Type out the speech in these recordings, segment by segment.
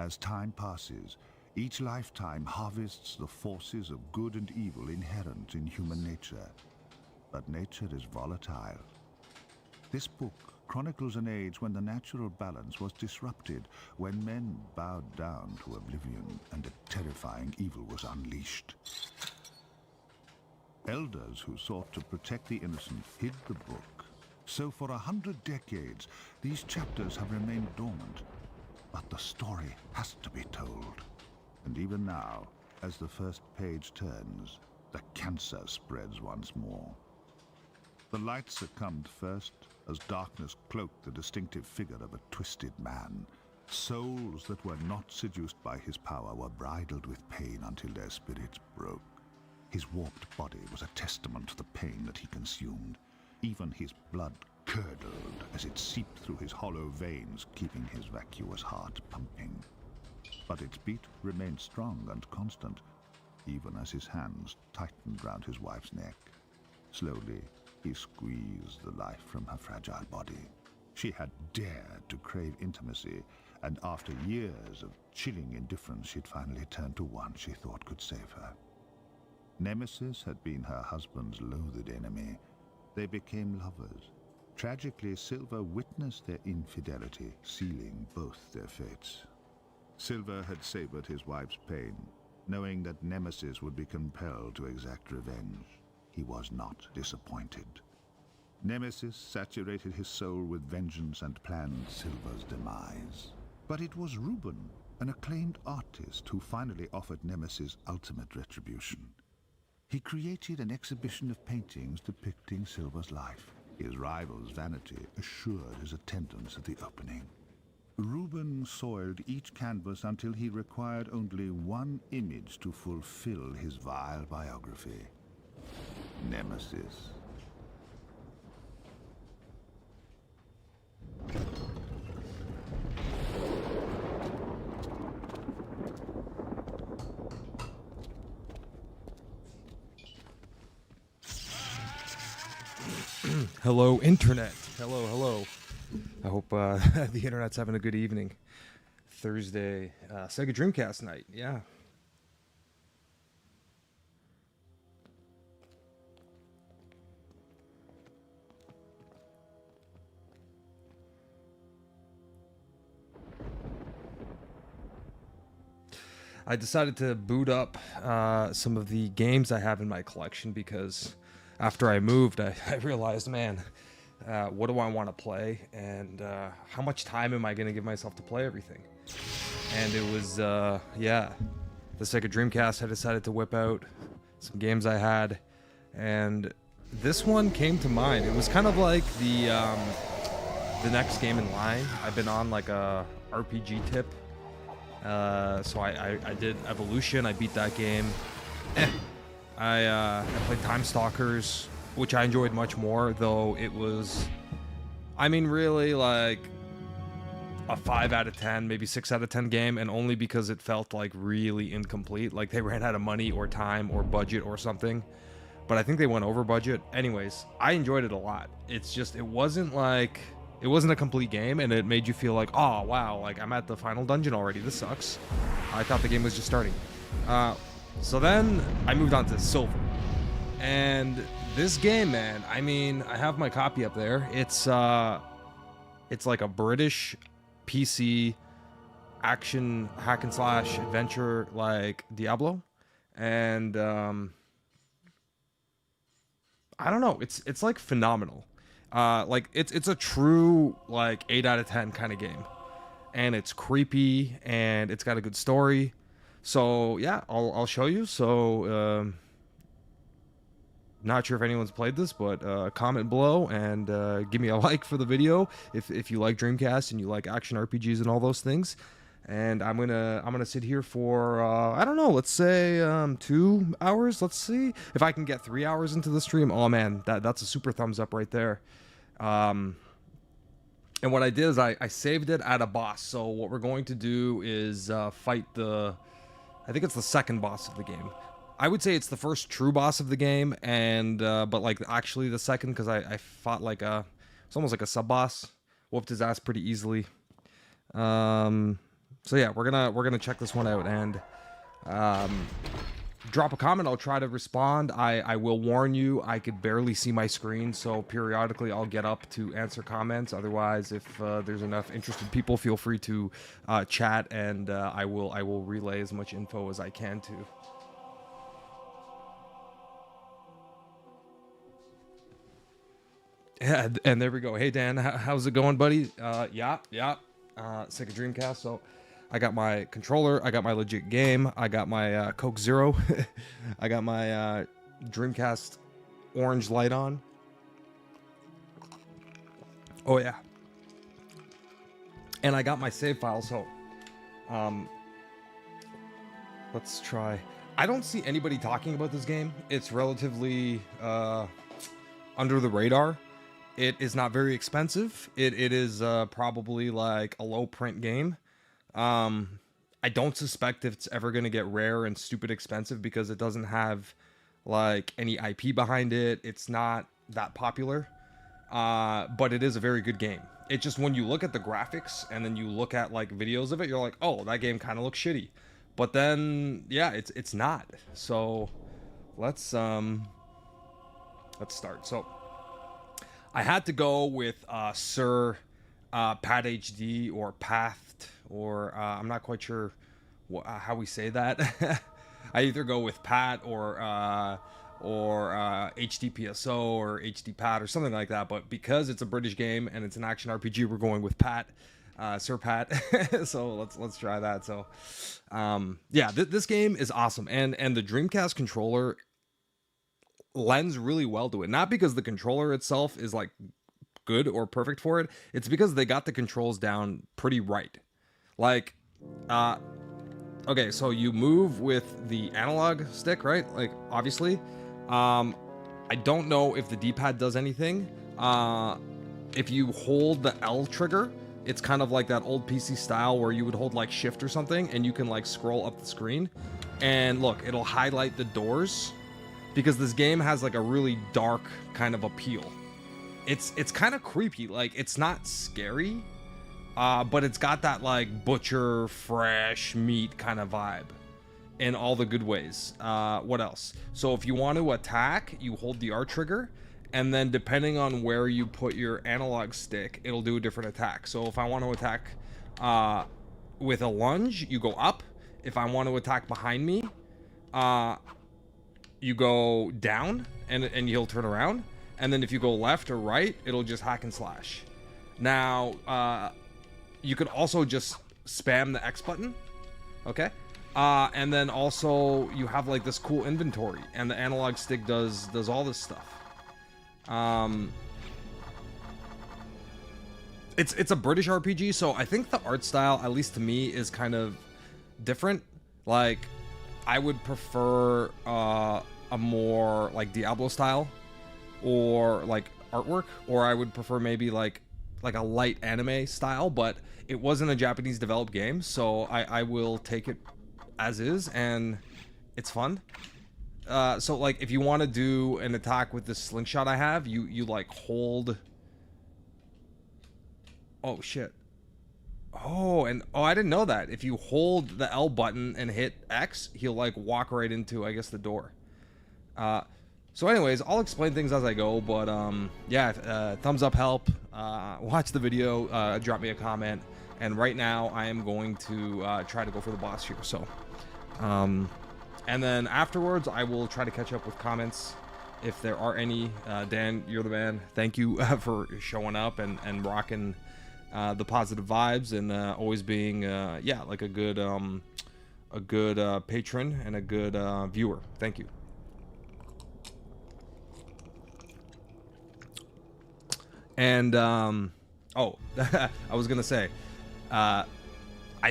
As time passes, each lifetime harvests the forces of good and evil inherent in human nature. But nature is volatile. This book chronicles an age when the natural balance was disrupted, when men bowed down to oblivion and a terrifying evil was unleashed. Elders who sought to protect the innocent hid the book. So for 100 decades, these chapters have remained dormant. But the story has to be told. And even now, as the first page turns, the cancer spreads once more. The light succumbed first, as darkness cloaked the distinctive figure of a twisted man. Souls that were not seduced by his power were bridled with pain until their spirits broke. His warped body was a testament to the pain that he consumed. Even his blood curdled as it seeped through his hollow veins, keeping his vacuous heart pumping. But its beat remained strong and constant, even as his hands tightened round his wife's neck. Slowly, he squeezed the life from her fragile body. She had dared to crave intimacy, and after years of chilling indifference, she'd finally turned to one she thought could save her. Nemesis had been her husband's loathed enemy. They became lovers. Tragically, Silver witnessed their infidelity, sealing both their fates. Silver had savored his wife's pain, knowing that Nemesis would be compelled to exact revenge. He was not disappointed. Nemesis saturated his soul with vengeance and planned Silver's demise. But it was Reuben, an acclaimed artist, who finally offered Nemesis ultimate retribution. He created an exhibition of paintings depicting Silver's life. His rival's vanity assured his attendance at the opening. Reuben soiled each canvas until he required only one image to fulfill his vile biography. Nemesis. Hello, Internet. Hello, hello. I hope the Internet's having a good evening. Thursday, SEGA Dreamcast night, yeah. I decided to boot up some of the games I have in my collection because after I moved, I realized, man, what do I want to play, and how much time am I going to give myself to play everything? And it was, yeah, the Sega Dreamcast. I decided to whip out some games I had, and this one came to mind. It was kind of like the next game in line. I've been on like a RPG tip, so I did Evolution. I beat that game. I played Time Stalkers, which I enjoyed much more, though it was, I mean, really like a 5 out of 10, maybe 6 out of 10 game, and only because it felt like really incomplete, like they ran out of money or time or budget or something. But I think they went over budget. Anyways, I enjoyed it a lot. It's just, it wasn't a complete game, and it made you feel like, oh wow, like I'm at the final dungeon already. This sucks. I thought the game was just starting. So then I moved on to Silver, and this game, man, I mean, I have my copy up there. It's like a British PC action hack and slash adventure like Diablo, and I don't know, it's like phenomenal. Like it's a true like 8 out of 10 kind of game, and it's creepy and it's got a good story. So yeah, I'll show you. So not sure if anyone's played this, but comment below and give me a like for the video if you like Dreamcast and you like action RPGs and all those things. And I'm gonna sit here for I don't know, let's say 2 hours. Let's see if I can get 3 hours into the stream. Oh man, that's a super thumbs up right there. And what I did is I saved it at a boss. So what we're going to do is fight I think it's the second boss of the game. I would say it's the first true boss of the game, and but like actually the second, because I fought like it's almost like a sub boss. Whooped his ass pretty easily. So yeah, we're gonna check this one out and drop a comment. I'll try to respond. I will warn you, I could barely see my screen, so periodically I'll get up to answer comments. Otherwise, if there's enough interested people, feel free to chat, and I will relay as much info as I can to. Yeah, and there we go. Hey Dan, how's it going, buddy? Yeah. SEGA Dreamcast. So I got my controller, I got my legit game, I got my Coke Zero, I got my Dreamcast orange light on. Oh yeah. And I got my save file, so let's try. I don't see anybody talking about this game. It's relatively under the radar. It is not very expensive. It is probably like a low print game. I don't suspect it's ever going to get rare and stupid expensive because it doesn't have like any IP behind it. It's not that popular, but it is a very good game. It just, when you look at the graphics and then you look at like videos of it, you're like, oh, that game kind of looks shitty. But then, yeah, it's not. So let's start. So I had to go with Sir Pat HD or Pathed, or I'm not quite sure how we say that. I either go with Pat or HDPSO or HD Pat or something like that. But because it's a British game and it's an action RPG, we're going with Pat, Sir Pat. So let's try that. So yeah, this game is awesome, and the Dreamcast controller lends really well to it. Not because the controller itself is like good or perfect for it. It's because they got the controls down pretty right. Like, okay, so you move with the analog stick, right? Like, obviously. I don't know if the D-pad does anything. If you hold the L trigger, it's kind of like that old PC style where you would hold like shift or something and you can like scroll up the screen. And look, it'll highlight the doors, because this game has like a really dark kind of appeal. It's kind of creepy. Like, it's not scary, but it's got that like butcher fresh meat kind of vibe in all the good ways. What else? So if you want to attack, you hold the R trigger, and then depending on where you put your analog stick, it'll do a different attack. So if I want to attack with a lunge, you go up. If I want to attack behind me, you go down, and he'll turn around. And then if you go left or right, it'll just hack and slash. Now, you could also just spam the X button, okay? And then also you have like this cool inventory, and the analog stick does all this stuff. It's a British RPG, so I think the art style, at least to me, is kind of different. Like, I would prefer a more like Diablo style or like artwork, or I would prefer maybe like a light anime style, but it wasn't a Japanese developed game, so I will take it as is, and it's fun. So like, if you want to do an attack with this slingshot I have, you like hold. Oh shit. Oh, I didn't know that. If you hold the L button and hit X, he'll like walk right into, I guess, the door. So anyways, I'll explain things as I go, but yeah, thumbs up help, watch the video, drop me a comment, and right now I am going to try to go for the boss here. So and then afterwards I will try to catch up with comments if there are any. Dan, you're the man. Thank you for showing up and rocking the positive vibes, and always being yeah, like a good patron and a good viewer. Thank you. And oh, I was gonna say, I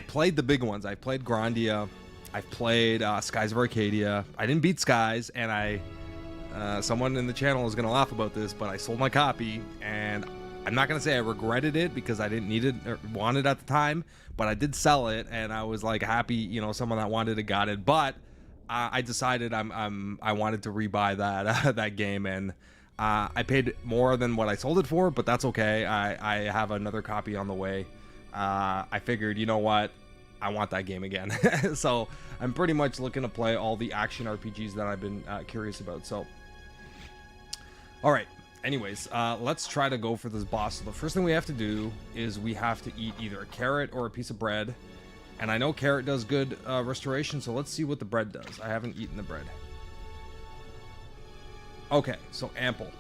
played the big ones. I played Grandia, I played Skies of Arcadia. I didn't beat Skies, and I someone in the channel is gonna laugh about this, but I sold my copy, and I'm not gonna say I regretted it because I didn't need it or want it at the time, but I did sell it, and I was like happy, you know, someone that wanted it got it. But I decided I wanted to rebuy that that game, and I paid more than what I sold it for, but that's okay. I have another copy on the way. I figured, you know what, I want that game again. So I'm pretty much looking to play all the action RPGs that I've been curious about. So, all right. Anyways, let's try to go for this boss. So the first thing we have to do is we have to eat either a carrot or a piece of bread. And I know carrot does good restoration, so let's see what the bread does. I haven't eaten the bread. Okay, so ample.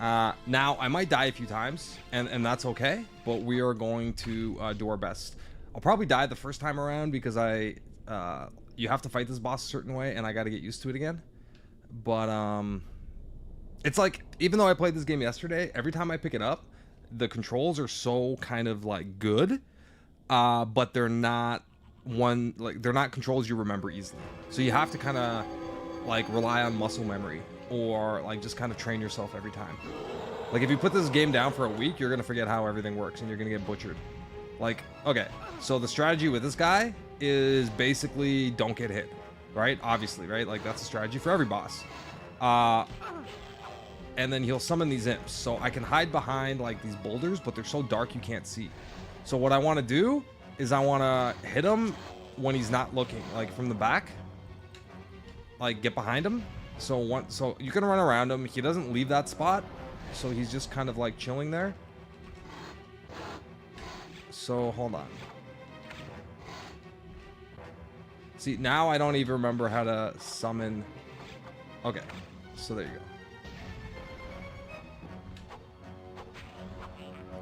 Now, I might die a few times, and that's okay, but we are going to do our best. I'll probably die the first time around because you have to fight this boss a certain way, and I got to get used to it again. But, it's like, even though I played this game yesterday, every time I pick it up, the controls are so kind of, like, good, but they're not they're not controls you remember easily. So you have to kind of, like, rely on muscle memory, or, like, just kind of train yourself every time. Like, if you put this game down for a week, you're going to forget how everything works, and you're going to get butchered. Like, okay, so the strategy with this guy is basically don't get hit, right? Obviously, right? Like, that's a strategy for every boss. And then he'll summon these imps. So I can hide behind, like, these boulders, but they're so dark you can't see. So what I want to do is I want to hit him when he's not looking, like, from the back. Like, get behind him. So you can run around him. He doesn't leave that spot, so he's just kind of, like, chilling there. So, hold on. See, now I don't even remember how to summon. Okay, so there you go.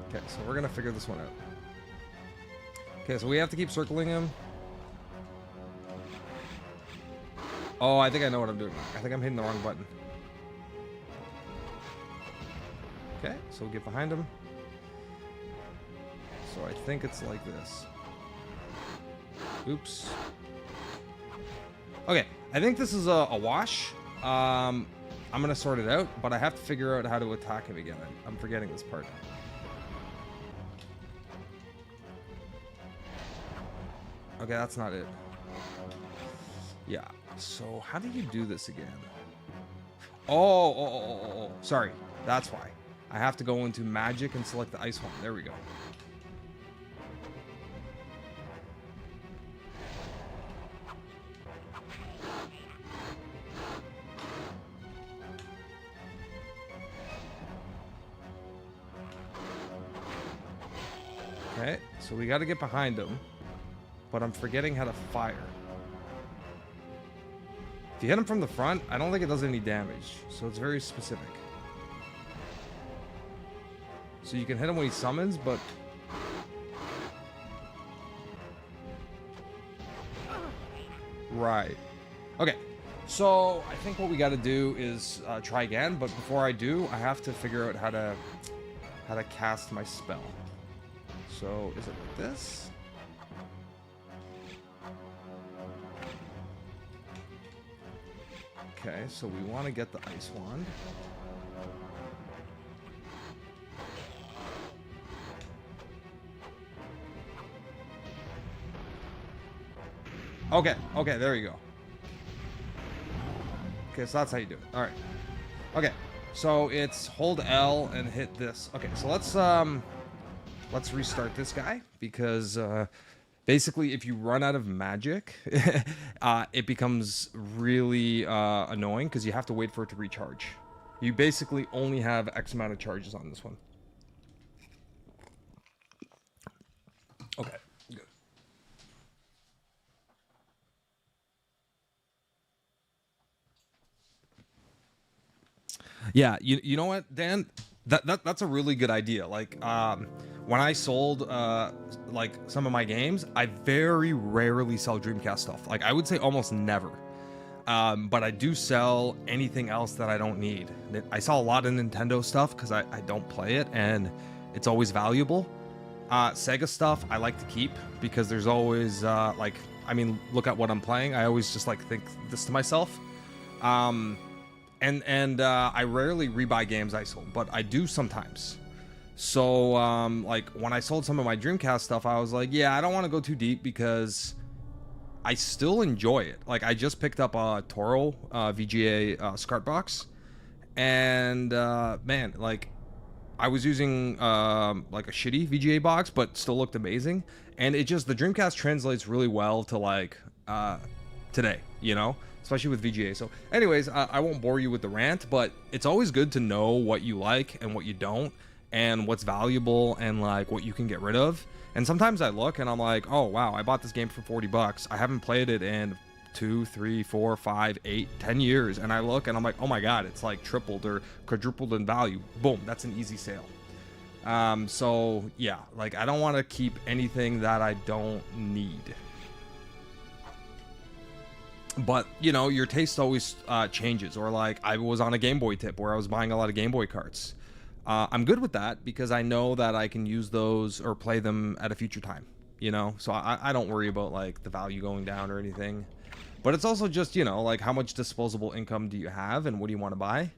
Okay, so we're gonna figure this one out. Okay, so we have to keep circling him. Oh, I think I know what I'm doing. I think I'm hitting the wrong button. Okay, so we'll get behind him. So I think it's like this. Oops. Okay, I think this is a wash. I'm gonna sort it out, but I have to figure out how to attack him again. I'm forgetting this part. Okay, that's not it. Yeah, so how do you do this again? Oh, sorry. That's why. I have to go into magic and select the ice one. There we go. Okay, so we got to get behind him, but I'm forgetting how to fire. If you hit him from the front, I don't think it does any damage, so it's very specific. So you can hit him when he summons, but... Right. Okay, so I think what we got to do is try again, but before I do, I have to figure out how to cast my spell. So, is it like this? Okay, so we want to get the ice wand. Okay, there you go. Okay, so that's how you do it. All right. Okay, so it's hold L and hit this. Okay, so let's restart this guy, because basically if you run out of magic, it becomes really annoying, because you have to wait for it to recharge. You basically only have X amount of charges on this one. Okay, good. Yeah, you know what, Dan? That's a really good idea. Like, when I sold like some of my games, I very rarely sell Dreamcast stuff. Like, I would say almost never. But I do sell anything else that I don't need. I sell a lot of Nintendo stuff because I don't play it, and it's always valuable. Sega stuff I like to keep because there's always like, I mean, look at what I'm playing. I always just like think this to myself. And I rarely rebuy games I sold, but I do sometimes. So, like, when I sold some of my Dreamcast stuff, I was like, yeah, I don't want to go too deep because I still enjoy it. Like, I just picked up a Toro VGA SCART box, and man, like, I was using like a shitty VGA box, but still looked amazing. And it just, the Dreamcast translates really well to like today, you know, especially with VGA. So anyways, I won't bore you with the rant, but it's always good to know what you like and what you don't, and what's valuable and like what you can get rid of. And sometimes I look and I'm like, oh wow, I bought this game for $40. I haven't played it in 2, 3, 4, 5, 8, 10 years. And I look and I'm like, oh my God, it's like tripled or quadrupled in value. Boom, that's an easy sale. So yeah, like I don't want to keep anything that I don't need. But you know, your taste always changes. Or like I was on a Game Boy tip where I was buying a lot of Game Boy carts. I'm good with that because I know that I can use those or play them at a future time, you know? So I don't worry about like the value going down or anything. But it's also just, you know, like how much disposable income do you have and what do you want to buy?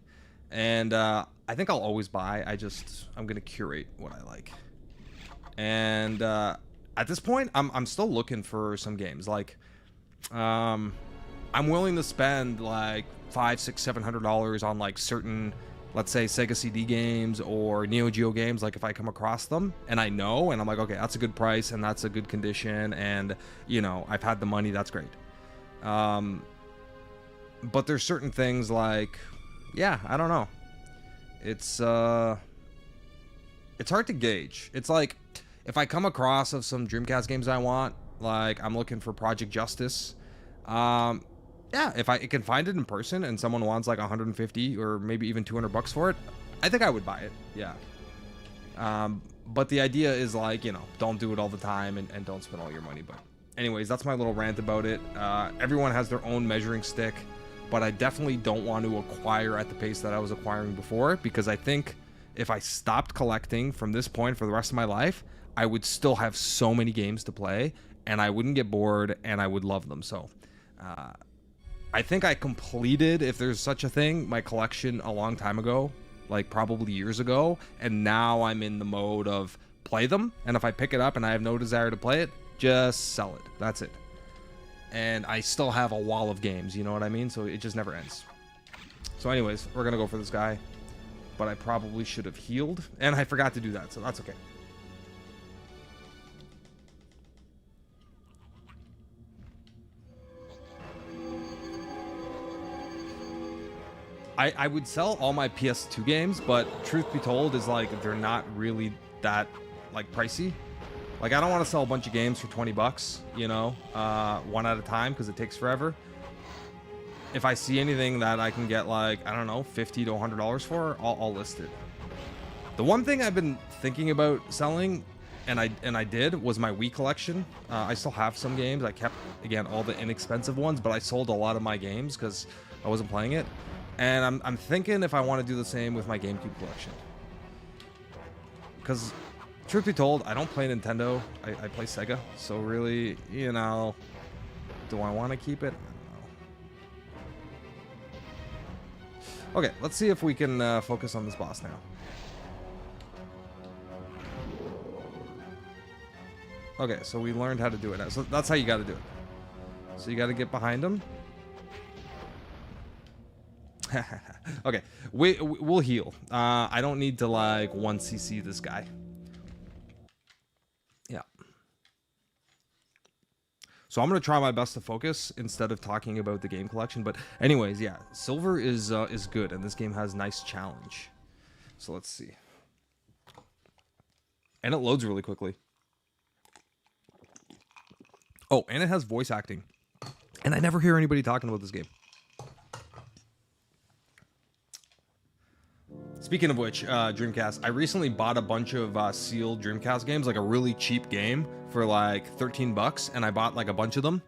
And I think I'll always buy. I'm going to curate what I like. And at this point, I'm still looking for some games. Like, I'm willing to spend like $500, $600, $700 on like certain, let's say Sega CD games or Neo Geo games, like if I come across them and I know, and I'm like, okay, that's a good price and that's a good condition, and you know, I've had the money, that's great. But there's certain things like, yeah, I don't know. It's hard to gauge. It's like, if I come across of some Dreamcast games I want, like I'm looking for Project Justice, yeah, if I can find it in person and someone wants like 150 or maybe even $200 for it, I think I would buy it. Yeah. But the idea is like, you know, don't do it all the time and don't spend all your money. But anyways, that's my little rant about it. Everyone has their own measuring stick, but I definitely don't want to acquire at the pace that I was acquiring before, because I think if I stopped collecting from this point for the rest of my life, I would still have so many games to play and I wouldn't get bored and I would love them. So, I think I completed, if there's such a thing, my collection a long time ago, like probably years ago, and now I'm in the mode of play them, and if I pick it up and I have no desire to play it, just sell it. That's it. And I still have a wall of games, you know what I mean? So it just never ends. So anyways, we're gonna go for this guy, but I probably should have healed, and I forgot to do that, so that's okay. I would sell all my PS2 games, but truth be told is like they're not really that like pricey. Like I don't want to sell a bunch of games for $20, you know, one at a time, because it takes forever. If I see anything that I can get like, I don't know, $50 to $100 for, I'll list it. The one thing I've been thinking about selling, and I did, was my Wii collection. I still have some games. I kept, again, all the inexpensive ones, but I sold a lot of my games because I wasn't playing it. And I'm thinking if I want to do the same with my GameCube collection. Because, truth be told, I don't play Nintendo. I play Sega. So really, you know, do I want to keep it? I don't know. Okay, let's see if we can focus on this boss now. Okay, so we learned how to do it now. So that's how you got to do it. So you got to get behind him. Okay, we'll heal. I don't need to like 1cc this guy. Yeah. So I'm gonna try my best to focus instead of talking about the game collection. But anyways, yeah, silver is good, and this game has nice challenge. So let's see. And it loads really quickly. Oh, and it has voice acting. And I never hear anybody talking about this game. Speaking of which, Dreamcast, I recently bought a bunch of sealed Dreamcast games, like a really cheap game for like $13, and I bought like a bunch of them.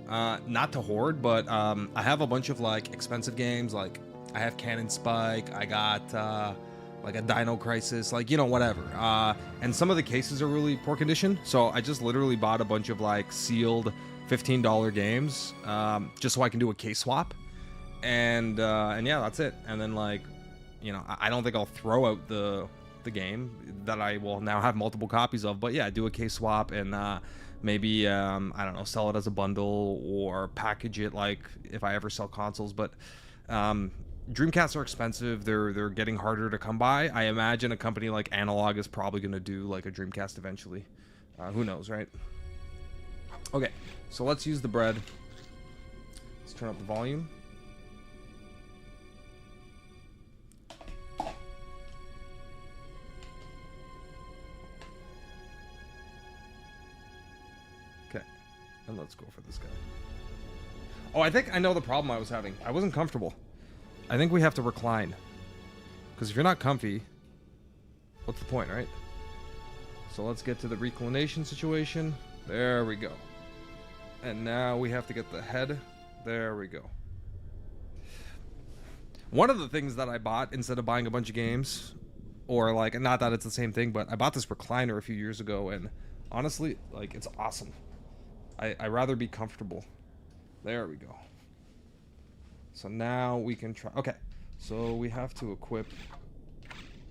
Not to hoard, but I have a bunch of like expensive games, like I have Cannon Spike, I got like a Dino Crisis, like, you know, whatever. And some of the cases are really poor condition, so I just literally bought a bunch of like sealed $15 games, just so I can do a case swap. And yeah, that's it. And then like, you know, I don't think I'll throw out the game that I will now have multiple copies of, but yeah, do a case swap and maybe I don't know, sell it as a bundle or package it like if I ever sell consoles. But Dreamcasts are expensive. They're getting harder to come by. I imagine a company like Analog is probably going to do like a Dreamcast eventually. Who knows, right? Okay, so let's use the bread. Let's turn up the volume. Okay, and let's go for this guy. Oh, I think I know the problem I was having. I wasn't comfortable. I think we have to recline. Because if you're not comfy, what's the point, right? So let's get to the reclination situation. There we go. And now we have to get the head. There we go. One of the things that I bought instead of buying a bunch of games, or like, not that it's the same thing, but I bought this recliner a few years ago, and honestly, like, it's awesome. I'd rather be comfortable. There we go. So now we can try. Okay, so we have to equip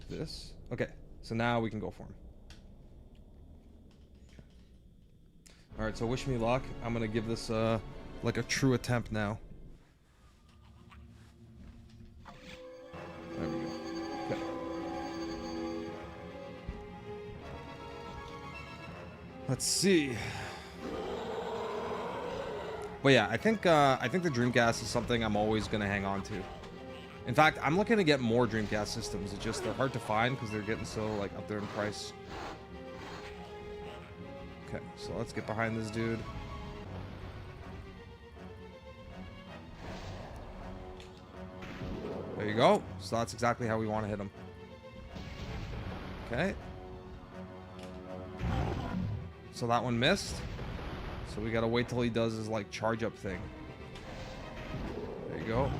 this. Okay, so now we can go for him. All right, so wish me luck. I'm gonna give this like a true attempt now. There we go. Okay. Let's see. But yeah, I think the Dreamcast is something I'm always gonna hang on to. In fact, I'm looking to get more Dreamcast systems. It's just they're hard to find because they're getting so like up there in price. Okay, so let's get behind this dude. There you go. So that's exactly how we want to hit him. Okay. So that one missed. So we gotta wait till he does his like charge up thing. There you go.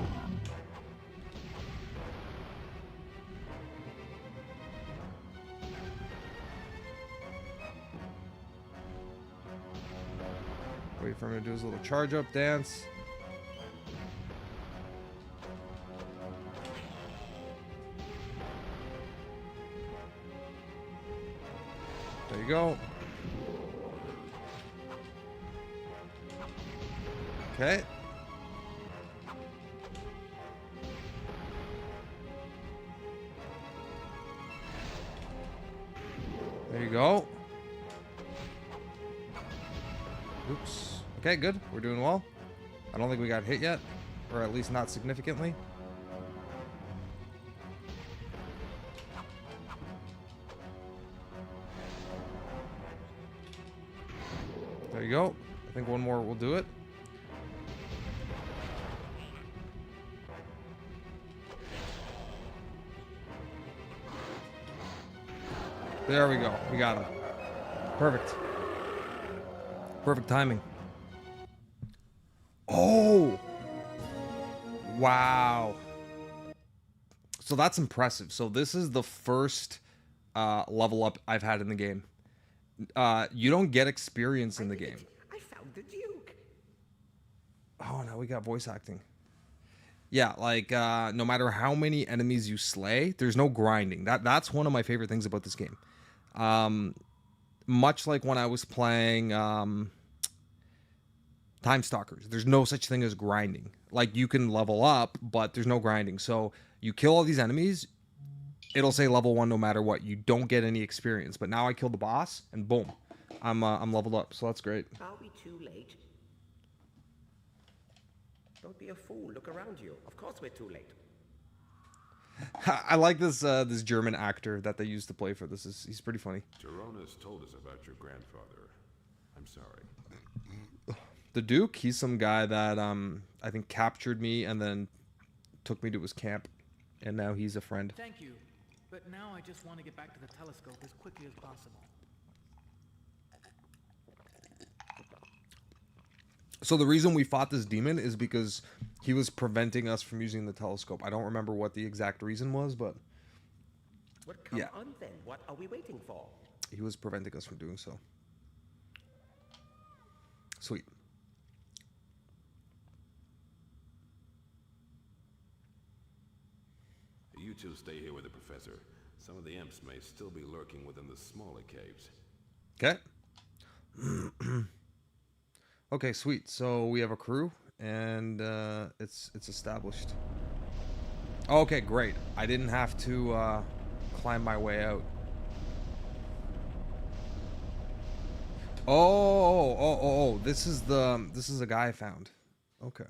Wait for him to do his little charge up dance. There you go. Okay. There you go. Oops. Okay, good. We're doing well. I don't think we got hit yet, or at least not significantly. There you go. I think one more will do it. There we go. We got him. Perfect. Perfect timing. Oh! Wow. So that's impressive. So this is the first level up I've had in the game. You don't get experience in the game. I found the Duke. Oh, now we got voice acting. Yeah, like no matter how many enemies you slay, there's no grinding. That's one of my favorite things about this game. Much like when I was playing Time Stalkers, there's no such thing as grinding. Like, you can level up, but there's no grinding. So you kill all these enemies, it'll say level 1 no matter what. You don't get any experience. But now I killed the boss, and boom, I'm leveled up. So that's great. Are we too late? Don't be a fool. Look around you. Of course we're too late. I like this this German actor that they used to play for this. He's pretty funny. Gerona's told us about your grandfather. I'm sorry. The Duke, he's some guy that I think captured me and then took me to his camp, and now he's a friend. Thank you, but now I just want to get back to the telescope as quickly as possible. So the reason we fought this demon is because he was preventing us from using the telescope. I don't remember what the exact reason was, but Well, come Yeah. on then. What are we waiting for? he was preventing us from doing so. Sweet. You two stay here with the professor. Some of the imps may still be lurking within the smaller caves. Okay. Okay, sweet. So we have a crew, and it's established. Okay, great. I didn't have to climb my way out. Oh, this is a guy I found. Okay.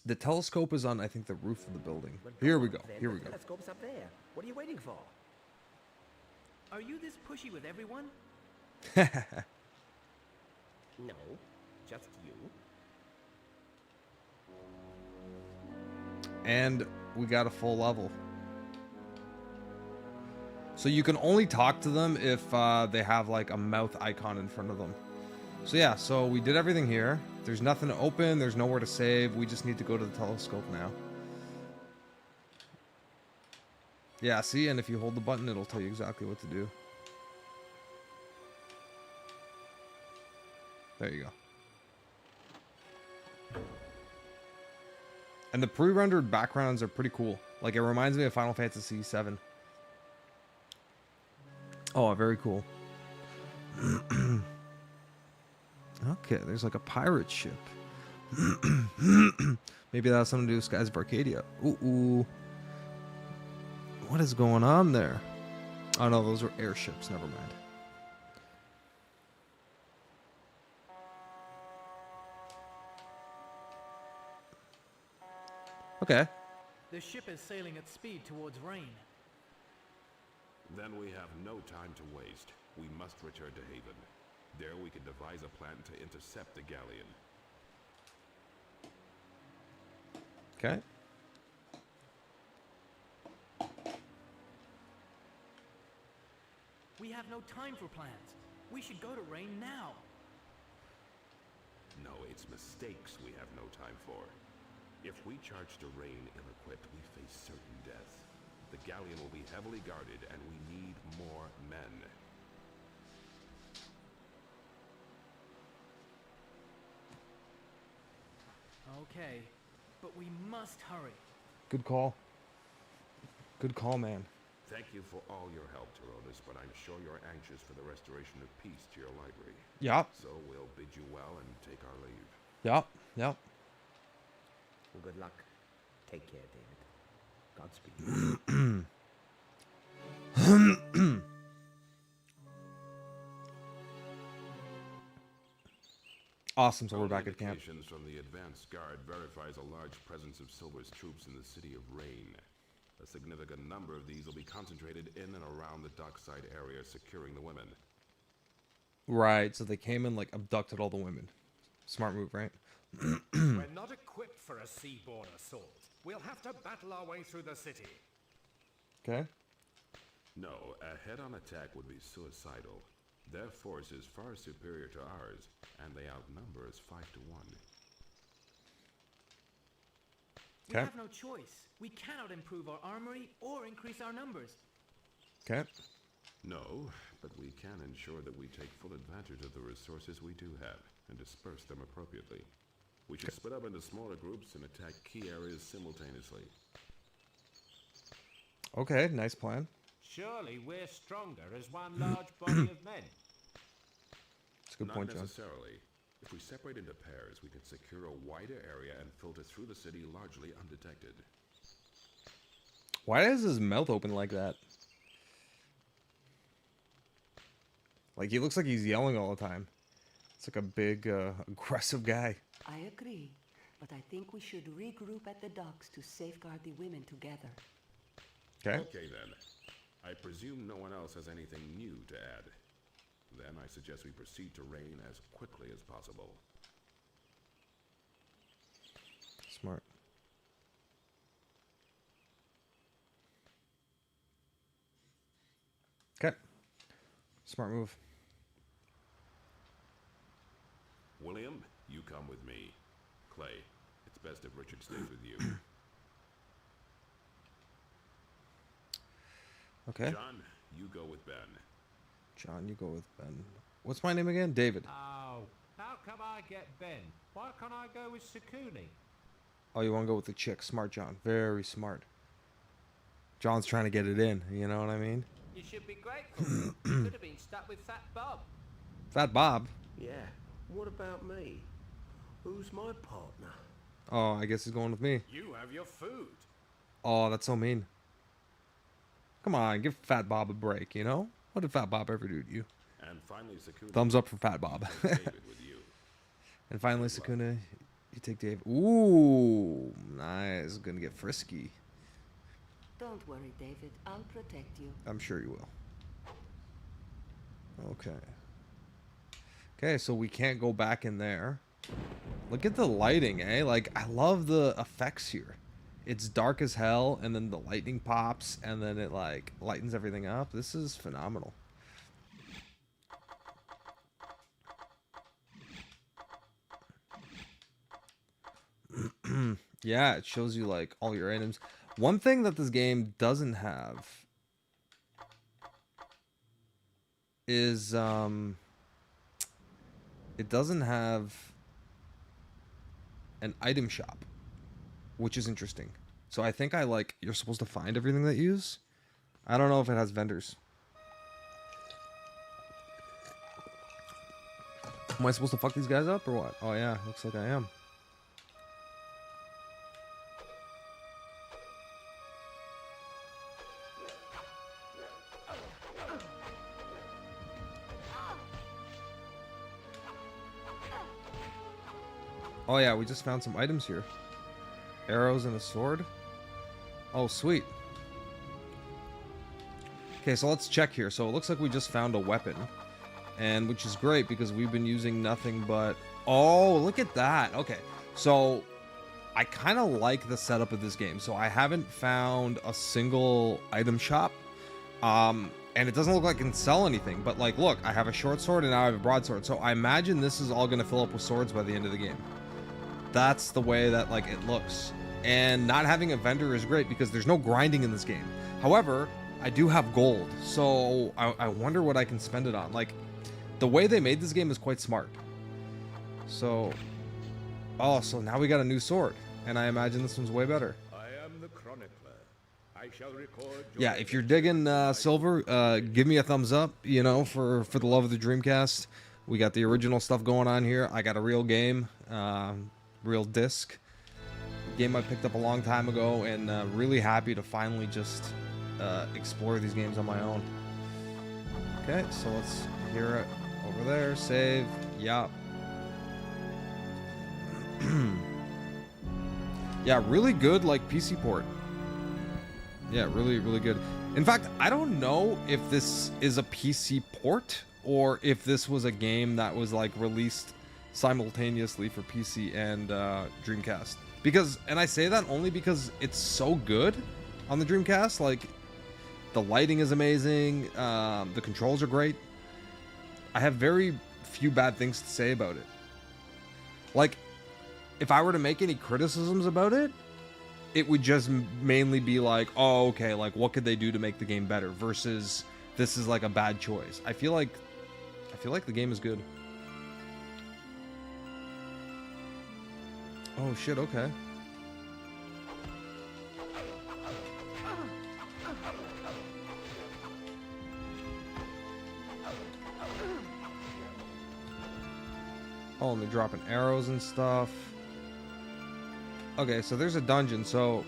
The telescope is on, I think, the roof of the building. Well, Here come we on, go. then. Here we The go. telescope's up there. What are you waiting for? Are you this pushy with everyone? No, just you. And we got a full level. So you can only talk to them if they have like a mouth icon in front of them. So yeah, so we did everything here. There's nothing to open. There's nowhere to save. We just need to go to the telescope now. Yeah, see, and if you hold the button, it'll tell you exactly what to do. There you go. And the pre-rendered backgrounds are pretty cool. Like, it reminds me of Final Fantasy VII. Oh, very cool. Okay, there's like a pirate ship. Maybe that has something to do with Skies of Arcadia. Ooh. What is going on there? Oh no, those were airships. Never mind. Okay. The ship is sailing at speed towards rain. Then we have no time to waste. We must return to Haven. There we can devise a plan to intercept the galleon. Okay. We have no time for plans. We should go to rain now. No, it's mistakes we have no time for. If we charge to rain ill-equipped, we face certain death. The galleon will be heavily guarded, and we need more men. Okay, but we must hurry. Good call. Good call, man. Thank you for all your help, Tyronis, but I'm sure you're anxious for the restoration of peace to your library. Yup. So we'll bid you well and take our leave. Yup. Well, good luck. Take care, David. Godspeed. Awesome, so we're back at camp. Indications from the advanced guard verifies a large presence of Silver's troops in the city of Rain. A significant number of these will be concentrated in and around the dockside area, securing the women. Right, so they came and like abducted all the women. Smart move, right? We're not equipped for a seaborne assault. We'll have to battle our way through the city. Okay. No, a head-on attack would be suicidal. Their force is far superior to ours, and they outnumber us 5 to 1. We Okay. have no choice. We cannot improve our armory or increase our numbers. Okay. No, but we can ensure that we take full advantage of the resources we do have, and disperse them appropriately. We should split up into smaller groups and attack key areas simultaneously. Okay, nice plan. Surely we're stronger as one large body of men. It's a good Not point, John. necessarily. If we separate into pairs, we can secure a wider area and filter through the city largely undetected. Why is his mouth open like that? Like, he looks like he's yelling all the time. It's like a big, aggressive guy. I agree, but I think we should regroup at the docks to safeguard the women together. Okay. Okay then. I presume no one else has anything new to add. Then I suggest we proceed to Rain as quickly as possible. Smart. Okay. Smart move. William, you come with me. Clay, it's best if Richard stays with you. Okay. John, you go with Ben. John, you go with Ben. What's my name again? David. Oh, how come I get Ben? Why can't I go with Sukuni? Oh, you want to go with the chick. Smart, John. Very smart. John's trying to get it in. You know what I mean? You should be grateful. You could have been stuck with Fat Bob. Fat Bob. Yeah. What about me? Who's my partner? Oh, I guess he's going with me. You have your food. Oh, that's so mean. Come on, give Fat Bob a break, you know? What did Fat Bob ever do to you? And finally, Sakuna. Thumbs up for Fat Bob. David with you. And finally, Sakuna, you take Dave. Ooh, nice. Gonna get frisky. Don't worry, David. I'll protect you. I'm sure you will. Okay. Okay, so we can't go back in there. Look at the lighting, eh? Like, I love the effects here. It's dark as hell, and then the lightning pops, and then it, like, lightens everything up. This is phenomenal. Yeah, it shows you, like, all your items. One thing that this game doesn't have is, it doesn't have an item shop, which is interesting. So I think you're supposed to find everything that you use. I don't know if it has vendors. Am I supposed to fuck these guys up or what? Oh yeah, looks like I am. Oh yeah, we just found some items here. Arrows and a sword. Oh, sweet. Okay, so let's check here. So it looks like we just found a weapon. And which is great because we've been using nothing but... Oh, look at that. Okay, so I kind of like the setup of this game. So I haven't found a single item shop. And it doesn't look like I can sell anything. But like, look, I have a short sword and now I have a broadsword. So I imagine this is all going to fill up with swords by the end of the game. That's the way that like it looks. And not having a vendor is great because there's no grinding in this game. However, I do have gold, so I wonder what I can spend it on. Like, the way they made this game is quite smart. So, oh, so now we got a new sword, and I imagine this one's way better. I am the chronicler. I shall record. Yeah, if you're digging Silver, give me a thumbs up. You know, for the love of the Dreamcast, we got the original stuff going on here. I got a real game, real disc. Game I picked up a long time ago, and really happy to finally just explore these games on my own. Okay, so let's hear it over there. Save. Yeah. Yeah, really good like PC port. Yeah, really, really good. In fact, I don't know if this is a PC port or if this was a game that was like released simultaneously for PC and Dreamcast. Because, and I say that only because it's so good on the Dreamcast. Like, the lighting is amazing. The controls are great. I have very few bad things to say about it. Like, if I were to make any criticisms about it, it would just mainly be like, oh, okay, like, what could they do to make the game better? Versus, this is like a bad choice. I feel like the game is good. Oh shit, okay. Oh, and they're dropping arrows and stuff. Okay, so there's a dungeon, so...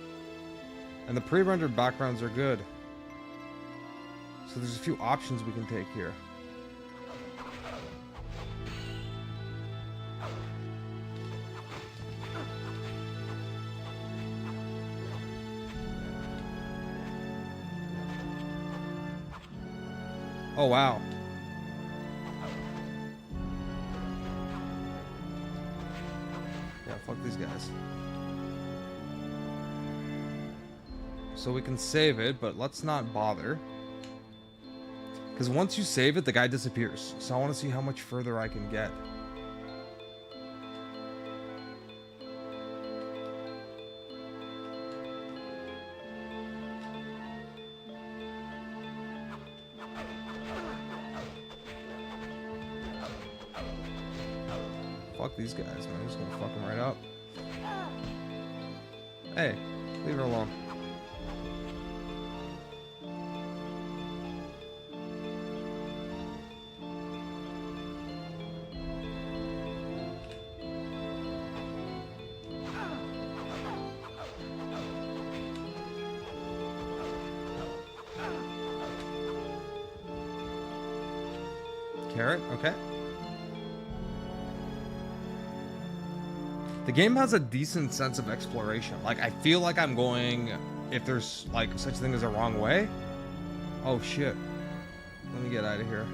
And the pre-rendered backgrounds are good. So there's a few options we can take here. Oh, wow. Yeah, fuck these guys. So we can save it, but let's not bother. Because once you save it, the guy disappears. So I want to see how much further I can get. Fuck these guys, man. I'm just gonna fuck them right up. Hey, leave her alone. carrot. Okay. The game has a decent sense of exploration. Like, I feel like I'm going, if there's like such a thing as a wrong way. Oh shit. Let me get out of here.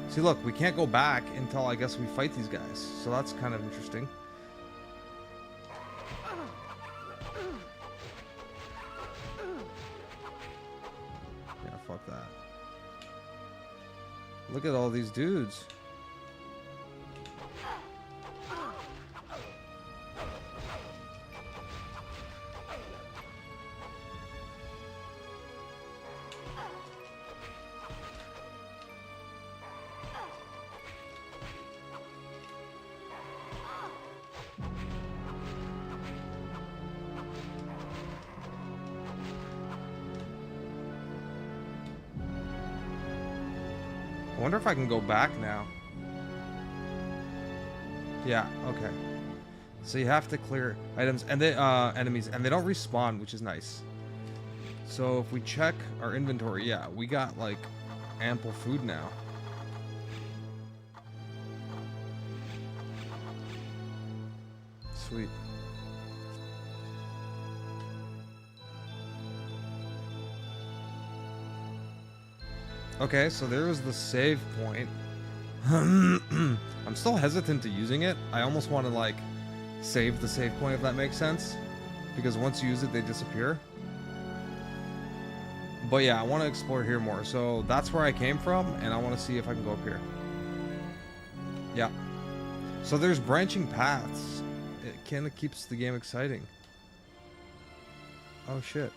See, look, we can't go back until I guess we fight these guys. So that's kind of interesting. Yeah, fuck that. Look at all these dudes. I wonder if I can go back now. Yeah, okay. So you have to clear items and they enemies, and they don't respawn, which is nice. So if we check our inventory, yeah, we got like ample food now. Sweet. Okay, so there was the save point. I'm still hesitant to using it. I almost want to like save the save point, if that makes sense, because once you use it, they disappear. But yeah, I want to explore here more. So that's where I came from, and I want to see if I can go up here. Yeah. So there's branching paths. It kind of keeps the game exciting. Oh shit.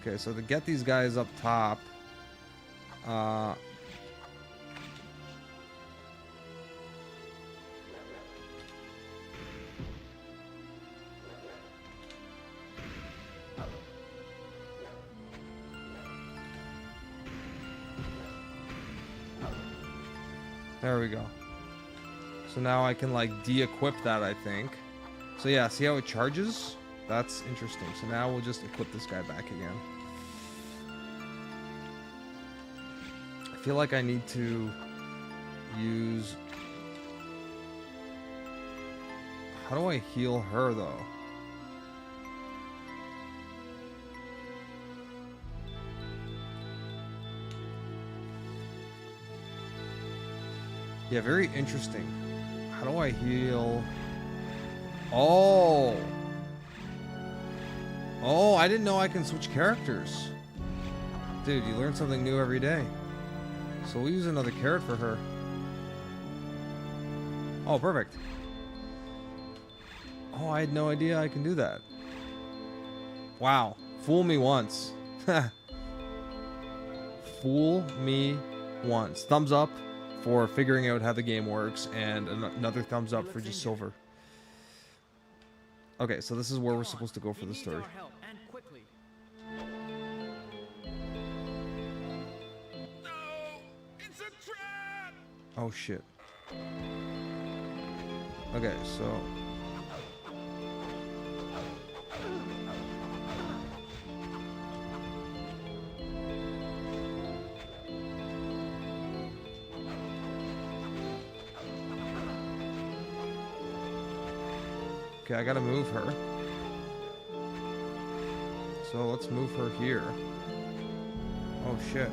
Okay, so to get these guys up top, there we go. So now I can like de-equip that, I think. So yeah, see how it charges? That's interesting. So now we'll just equip this guy back again. I feel like I need to use... How do I heal her, though? Yeah, very interesting. How do I heal... Oh! Oh, I didn't know I can switch characters. Dude, you learn something new every day. So we'll use another carrot for her. Oh, perfect. Oh, I had no idea I can do that. Wow. Fool me once. Fool me once. Thumbs up for figuring out how the game works, and another thumbs up for just silver. Okay, so this is where we're supposed to go for the story. Oh shit. Okay, so... Okay, I gotta move her. So let's move her here. Oh shit.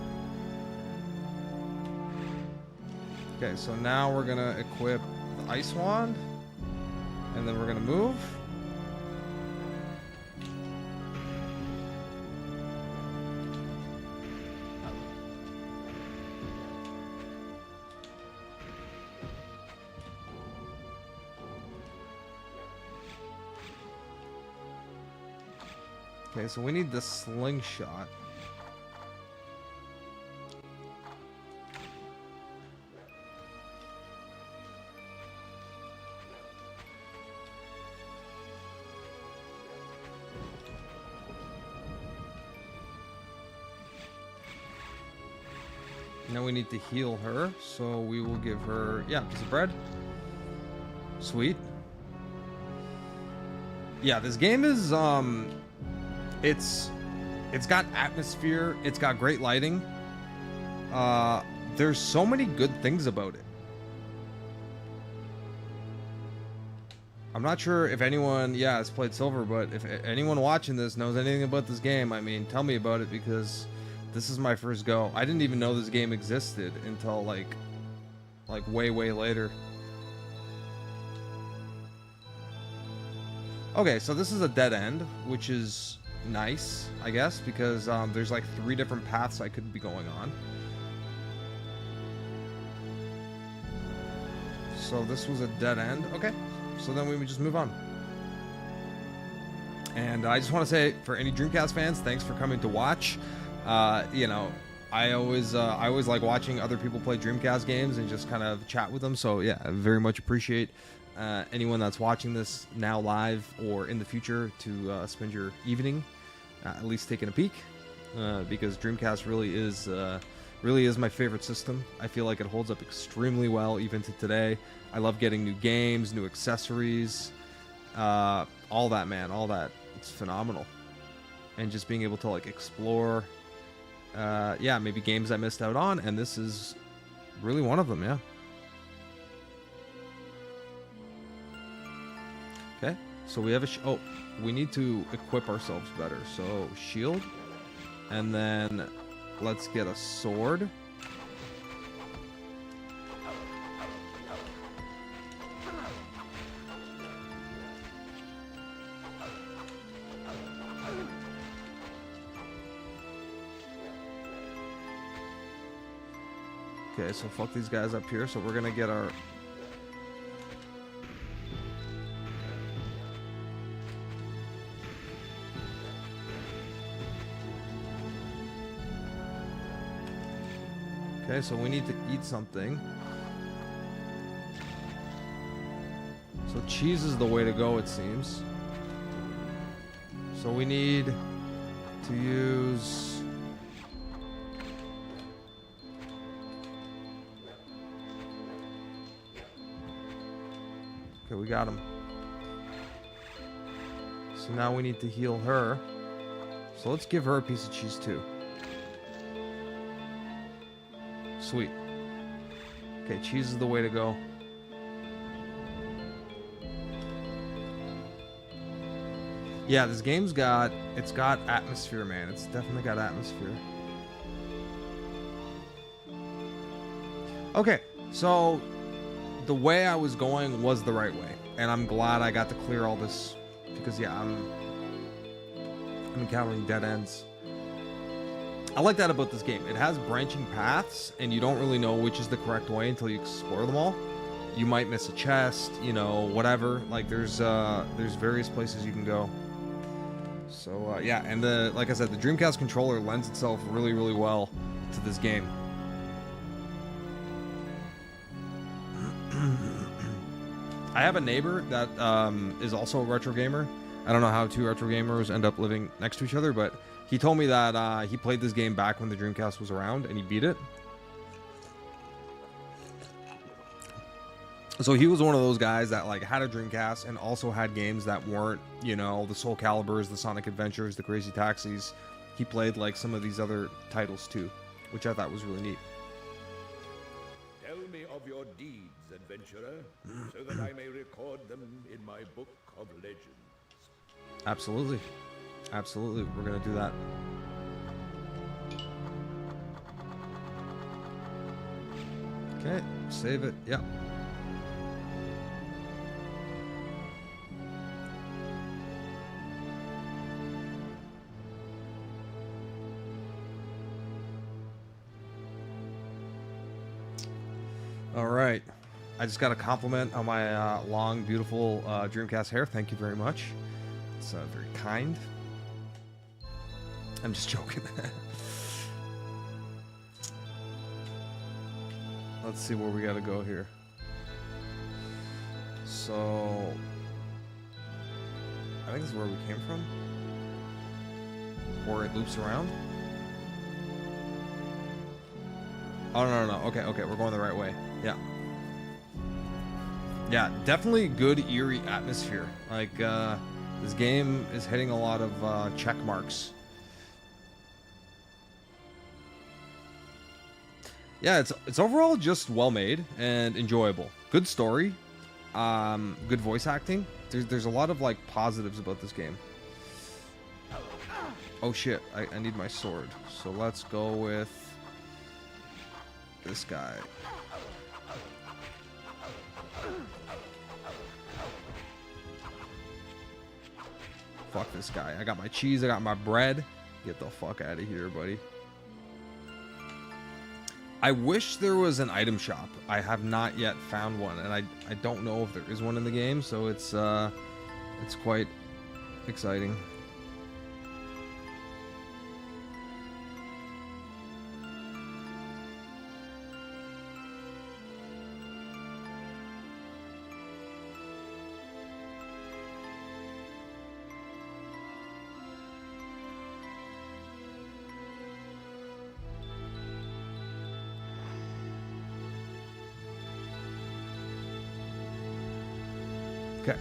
Okay, so now we're gonna equip the ice wand, and then we're gonna move. Okay, so we need the slingshot. Now we need to heal her, so we will give her, yeah, a piece of bread. Sweet. Yeah, this game is, it's got atmosphere, it's got great lighting. There's so many good things about it. I'm not sure if anyone, yeah, has played Silver, but if anyone watching this knows anything about this game, I mean, tell me about it, because this is my first go. I didn't even know this game existed until like way later. Okay, so this is a dead end, which is nice, I guess, because there's like 3 different paths I could be going on. So this was a dead end. Okay, so then we would just move on. And I just want to say, for any Dreamcast fans, thanks for coming to watch. You know, I always like watching other people play Dreamcast games and just kind of chat with them. So yeah, I very much appreciate anyone that's watching this now live or in the future to spend your evening at least taking a peek, because Dreamcast really is my favorite system. I feel like it holds up extremely well even to today. I love getting new games, new accessories, all that, man, all that. It's phenomenal. And just being able to like explore, yeah, maybe games I missed out on, and this is really one of them, yeah. Okay, so we have a oh, we need to equip ourselves better. So shield, and then let's get a sword. Okay, so fuck these guys up here. So we're gonna get our... Okay, so we need to eat something. So cheese is the way to go, it seems. So we need to use... Okay, we got him. So now we need to heal her. So let's give her a piece of cheese too. Sweet. Okay, cheese is the way to go. Yeah, this game's got atmosphere, man. It's definitely got atmosphere. Okay, so the way I was going was the right way, and I'm glad I got to clear all this, because yeah, I'm encountering dead ends. I like that about this game. It has branching paths, and you don't really know which is the correct way until you explore them all. You might miss a chest, you know, whatever. Like there's various places you can go. So yeah, and like I said, the Dreamcast controller lends itself really, really well to this game. I have a neighbor that is also a retro gamer. I don't know how 2 retro gamers end up living next to each other, but he told me that he played this game back when the Dreamcast was around, and he beat it. So he was one of those guys that like had a Dreamcast and also had games that weren't, you know, the Soul Caliburs, the Sonic Adventures, the Crazy Taxis. He played like some of these other titles too, which I thought was really neat. Tell me of your deeds, adventurer, so that I may record them in my book of legends. Absolutely. Absolutely. We're going to do that. Okay. Save it. Yeah. All right. I just got a compliment on my long, beautiful Dreamcast hair. Thank you very much. It's very kind. I'm just joking. Let's see where we gotta go here. So I think this is where we came from. Or it loops around. Oh, no. Okay, we're going the right way. Yeah. Yeah, definitely good, eerie atmosphere. Like, this game is hitting a lot of check marks. Yeah, it's overall just well made and enjoyable. Good story, good voice acting. There's a lot of like positives about this game. Oh shit, I need my sword. So let's go with this guy. Fuck this guy. I got my cheese, I got my bread. Get the fuck out of here, buddy. I wish there was an item shop. I have not yet found one, and I don't know if there is one in the game, so it's quite exciting. Okay.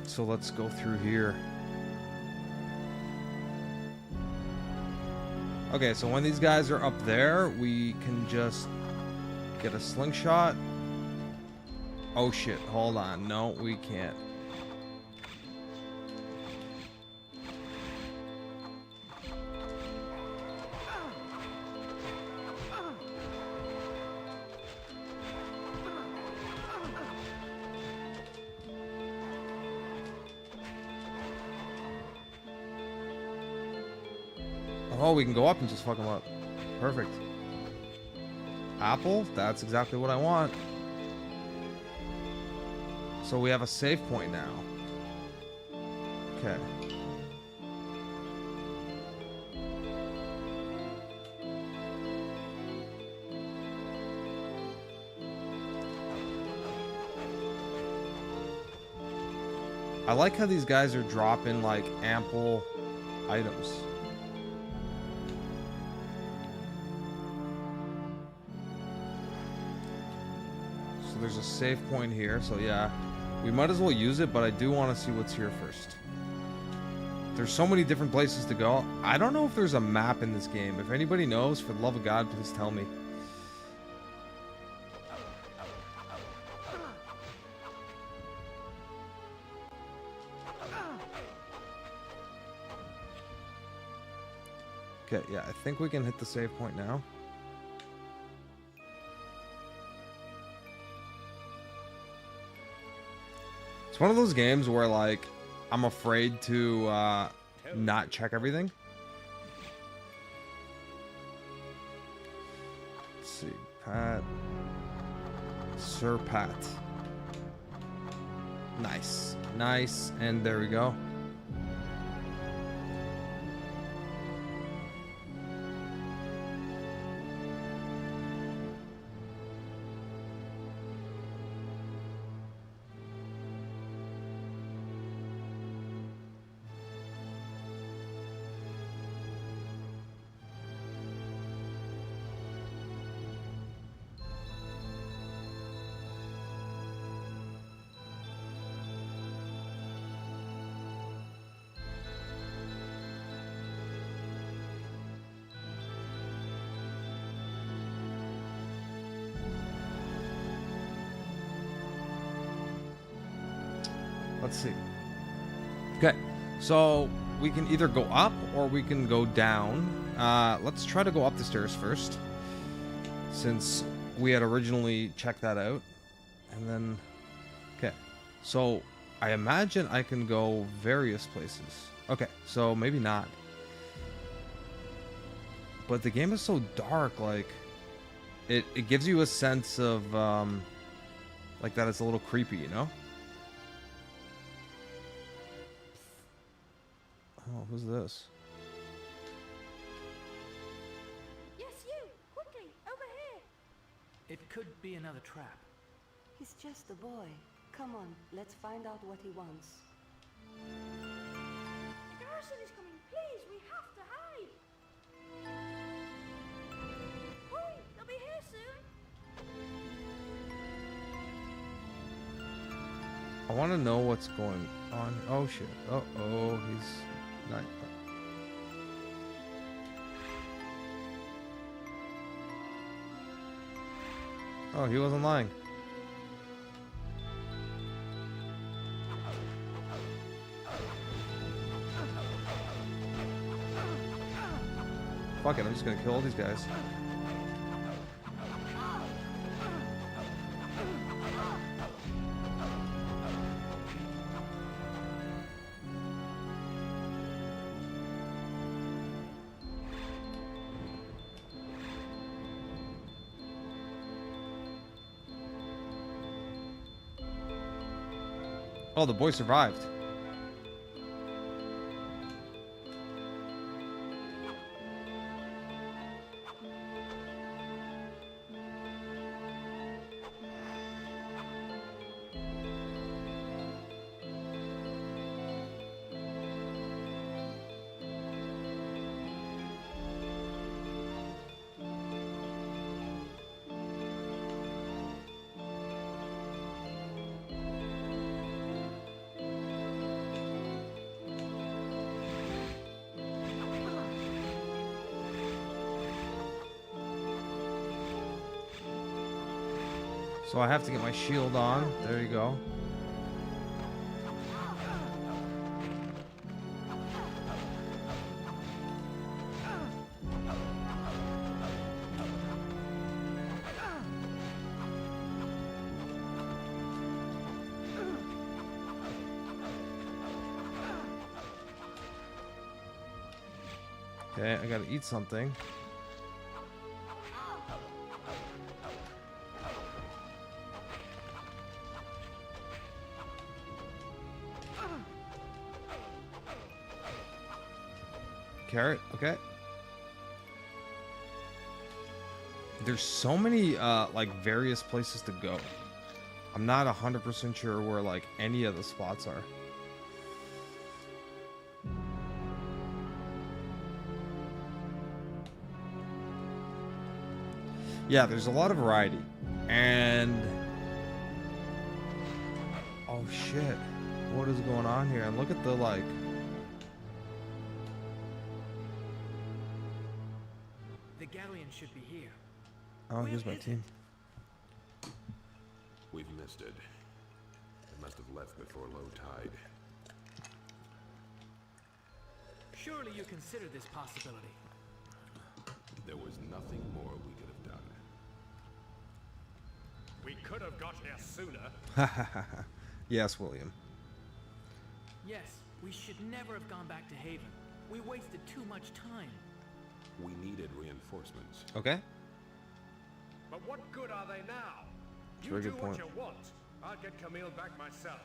So let's go through here. Okay, so when these guys are up there, we can just get a slingshot. Oh shit, hold on. No, we can't. Oh, we can go up and just fuck them up. Perfect. Apple, that's exactly what I want. So we have a save point now. Okay. I like how these guys are dropping like ample items. There's a save point here, so yeah, we might as well use it, but I do want to see what's here first. There's so many different places to go. I don't know if there's a map in this game. If anybody knows, for the love of God, please tell me. Okay, yeah, I think we can hit the save point now. It's one of those games where, like, I'm afraid to not check everything. Let's see, Pat. Sir Pat. Nice. Nice, and there we go. Let's see. Okay, so we can either go up or we can go down. Let's try to go up the stairs first, since we had originally checked that out. And then, okay, so I imagine I can go various places. Okay, so maybe not. But the game is so dark, like, it gives you a sense of, like, that it's a little creepy, you know? Oh, who's this? Yes, you! Quickly, over here! It could be another trap. He's just a boy. Come on, let's find out what he wants. The garrison is coming! Please, we have to hide! I want to know what's going on. Oh shit. Oh, he's not. Oh, he wasn't lying. Fuck it, I'm just gonna kill all these guys. Oh, the boy survived. So I have to get my shield on. There you go. Okay, I gotta eat something. Carrot, okay. There's so many like various places to go. I'm not 100% sure where like any of the spots are. Yeah, there's a lot of variety. And oh shit. What is going on here? And look at the like The galleon should be here. oh, here's my team. We've missed it. It must have left before low tide. Surely you consider this possibility. There was nothing more we could have done. We could have got here sooner. Yes, William. Yes, we should never have gone back to Haven. We wasted too much time. We needed reinforcements. Okay. But what good are they now? You Very do good what point. you want. I'll get Camille back myself.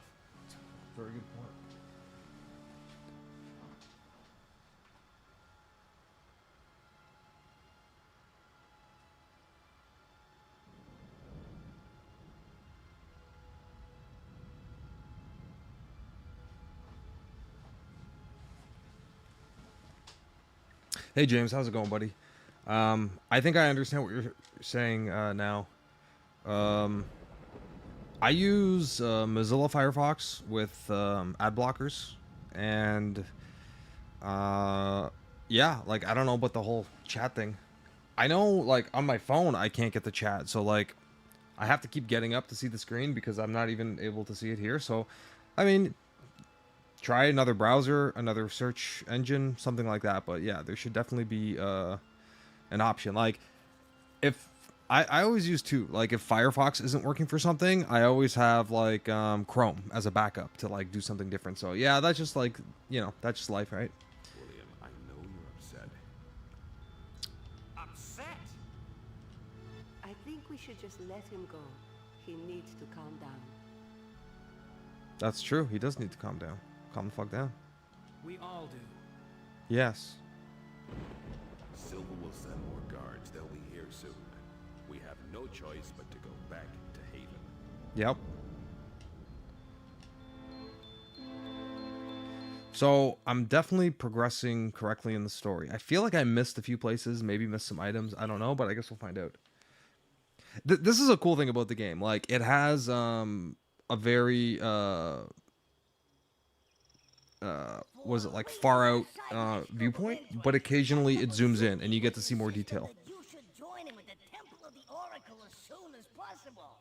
Very good point. Hey James, how's it going, buddy? I think I understand what you're saying now. I use Mozilla Firefox with ad blockers, and yeah, like I don't know about the whole chat thing. I know, like on my phone, I can't get the chat, so like I have to keep getting up to see the screen because I'm not even able to see it here. So, I mean, try another browser, another search engine, something like that. But yeah, there should definitely be an option. Like if I always use two. Like if Firefox isn't working for something, I always have like Chrome as a backup to like do something different. So yeah, that's just like, you know, that's just life, right? William, I know you're upset. Upset? I think we should just let him go. He needs to calm down. That's true. He does need to calm down. Calm the fuck down. We all do. Yes. Silva will send more guards. They'll be here soon. We have no choice but to go back to Haven. Yep. So I'm definitely progressing correctly in the story. I feel like I missed a few places, maybe missed some items. I don't know, but I guess we'll find out. This is a cool thing about the game. Like it has a very was it like far out viewpoint, but occasionally it zooms in and you get to see more detail. You should join him at the Temple of the Oracle as soon as possible.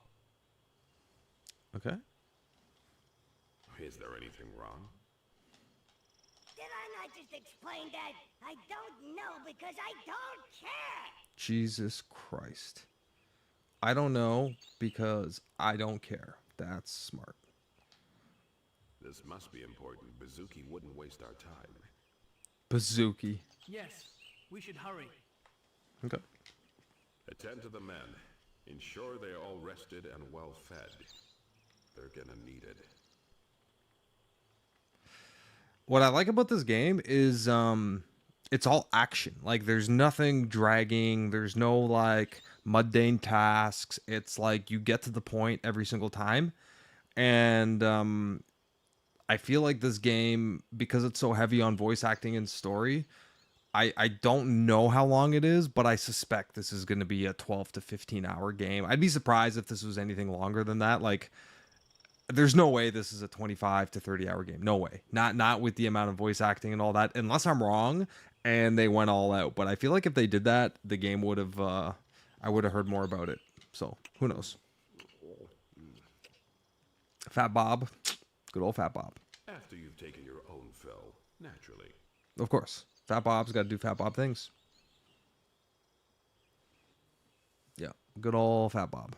Okay. Is there anything wrong? Did I not just explain that? I don't know because I don't care. Jesus Christ. I don't know because I don't care. That's smart. This must be important. Bazooki wouldn't waste our time. Bazooki. Yes, we should hurry. Okay. Attend to the men. Ensure they're all rested and well fed. They're gonna need it. What I like about this game is it's all action. Like there's nothing dragging, there's no like mundane tasks. It's like you get to the point every single time. And I feel like this game, because it's so heavy on voice acting and story, I don't know how long it is, but I suspect this is going to be a 12 to 15 hour game. I'd be surprised if this was anything longer than that. Like, there's no way this is a 25 to 30 hour game. No way. Not with the amount of voice acting and all that, unless I'm wrong and they went all out. But I feel like if they did that, the game would have, I would have heard more about it. So, who knows? Fat Bob. Good old Fat Bob. After you've taken your own fill, naturally. Of course. Fat Bob's got to do Fat Bob things. Yeah. Good old Fat Bob.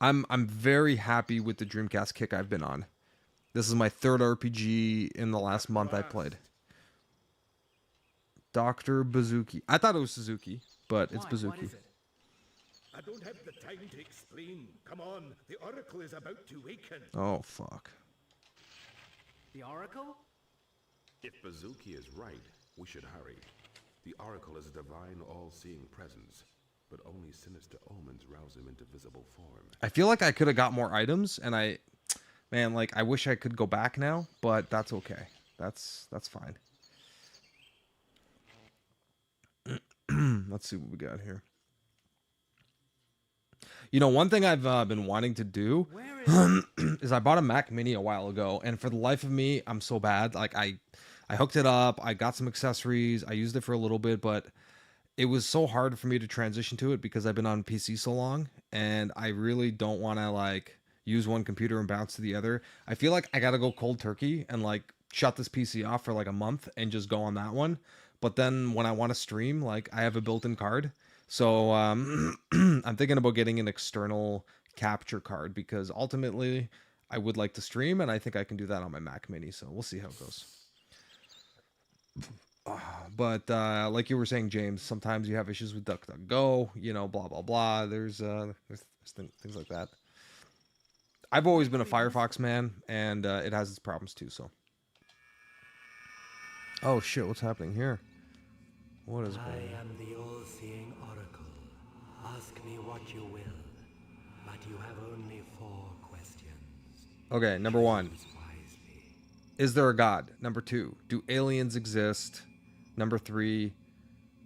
I'm very happy with the Dreamcast kick I've been on. This is my third RPG in the last month I played. Dr. Bazooki. I thought it was Suzuki, but it's Why? Bazooki. What is it? I don't have the time to explain. Come on, the Oracle is about to waken. Oh, fuck. The Oracle? If Bazooki is right, we should hurry. The Oracle is a divine, all-seeing presence, but only sinister omens rouse him into visible form. I feel like I could have got more items, and man, like, I wish I could go back now, but that's okay. That's fine. Let's see what we got here. You know, one thing I've been wanting to do is I bought a Mac Mini a while ago, and for the life of me, I'm so bad. Like, I hooked it up, I got some accessories, I used it for a little bit, but it was so hard for me to transition to it because I've been on PC so long, and I really don't want to, like, use one computer and bounce to the other. I feel like I got to go cold turkey and, like, shut this PC off for, like, a month and just go on that one. But then when I want to stream, like, I have a built-in card. So I'm thinking about getting an external capture card because ultimately I would like to stream, and I think I can do that on my Mac Mini. So we'll see how it goes. But like you were saying, James, sometimes you have issues with DuckDuckGo, you know, blah, blah, blah. There's things like that. I've always been a Firefox man, and it has its problems too, so. Oh, shit, what's happening here? What is going on? I am the all-seeing oracle. Ask me what you will, but you have only 4 questions. Okay, number 1. Choose wisely. Is there a god? Number 2. Do aliens exist? Number 3.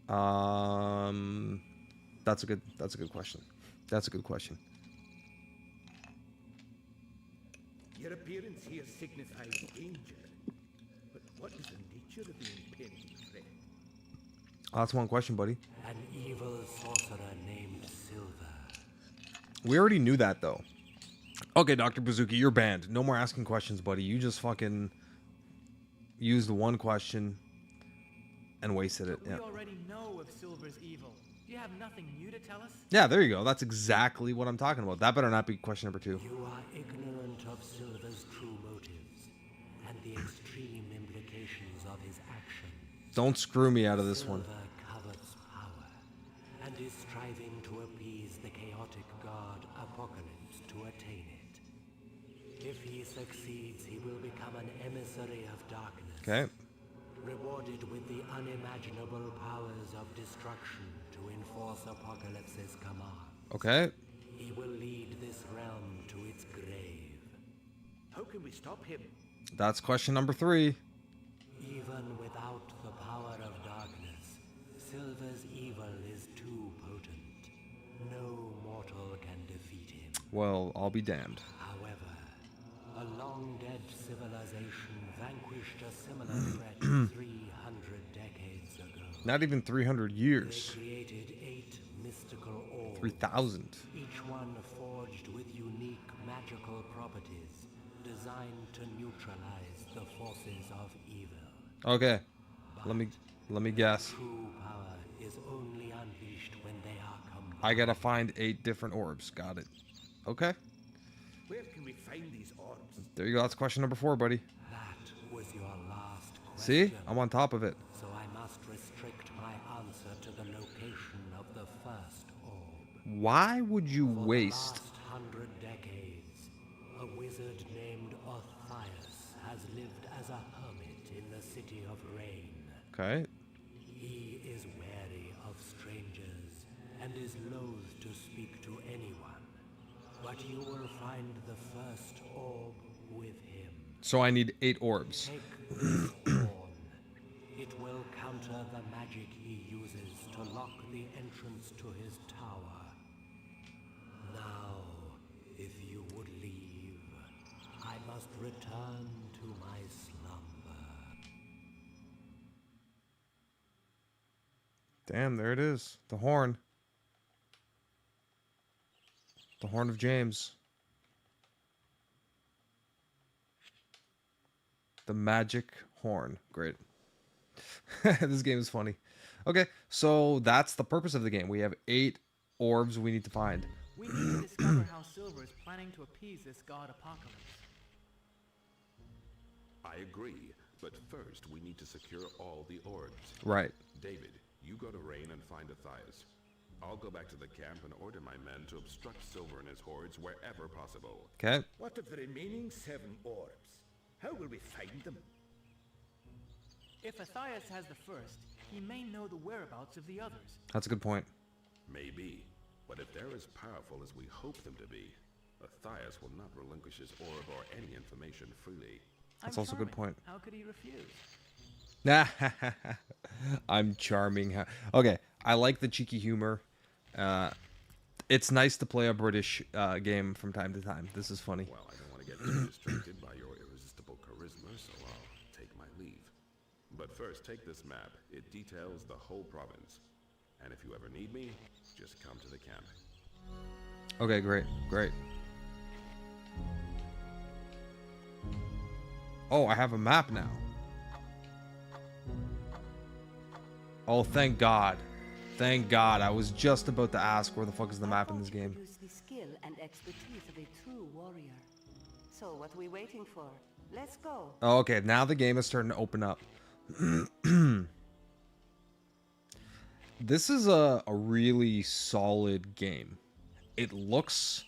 That's a good question. That's a good question. Your appearance here signifies danger. But what is the nature of the impending threat? Oh, that's one question, buddy. An evil sorcerer named Silver. We already knew that, though. Okay, Dr. Bazooki, you're banned. No more asking questions, buddy. You just fucking used one question and wasted it. We Yeah. already know of Silver's evil. Do you have nothing new to tell us? Yeah, there you go. That's exactly what I'm talking about. That better not be question number 2. You are ignorant of Silver's true motives and the extreme implications of his actions. Don't screw me out of this one. Silver covets power and is striving to appease the chaotic god Apocalypse to attain it. If he succeeds, he will become an emissary of darkness. Okay. Rewarded with the unimaginable powers of destruction to enforce Apocalypse's command. Okay. He will lead this realm to its grave. How can we stop him? That's question number 3. Even without the power of darkness, Silver's evil is too potent. No mortal can defeat him. Well, I'll be damned. However, a long-dead civilization vanquished a similar threat 300 decades ago. Not even 300 years. They created 8 mystical orbs. 3,000. Each one forged with unique magical properties, designed to neutralize the forces of evil. Okay. Let me guess. True power is only unleashed when they are combined. I gotta find 8 different orbs. Got it. Okay. Where can we find these orbs? There you go. That's question number 4, buddy. That was your last question. See? I'm on top of it. So I must restrict my answer to the location of the first orb. Why would you For waste... the last 100 decades, a wizard named Orthias has lived as a hermit in the City of Rain. Okay. He is wary of strangers and is loath to speak to anyone. But you will find the first orb with him. So I need 8 orbs. Take this horn. It will counter the magic he uses to lock the entrance to his tower. Now, if you would leave, I must return to my slumber. Damn, there it is. The horn. The Horn of James. The magic horn. Great. This game is funny. Okay, so that's the purpose of the game. We have 8 orbs we need to find. We need to discover how Silver is planning to appease this god Apocalypse. I agree, but first we need to secure all the orbs. Right. David, you go to Rain and find Orthias. I'll go back to the camp and order my men to obstruct Silver and his hordes wherever possible. Okay. What of the remaining 7 orbs? How will we find them? If Athaias has the first, he may know the whereabouts of the others. That's a good point. Maybe, but if they're as powerful as we hope them to be, Orthias will not relinquish his orb or any information freely. That's I'm also a good charming. point. How could he refuse? I'm charming. Okay, I like the cheeky humor. It's nice to play a British game from time to time. This is funny. Well, I don't want to get too distracted by your irresistible charisma, so I'll take my leave. But first, take this map. It details the whole province. And if you ever need me, just come to the camp. Okay, great, great. Oh, I have a map now. Oh, thank God. Thank God. I was just about to ask where the fuck is the map in this game. Use the skill and expertise of a true warrior. So what are we waiting for? Let's go. Oh, okay, now the game is starting to open up. This is a really solid game. It looks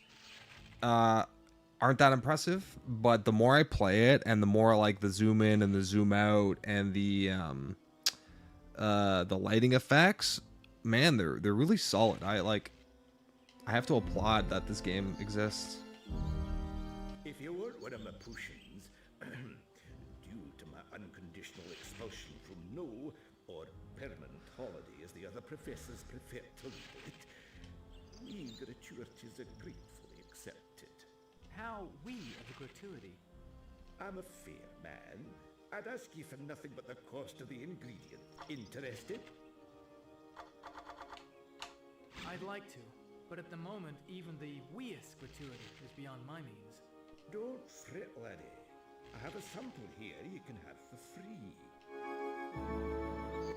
aren't that impressive, but the more I play it and the more like the zoom in and the zoom out and the lighting effects, man, they're really solid. I have to applaud that this game exists. If you weren't one of my Pushins, due to my unconditional expulsion from no or permanent holiday, as the other professors prefer to label it, we gratuities are gratefully accepted. How we are the gratuity? I'm a fair man. I'd ask you for nothing but the cost of the ingredient. Interested? I'd like to, but at the moment, even the weest gratuity is beyond my means. Don't fret, laddie. I have a sample here you can have for free.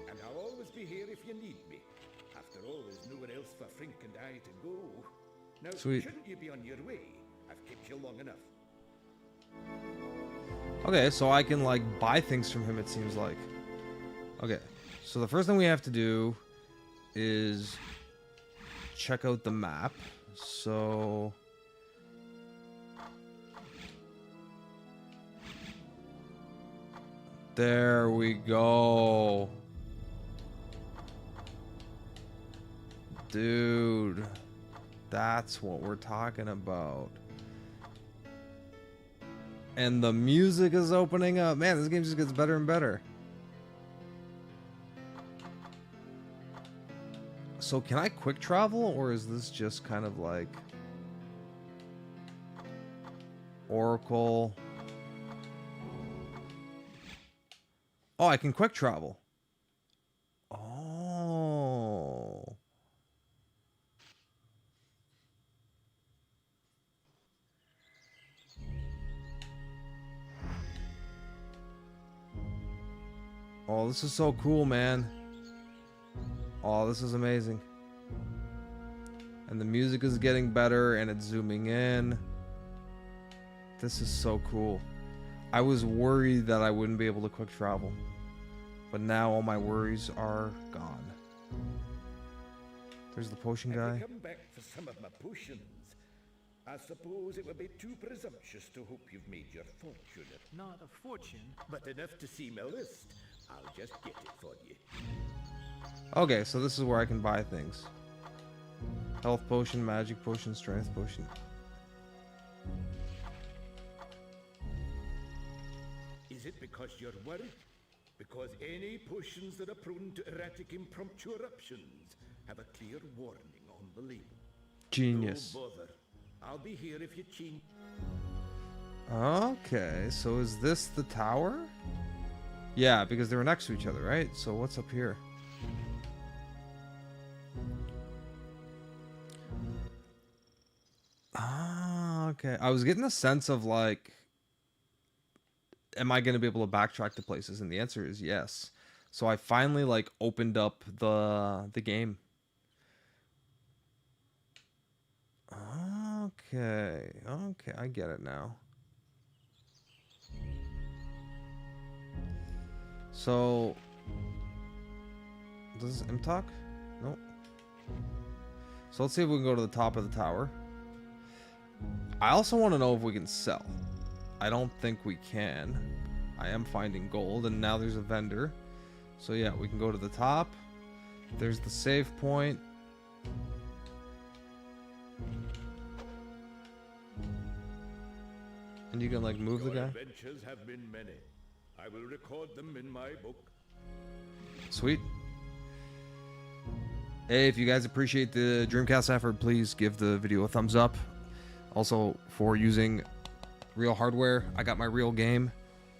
And I'll always be here if you need me. After all, there's nowhere else for Frink and I to go. Now, Sweet. shouldn't you be on your way? I've kept you long enough. Okay, so I can like buy things from him, it seems like. Okay, so the first thing we have to do is check out the map. So there we go. Dude, that's what we're talking about. And the music is opening up. Man, this game just gets better and better. So can I quick travel, or is this just kind of like Oracle? Oh, I can quick travel. Oh. Oh, this is so cool, man. Oh, this is amazing. And the music is getting better and it's zooming in. This is so cool. I was worried that I wouldn't be able to quick travel. But now all my worries are gone. There's the potion guy. Come back for some of my potions. I suppose it would be too presumptuous to hope you've made your fortune. Not a fortune. But enough to see my list. I'll just get it for you. Okay, so this is where I can buy things. Health potion, magic potion, strength potion. Is it because you're worried? Because any potions that are prone to erratic impromptu eruptions have a clear warning on the label. Genius. No bother. I'll be here if you change. Okay, so is this the tower? Yeah, because they were next to each other, right? So what's up here? Ah, okay. I was getting a sense of like, am I going to be able to backtrack to places? And the answer is yes. So I finally like opened up the game. Okay, I get it now. So, does this talk? Nope. So let's see if we can go to the top of the tower. I also want to know if we can sell. I don't think we can. I am finding gold, and now there's a vendor. So yeah, we can go to the top. There's the save point. And you can like move the guy. Adventures have been many. I will record them in my book. Sweet. Hey, if you guys appreciate the Dreamcast effort, please give the video a thumbs up. Also, for using real hardware, I got my real game.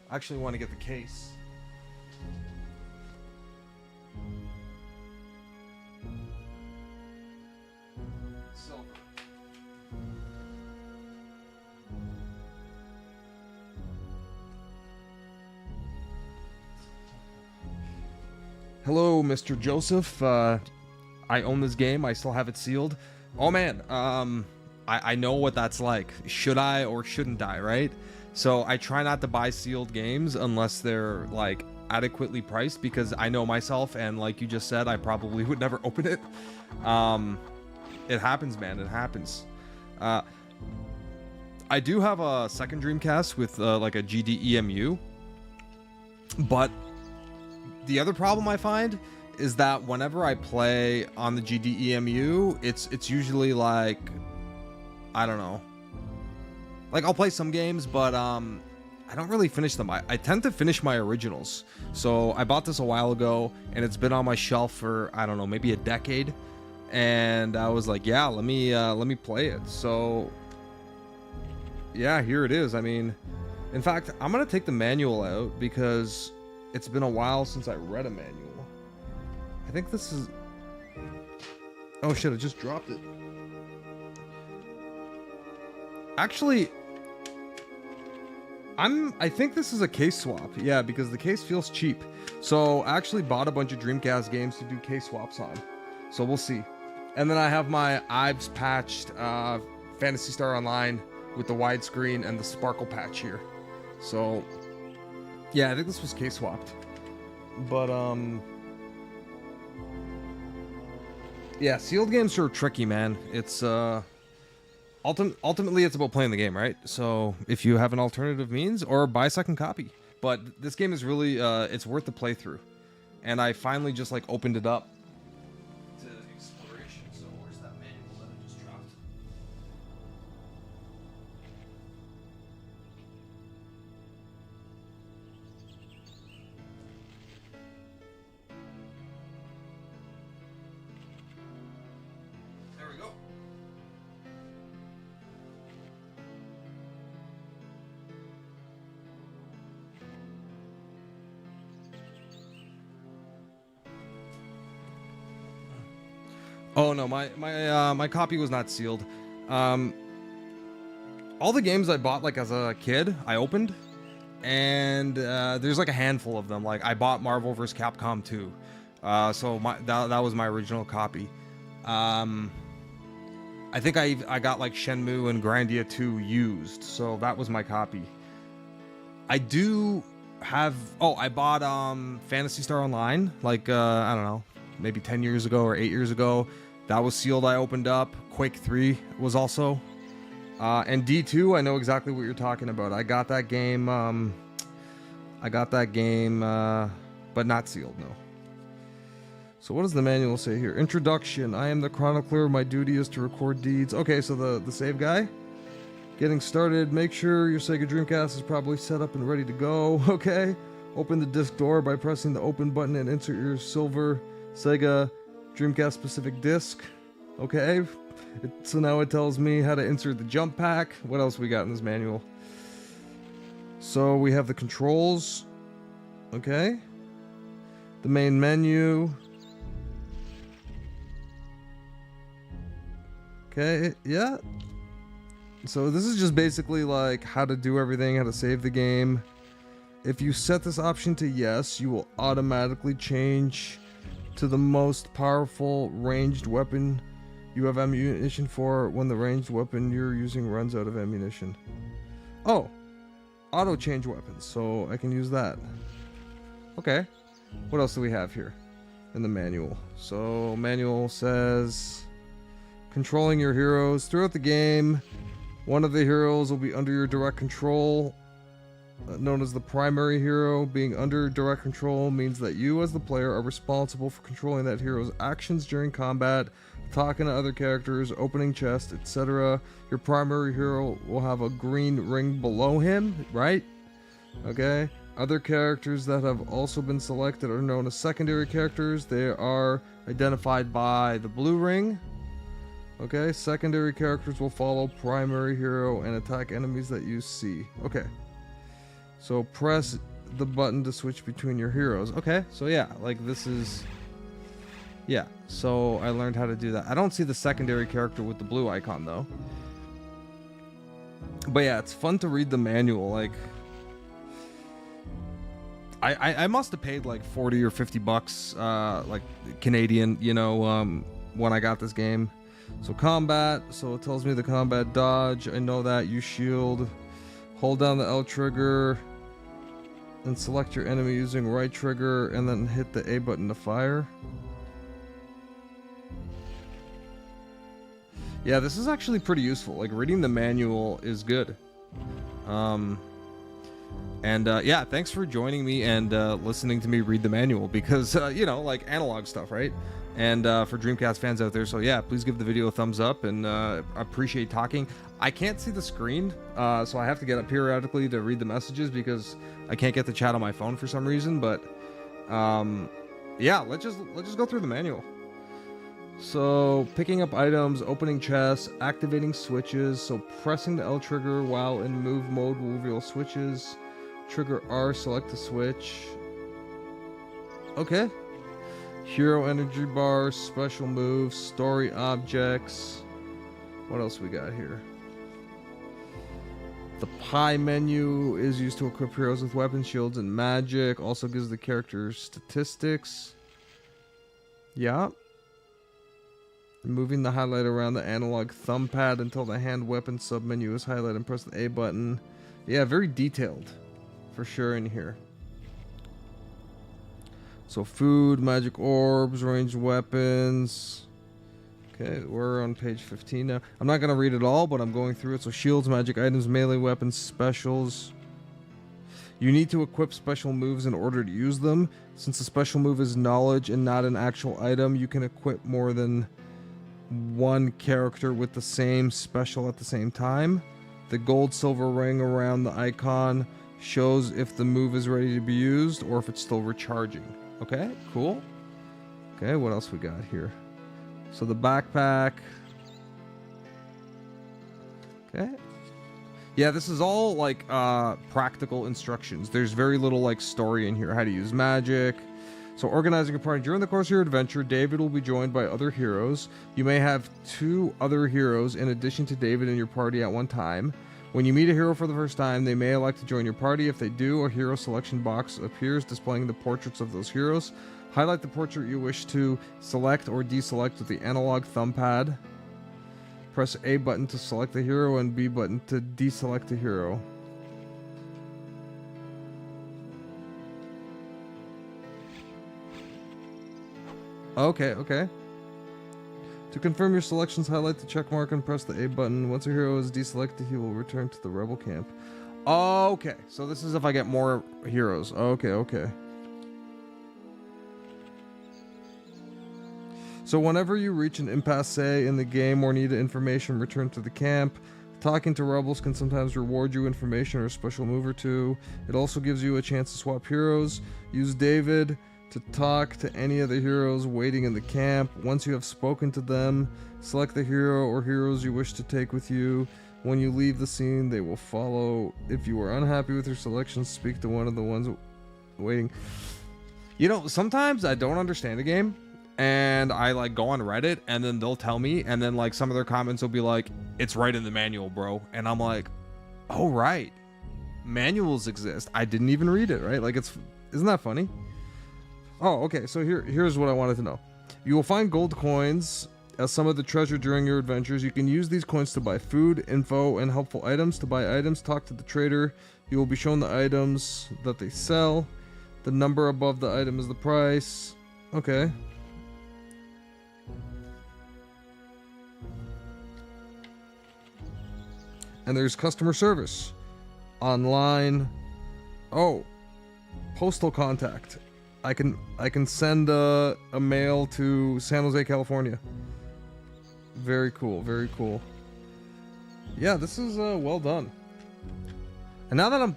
I actually want to get the case. Silver. Hello, Mr. Joseph. I own this game. I still have it sealed. Oh man, I know what that's like. Should I or shouldn't I, right? So I try not to buy sealed games unless they're like adequately priced, because I know myself, and like you just said, I probably would never open it. It happens, man. It happens. I do have a second Dreamcast with like a GDEMU, but the other problem I find is that whenever I play on the GDEMU, it's usually like, I don't know. Like, I'll play some games, but I don't really finish them. I tend to finish my originals. So I bought this a while ago, and it's been on my shelf for, I don't know, maybe a decade. And I was like, yeah, let me play it. So yeah, here it is. I mean, in fact, I'm gonna take the manual out because it's been a while since I read a manual. I think this is... Oh shit, I just dropped it. Actually, I think this is a case swap. Yeah, because the case feels cheap. So I actually bought a bunch of Dreamcast games to do case swaps on. So we'll see. And then I have my Ives patched Phantasy Star Online with the widescreen and the sparkle patch here. So yeah, I think this was case swapped. But yeah, sealed games are tricky, man. It's ultimately it's about playing the game, right? So if you have an alternative means, or buy a second copy. But this game is really it's worth the playthrough. And I finally just like opened it up to exploration. So where's that manual that I just dropped? we go. Oh no, my copy was not sealed. All the games I bought like as a kid, I opened, and there's like a handful of them. Like I bought Marvel vs. Capcom 2, so that was my original copy. I think I got like Shenmue and Grandia 2 used, so that was my copy. I do have I bought Phantasy Star Online like I don't know, maybe 10 years ago or 8 years ago. That was sealed. I opened up. Quake 3 was also. And D2, I know exactly what you're talking about. I got that game. But not sealed, no. So what does the manual say here? Introduction. I am the chronicler. My duty is to record deeds. Okay, so the save guy. Getting started. Make sure your Sega Dreamcast is probably set up and ready to go. Okay. Open the disc door by pressing the open button and insert your silver Sega Dreamcast specific disc. Okay. So now it tells me how to insert the jump pack. What else we got in this manual? So we have the controls. Okay. The main menu. Okay, yeah. So this is just basically like how to do everything, how to save the game. If you set this option to yes, you will automatically change to the most powerful ranged weapon you have ammunition for when the ranged weapon you're using runs out of ammunition. Oh, auto change weapons, so I can use that. Okay, what else do we have here in the manual? So manual says controlling your heroes throughout the game. One of the heroes will be under your direct control, known as the primary hero. Being under direct control means that you as the player are responsible for controlling that hero's actions during combat, talking to other characters, opening chests, etc. Your primary hero will have a green ring below him, right? Okay. Other characters that have also been selected are known as secondary characters. They are identified by the blue ring. Okay, secondary characters will follow primary hero and attack enemies that you see. Okay. So press the button to switch between your heroes. Okay, so yeah, like this is... Yeah, so I learned how to do that. I don't see the secondary character with the blue icon though. But yeah, it's fun to read the manual. Like, I must have paid like 40 or 50 bucks, like Canadian, you know, when I got this game. So combat, so it tells me the combat dodge. I know that. You shield. Hold down the L trigger and select your enemy using right trigger and then hit the A button to fire. Yeah, this is actually pretty useful. Like, reading the manual is good. Yeah, thanks for joining me and listening to me read the manual because, you know, like analog stuff, right? And for Dreamcast fans out there, so yeah, please give the video a thumbs up and appreciate talking. I can't see the screen, so I have to get up periodically to read the messages because I can't get the chat on my phone for some reason. But yeah, let's just go through the manual. So picking up items, opening chests, activating switches. So pressing the L trigger while in move mode will reveal switches. Trigger R, select the switch. Okay. Hero energy bar, special moves, story objects. What else we got here? The pie menu is used to equip heroes with weapons, shields, and magic. Also gives the characters statistics. Yeah. Moving the highlight around the analog thumb pad until the hand weapon submenu is highlighted and press the A button. Yeah, very detailed for sure in here. So food, magic orbs, ranged weapons. Okay, we're on page 15 now. I'm not going to read it all, but I'm going through it. So shields, magic items, melee weapons, specials. You need to equip special moves in order to use them. Since the special move is knowledge and not an actual item, you can equip more than one character with the same special at the same time. The gold silver ring around the icon shows if the move is ready to be used or if it's still recharging. Okay, cool. Okay, what else we got here? So the backpack. Okay. Yeah, this is all like practical instructions. There's very little like story in here, how to use magic. So organizing a party. During the course of your adventure, David will be joined by other heroes. You may have 2 other heroes in addition to David in your party at one time. When you meet a hero for the first time, they may elect to join your party. If they do, a hero selection box appears displaying the portraits of those heroes. Highlight the portrait you wish to select or deselect with the analog thumb pad. Press A button to select the hero and B button to deselect the hero. Okay. To confirm your selections, highlight the check mark and press the A button. Once a hero is deselected, he will return to the rebel camp. Okay, so this is if I get more heroes. Okay. So whenever you reach an impasse in the game or need information, return to the camp. Talking to rebels can sometimes reward you information or a special move or two. It also gives you a chance to swap heroes. Use David to talk to any of the heroes waiting in the camp. Once you have spoken to them, select the hero or heroes you wish to take with you. When you leave the scene, they will follow. If you are unhappy with your selections, speak to one of the ones waiting. You know, sometimes I don't understand a game, and I like go on Reddit, and then they'll tell me, and then like some of their comments will be like, it's right in the manual, bro. And I'm like, oh right, manuals exist. I didn't even read it, right? Like, isn't that funny? Oh, okay, so here's what I wanted to know. You will find gold coins as some of the treasure during your adventures. You can use these coins to buy food, info, and helpful items. To buy items, talk to the trader. You will be shown the items that they sell. The number above the item is the price. Okay. And there's customer service. Online. Oh. Postal contact. I can send a mail to San Jose, California. Very cool. Yeah, this is well done. And now that I'm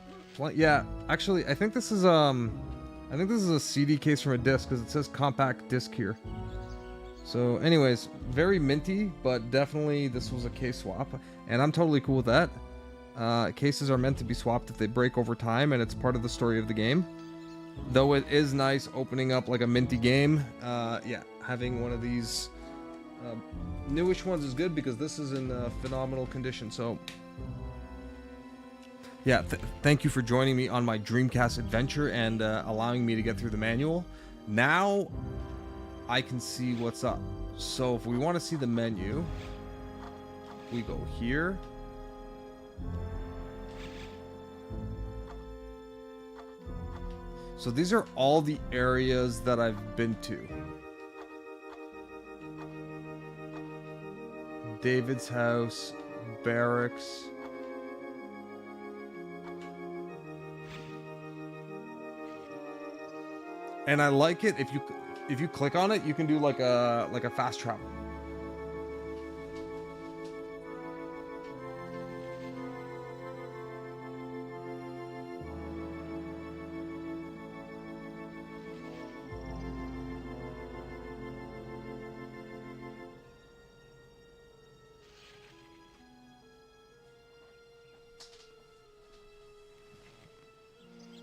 yeah, actually, I think this is a CD case from a disc because it says compact disc here. So, anyways, very minty, but definitely this was a case swap, and I'm totally cool with that. Cases are meant to be swapped if they break over time, and it's part of the story of the game. Though it is nice opening up like a minty game, yeah, having one of these newish ones is good because this is in phenomenal condition. So, yeah, thank you for joining me on my Dreamcast adventure and allowing me to get through the manual. Now, I can see what's up. So if we want to see the menu, we go here. So these are all the areas that I've been to. David's house, barracks. And I like it if you click on it, you can do like a fast travel.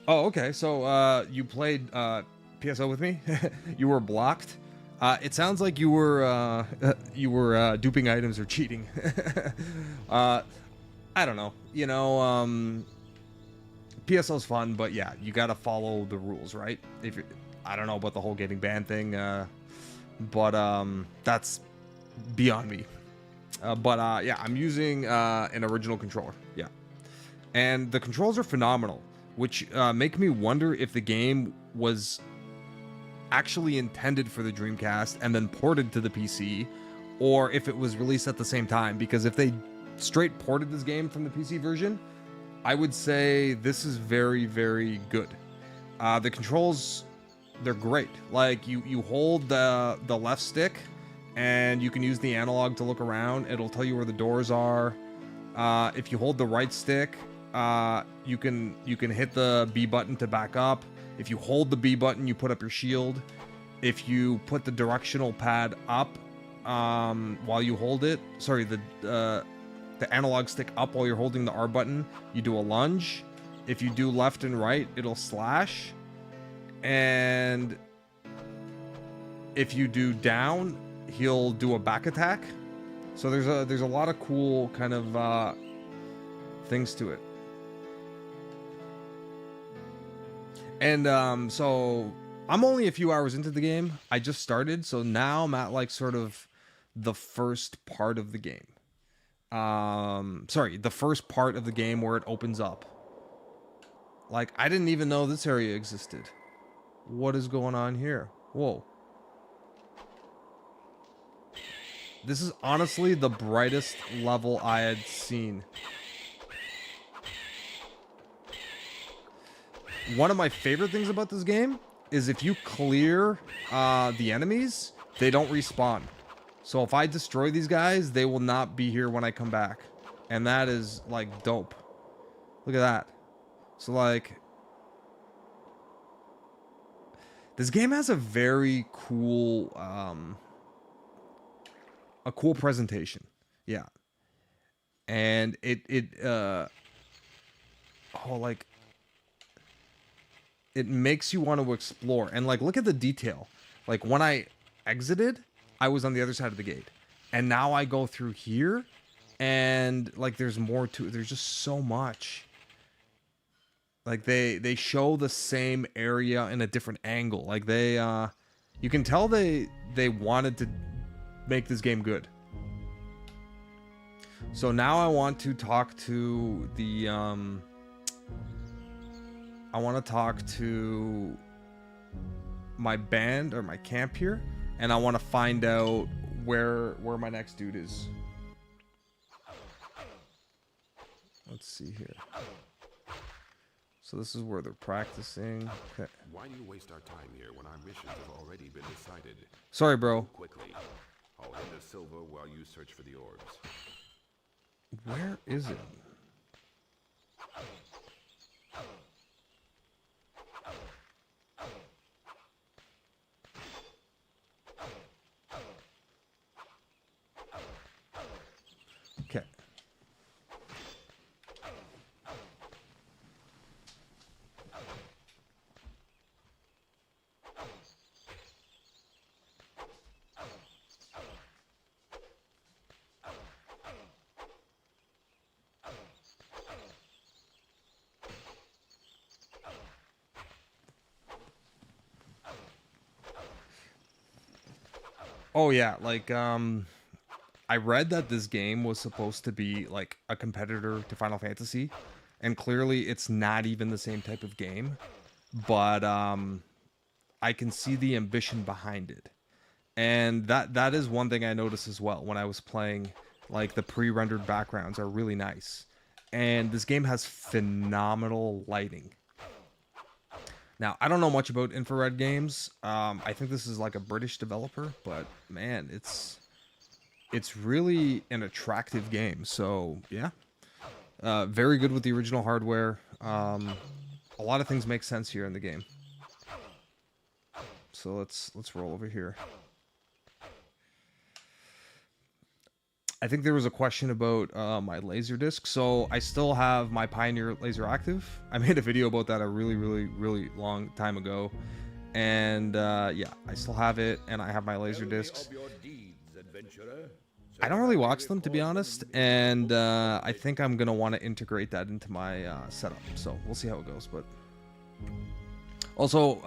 Oh, okay. So you played PSO with me. You were blocked. It sounds like you were duping items or cheating. I don't know. You know, PSO's fun, but yeah, you gotta follow the rules, right? If you're, I don't know about the whole getting banned thing, but that's beyond me. Yeah, I'm using an original controller. Yeah, and the controls are phenomenal, which make me wonder if the game was actually intended for the Dreamcast and then ported to the PC, or if it was released at the same time. Because if they straight ported this game from the PC version, I would say this is very, very good. The controls, they're great. Like you hold the left stick and you can use the analog to look around. It'll tell you where the doors are. If you hold the right stick, you can hit the B button to back up. If you hold the B button, you put up your shield. If you put the directional pad up while you hold it, sorry, the analog stick up while you're holding the R button, you do a lunge. If you do left and right, it'll slash. And if you do down, he'll do a back attack. So there's a lot of cool kind of things to it. And so I'm only a few hours into the game. I just started, so now I'm at like sort of the first part of the game. Sorry, the first part of the game where it opens up. Like, I didn't even know this area existed. What is going on here? Whoa. This is honestly the brightest level I had seen. One of my favorite things about this game is if you clear the enemies, they don't respawn. So if I destroy these guys, they will not be here when I come back. And that is, like, dope. Look at that. So, like, this game has a very cool, a cool presentation. Yeah. And it makes you want to explore. And, like, look at the detail. Like, when I exited, I was on the other side of the gate. And now I go through here, and, like, there's more to it. There's just so much. Like, they show the same area in a different angle. Like, they, you can tell they wanted to make this game good. So now I want to talk to the, I want to talk to my band or my camp here, and I want to find out where my next dude is. Let's see here. So this is where they're practicing. Okay. Why do you waste our time here when our missions have already been decided? Sorry, bro. Quickly. I'll hand the silver while you search for the orbs. Where is it? Okay. Oh yeah, like I read that this game was supposed to be like a competitor to Final Fantasy, and clearly it's not even the same type of game, but I can see the ambition behind it. And that is one thing I noticed as well when I was playing. Like, the pre-rendered backgrounds are really nice, and this game has phenomenal lighting. Now, I don't know much about infrared games. I think this is like a British developer, but man, it's really an attractive game. So yeah, very good with the original hardware. A lot of things make sense here in the game. So let's roll over here. I think there was a question about my laser disc. So I still have my Pioneer laser active. I made a video about that a really long time ago. And yeah, I still have it, and I have my laser discs. I don't really watch them, to be honest. And I think I'm going to want to integrate that into my setup. So we'll see how it goes. But also,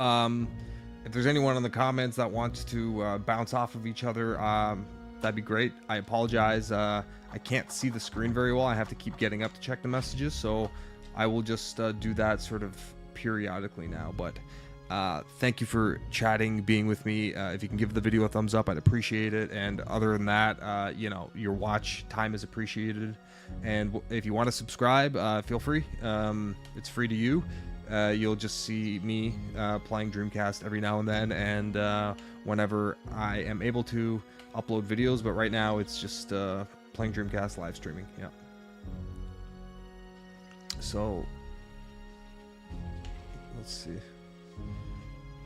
if there's anyone in the comments that wants to bounce off of each other, that'd be great. I apologize. I can't see the screen very well. I have to keep getting up to check the messages, so I will just do that sort of periodically now. But thank you for chatting, being with me. If you can give the video a thumbs up, I'd appreciate it. And other than that, you know, your watch time is appreciated. And if you want to subscribe, feel free. It's free to you. You'll just see me playing Dreamcast every now and then, and whenever I am able to upload videos, but right now it's just playing Dreamcast, live streaming. Yeah. So let's see.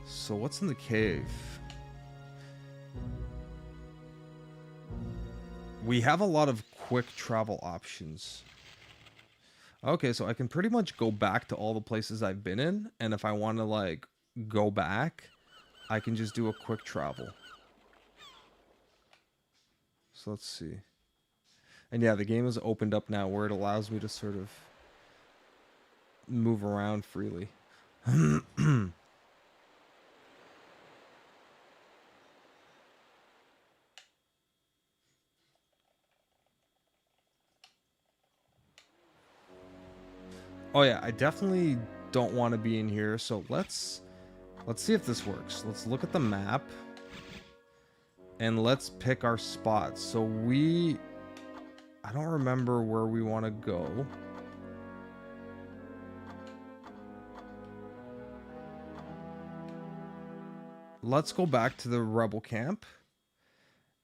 So what's in the cave? We have a lot of quick travel options. Okay, so I can pretty much go back to all the places I've been in, and if I want to, like, go back, I can just do a quick travel. So let's see. And yeah, the game is opened up now where it allows me to sort of move around freely. Oh yeah, I definitely don't want to be in here, so let's see if this works. Let's look at the map and let's pick our spots. So I don't remember where we want to go. Let's go back to the rebel camp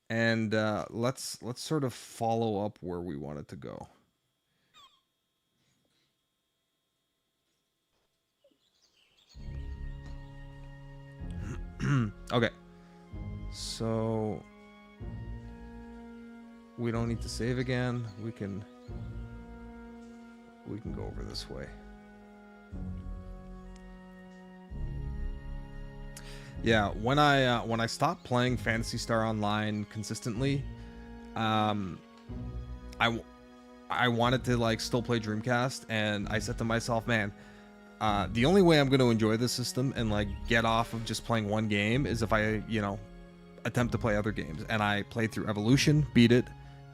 and let's sort of follow up where we wanted to go. Okay, so we don't need to save again. We can go over this way. Yeah, when I stopped playing Phantasy Star Online consistently, I wanted to like still play Dreamcast, and I said to myself, man, the only way I'm going to enjoy this system and like get off of just playing one game is if I, you know, attempt to play other games. And I played through Evolution, beat it,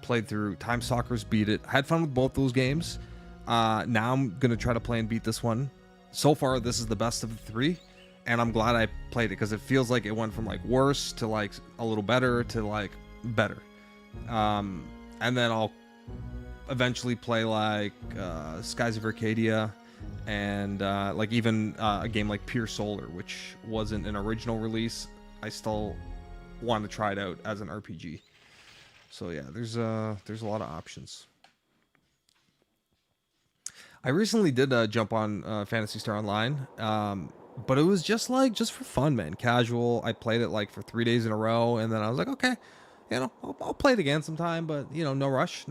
played through Time Stalkers, beat it. Had fun with both those games. Now I'm going to try to play and beat this one. So far, this is the best of the three, and I'm glad I played it because it feels like it went from like worse to like a little better to like better. And then I'll eventually play like Skies of Arcadia, and like even a game like Pure Solar, which wasn't an original release. I still want to try it out as an RPG. So yeah, there's a lot of options. I recently did jump on Phantasy Star Online, but it was just for fun, man, casual. I played it like for 3 days in a row, and then I was like, okay, you know, I'll play it again sometime, but you know, no rush.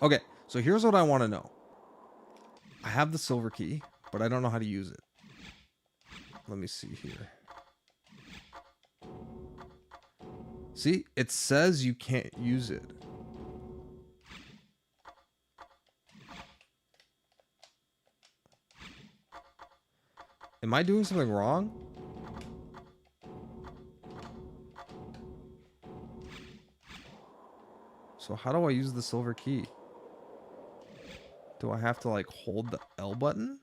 Okay, so here's what I want to know. I have the silver key, but I don't know how to use it. Let me see here. See, it says you can't use it. Am I doing something wrong? So how do I use the silver key? Do I have to like hold the L button?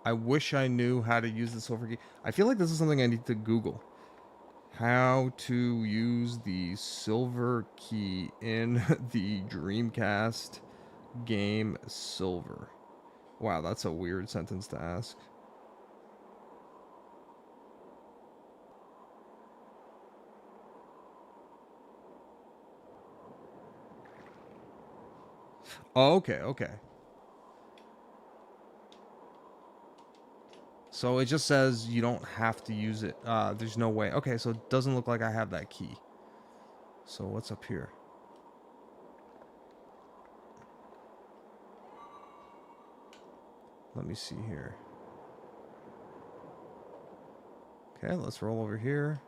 I wish I knew how to use the silver key. I feel like this is something I need to Google. How to use the silver key in the Dreamcast game Silver. Wow, that's a weird sentence to ask. Oh, okay. So it just says you don't have to use it. There's no way. Okay, so it doesn't look like I have that key. So what's up here? Let me see here. Okay, let's roll over here.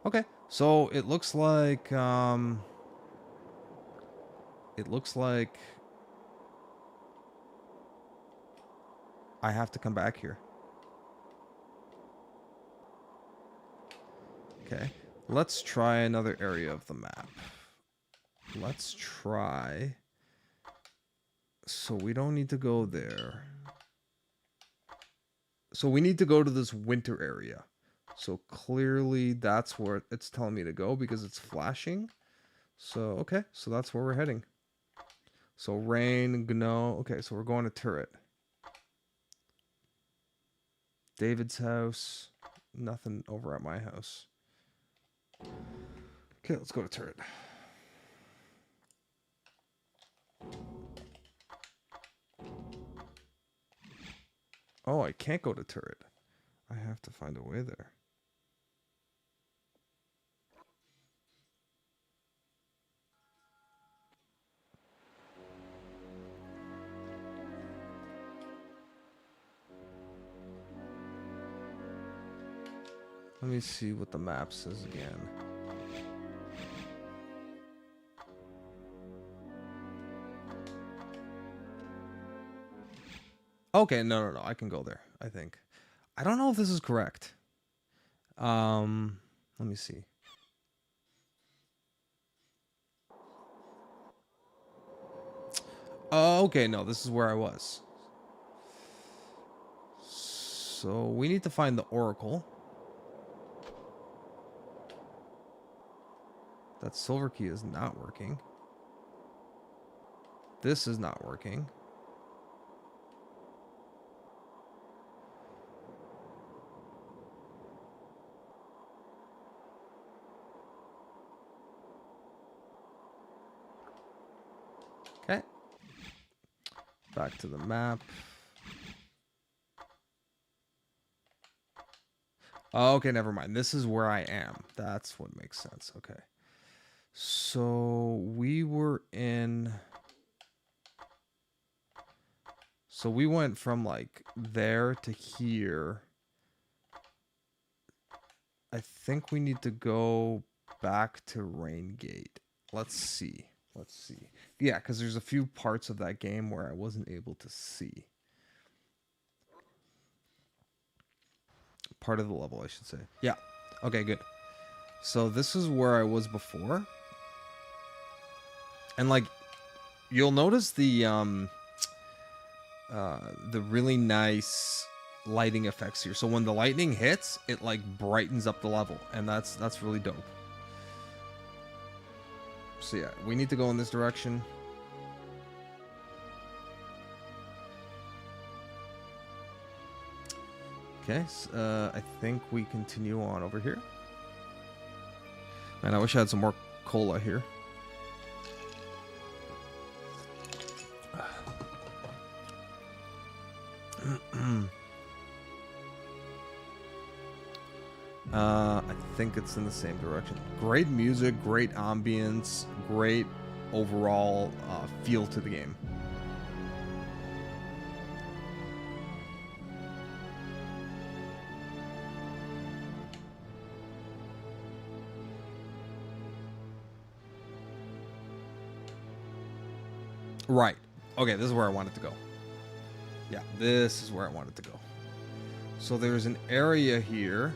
Okay, so it looks like I have to come back here. Okay, let's try another area of the map. Let's try. So we don't need to go there. So we need to go to this winter area. So clearly that's where it's telling me to go because it's flashing. So, okay, so that's where we're heading. So rain, Gno. Okay, so we're going to turret. David's house. Nothing over at my house. Okay, let's go to turret. Oh, I can't go to turret. I have to find a way there. Let me see what the map says again. Okay, no. I can go there, I think. I don't know if this is correct. Let me see. Oh, okay, no, this is where I was. So we need to find the Oracle. That silver key is not working. This is not working. Okay. Back to the map. Oh, okay, never mind. This is where I am. That's what makes sense. Okay. So we were in... So we went from like there to here. I think we need to go back to Rain Gate. Let's see. Yeah, because there's a few parts of that game where I wasn't able to see. Part of the level, I should say. Yeah. Okay, good. So this is where I was before. And like, you'll notice the really nice lighting effects here. So when the lightning hits, it like brightens up the level, and that's really dope. So yeah, we need to go in this direction. Okay, so, I think we continue on over here. Man, I wish I had some more cola here. I think it's in the same direction. Great music, great ambience, great overall feel to the game. Right. Okay, this is where I wanted to go. Yeah, this is where I wanted to go. So there's an area here.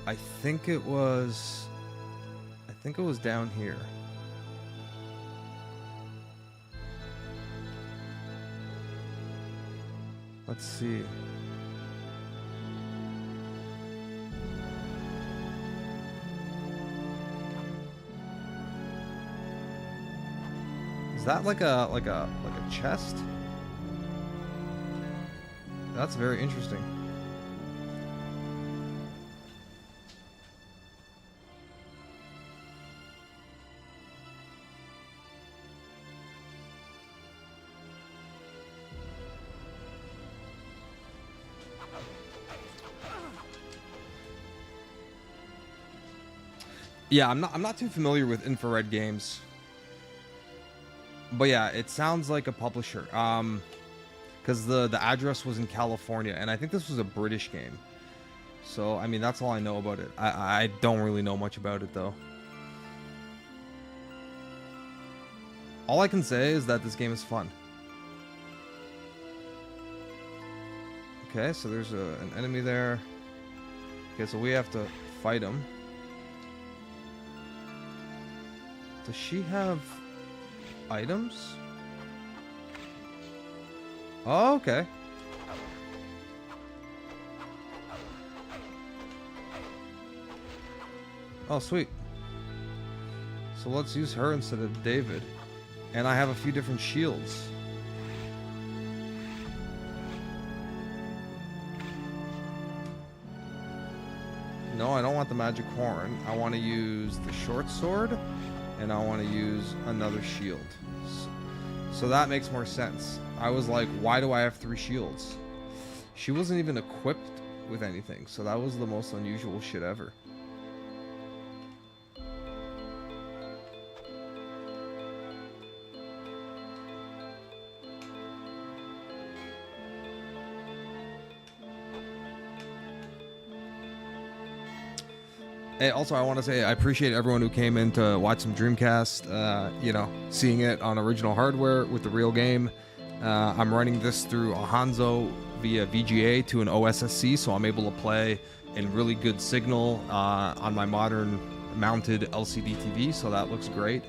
I think it was down here. Let's see. Is that like a chest? That's very interesting. Yeah, I'm not too familiar with infrared games. But yeah, it sounds like a publisher. Because the address was in California, and I think this was a British game. So, I mean, that's all I know about it. I don't really know much about it, though. All I can say is that this game is fun. Okay, so there's an enemy there. Okay, so we have to fight him. Does she have items? Oh, okay. Oh, sweet. So let's use her instead of David. And I have a few different shields. No, I don't want the magic horn. I want to use the short sword, and I want to use another shield. So that makes more sense. I was like, why do I have 3 shields? She wasn't even equipped with anything, so that was the most unusual shit ever. Hey, also, I want to say I appreciate everyone who came in to watch some Dreamcast, you know, seeing it on original hardware with the real game. I'm running this through a Hanzo via VGA to an OSSC, so I'm able to play in really good signal on my modern mounted LCD TV, so that looks great.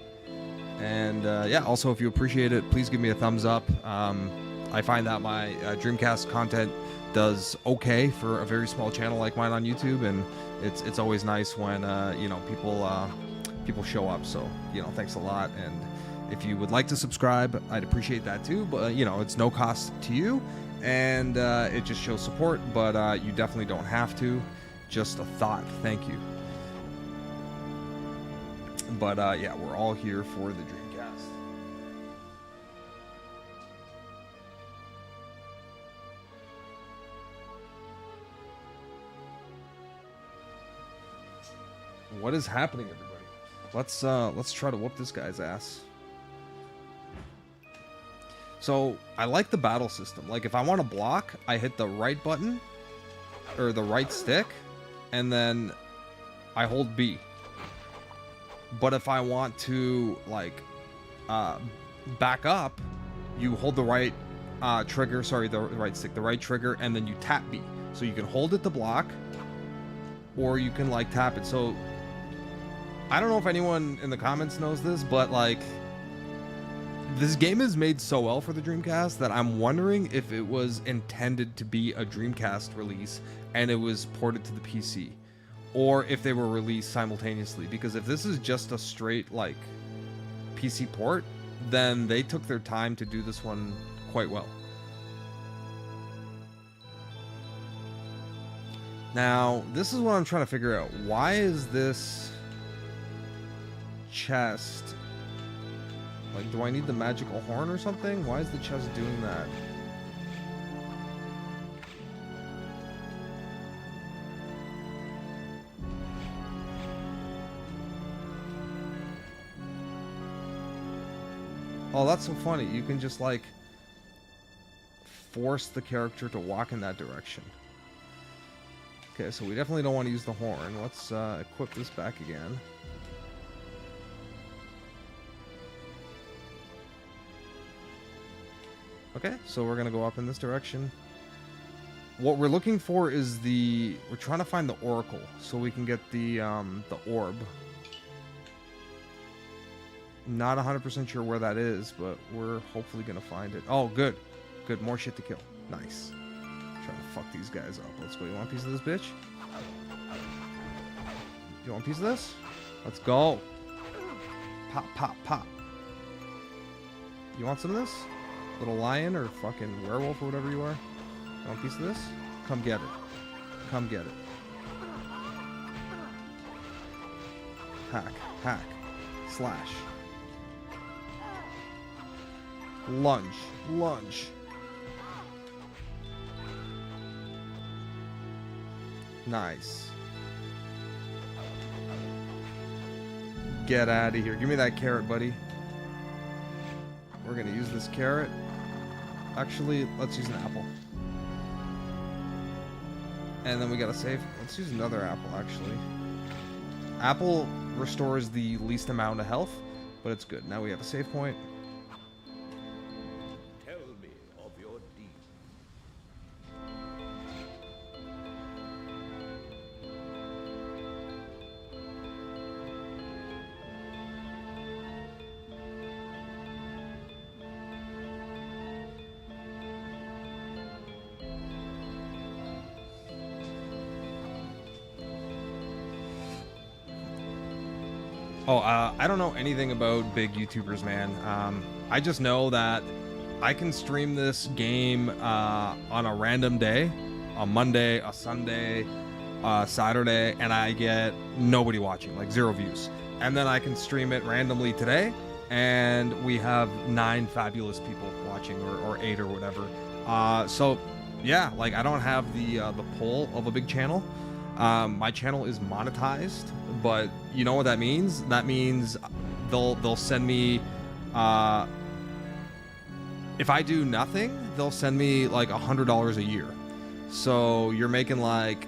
And yeah, also, if you appreciate it, please give me a thumbs up. I find that my Dreamcast content does okay for a very small channel like mine on YouTube, and it's always nice when you know, people show up. So, you know, thanks a lot. And if you would like to subscribe, I'd appreciate that too. But you know, it's no cost to you, and it just shows support. But you definitely don't have to. Just a thought. Thank you. But yeah, we're all here for the Dreamcast. What is happening, everybody? Let's try to whoop this guy's ass. So I like the battle system. Like, if I want to block, I hit the right button or the right stick, and then I hold B. But if I want to, like, back up, you hold the right trigger. Sorry, the right stick, the right trigger, and then you tap B. So you can hold it to block, or you can, like, tap it. So I don't know if anyone in the comments knows this, but, like, this game is made so well for the Dreamcast that I'm wondering if it was intended to be a Dreamcast release and it was ported to the PC, or if they were released simultaneously. Because if this is just a straight, like, PC port, then they took their time to do this one quite well. Now, this is what I'm trying to figure out. Why is this chest, like, do I need the magical horn or something? Why is the chest doing that? Oh, that's so funny. You can just, like, force the character to walk in that direction. Okay, so we definitely don't want to use the horn. Let's equip this back again. Okay, so we're gonna go up in this direction. What we're looking for is we're trying to find the oracle so we can get the orb. Not 100% sure where that is, but we're hopefully gonna find it. Oh, good. Good, more shit to kill. Nice. Trying to fuck these guys up. Let's go. You want a piece of this, bitch? You want a piece of this? Let's go. Pop, pop, pop. You want some of this? Little lion or fucking werewolf or whatever you are? You want a piece of this? Come get it. Come get it. Hack, hack, slash. Lunge, lunge. Nice. Get out of here. Give me that carrot, buddy. We're gonna use this carrot. Actually, let's use an apple. And then we gotta save. Let's use another apple, actually. Apple restores the least amount of health, but it's good. Now we have a save point. Tell me of your deed. Oh, I don't know anything about big YouTubers, man. I just know that I can stream this game on a random day, a Monday, a Sunday, Saturday, and I get nobody watching, like 0 views. And then I can stream it randomly today, and we have 9 fabulous people watching, or 8 or whatever. So yeah, like I don't have the pull of a big channel. My channel is monetized, but you know what that means? That means they'll send me, if I do nothing, they'll send me like $100 a year. So you're making like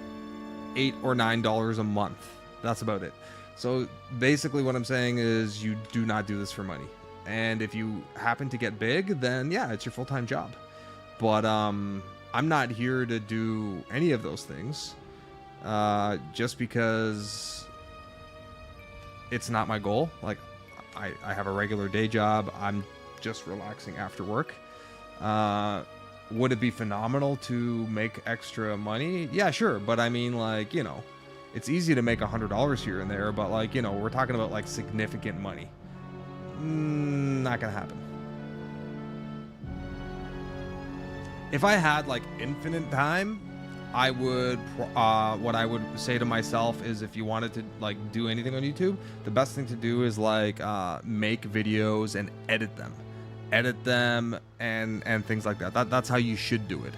$8 or $9 a month. That's about it. So basically what I'm saying is you do not do this for money. And if you happen to get big, then yeah, it's your full-time job. But I'm not here to do any of those things. Just because it's not my goal. Like I have a regular day job. I'm just relaxing after work. Would it be phenomenal to make extra money? Yeah, sure. But I mean, like, you know, it's easy to make $100 here and there, but like, you know, we're talking about like significant money. Not gonna happen. If I had like infinite time, I would, what I would say to myself is, if you wanted to like do anything on YouTube, the best thing to do is like make videos and edit them and things like that. That's how you should do it.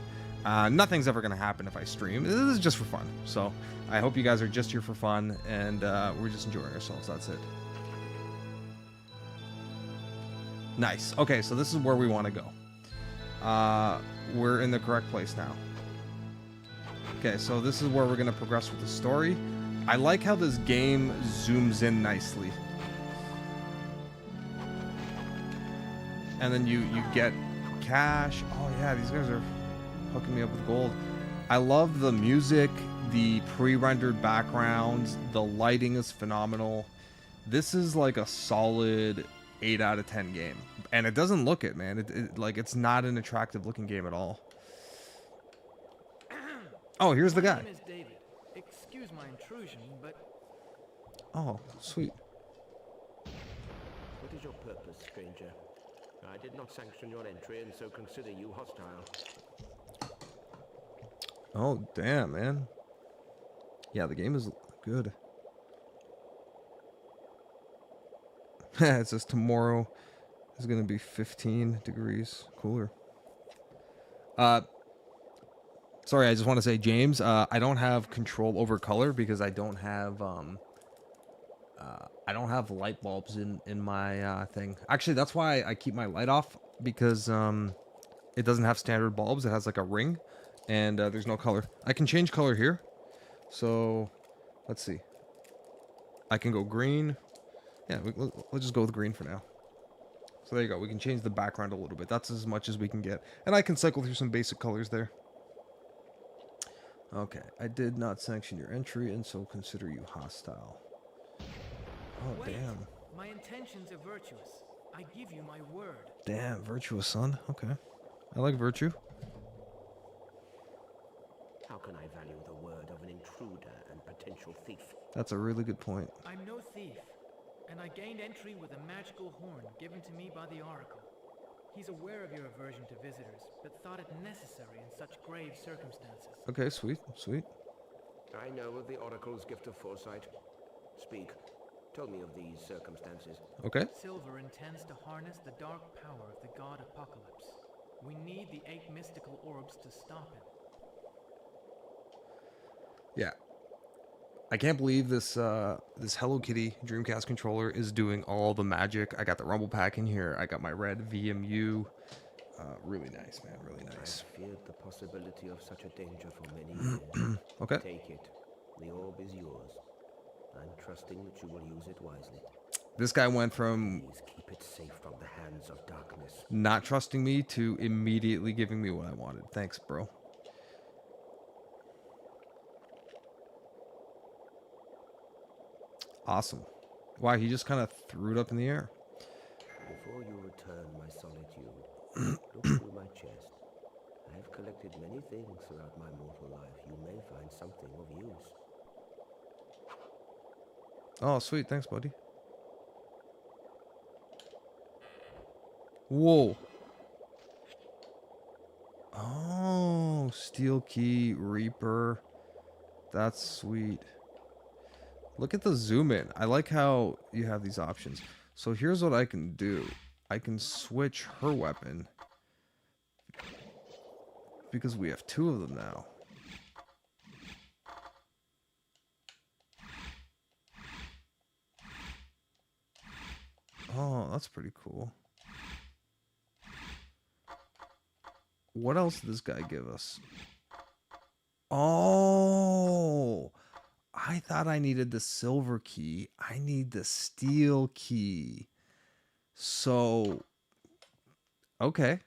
Nothing's ever gonna happen if I stream. This is just for fun. So I hope you guys are just here for fun, and we're just enjoying ourselves. That's it. Nice. Okay, so this is where we want to go. We're in the correct place now. Okay, so this is where we're gonna progress with the story. I like how this game zooms in nicely. And then you get cash. Oh yeah, these guys are hooking me up with gold. I love the music, the pre-rendered backgrounds, the lighting is phenomenal. This is like a solid 8 out of 10 game. And it doesn't look it, man. Like, it's not an attractive looking game at all. Oh, here's the guy. My name is David. Excuse my intrusion, but Oh, sweet. What is your purpose, stranger? I did not sanction your entry and so consider you hostile. Oh, damn, man. Yeah, the game is good. It says tomorrow is going to be 15 degrees cooler. Sorry, I just want to say, James, I don't have control over color because I don't have light bulbs in my thing. Actually, that's why I keep my light off, because it doesn't have standard bulbs. It has like a ring, and there's no color. I can change color here. So let's see. I can go green. Yeah, let's just go with green for now. So there you go. We can change the background a little bit. That's as much as we can get. And I can cycle through some basic colors there. Okay. I did not sanction your entry and so consider you hostile. Oh, wait, damn. my intentions are virtuous. I give you my word. Damn, virtuous, son. Okay. I like virtue. How can I value the word of an intruder and potential thief? That's a really good point. I'm no thief, and I gained entry with a magical horn given to me by the Oracle. He's aware of your aversion to visitors, but thought it necessary in such grave circumstances. Okay, sweet, sweet. I know of the Oracle's gift of foresight. Speak. Tell me of these circumstances. Okay. Silver intends to harness the dark power of the god Apocalypse. We need the 8 mystical orbs to stop him. Yeah. I can't believe this this Hello Kitty Dreamcast controller is doing all the magic. I got the rumble pack in here. I got my red VMU. Really nice, man. Really nice. I feared the possibility of such a danger for many years. Okay. Take it. The orb is yours. I'm trusting that you will use it wisely. This guy went from Please keep it safe from the hands of darkness. not trusting me to immediately giving me what I wanted. Thanks, bro. Awesome. Wow, he just kind of threw it up in the air. Before you return my solitude, look through my chest. I have collected many things throughout my mortal life. You may find something of use. Oh, sweet. Thanks, buddy. Whoa. Oh, Steel Key, Reaper. That's sweet. Look at the zoom in. I like how you have these options. So here's what I can do. I can switch her weapon. Because we have 2 of them now. Oh, that's pretty cool. What else did this guy give us? Oh, I thought I needed the silver key. I need the steel key. So, okay.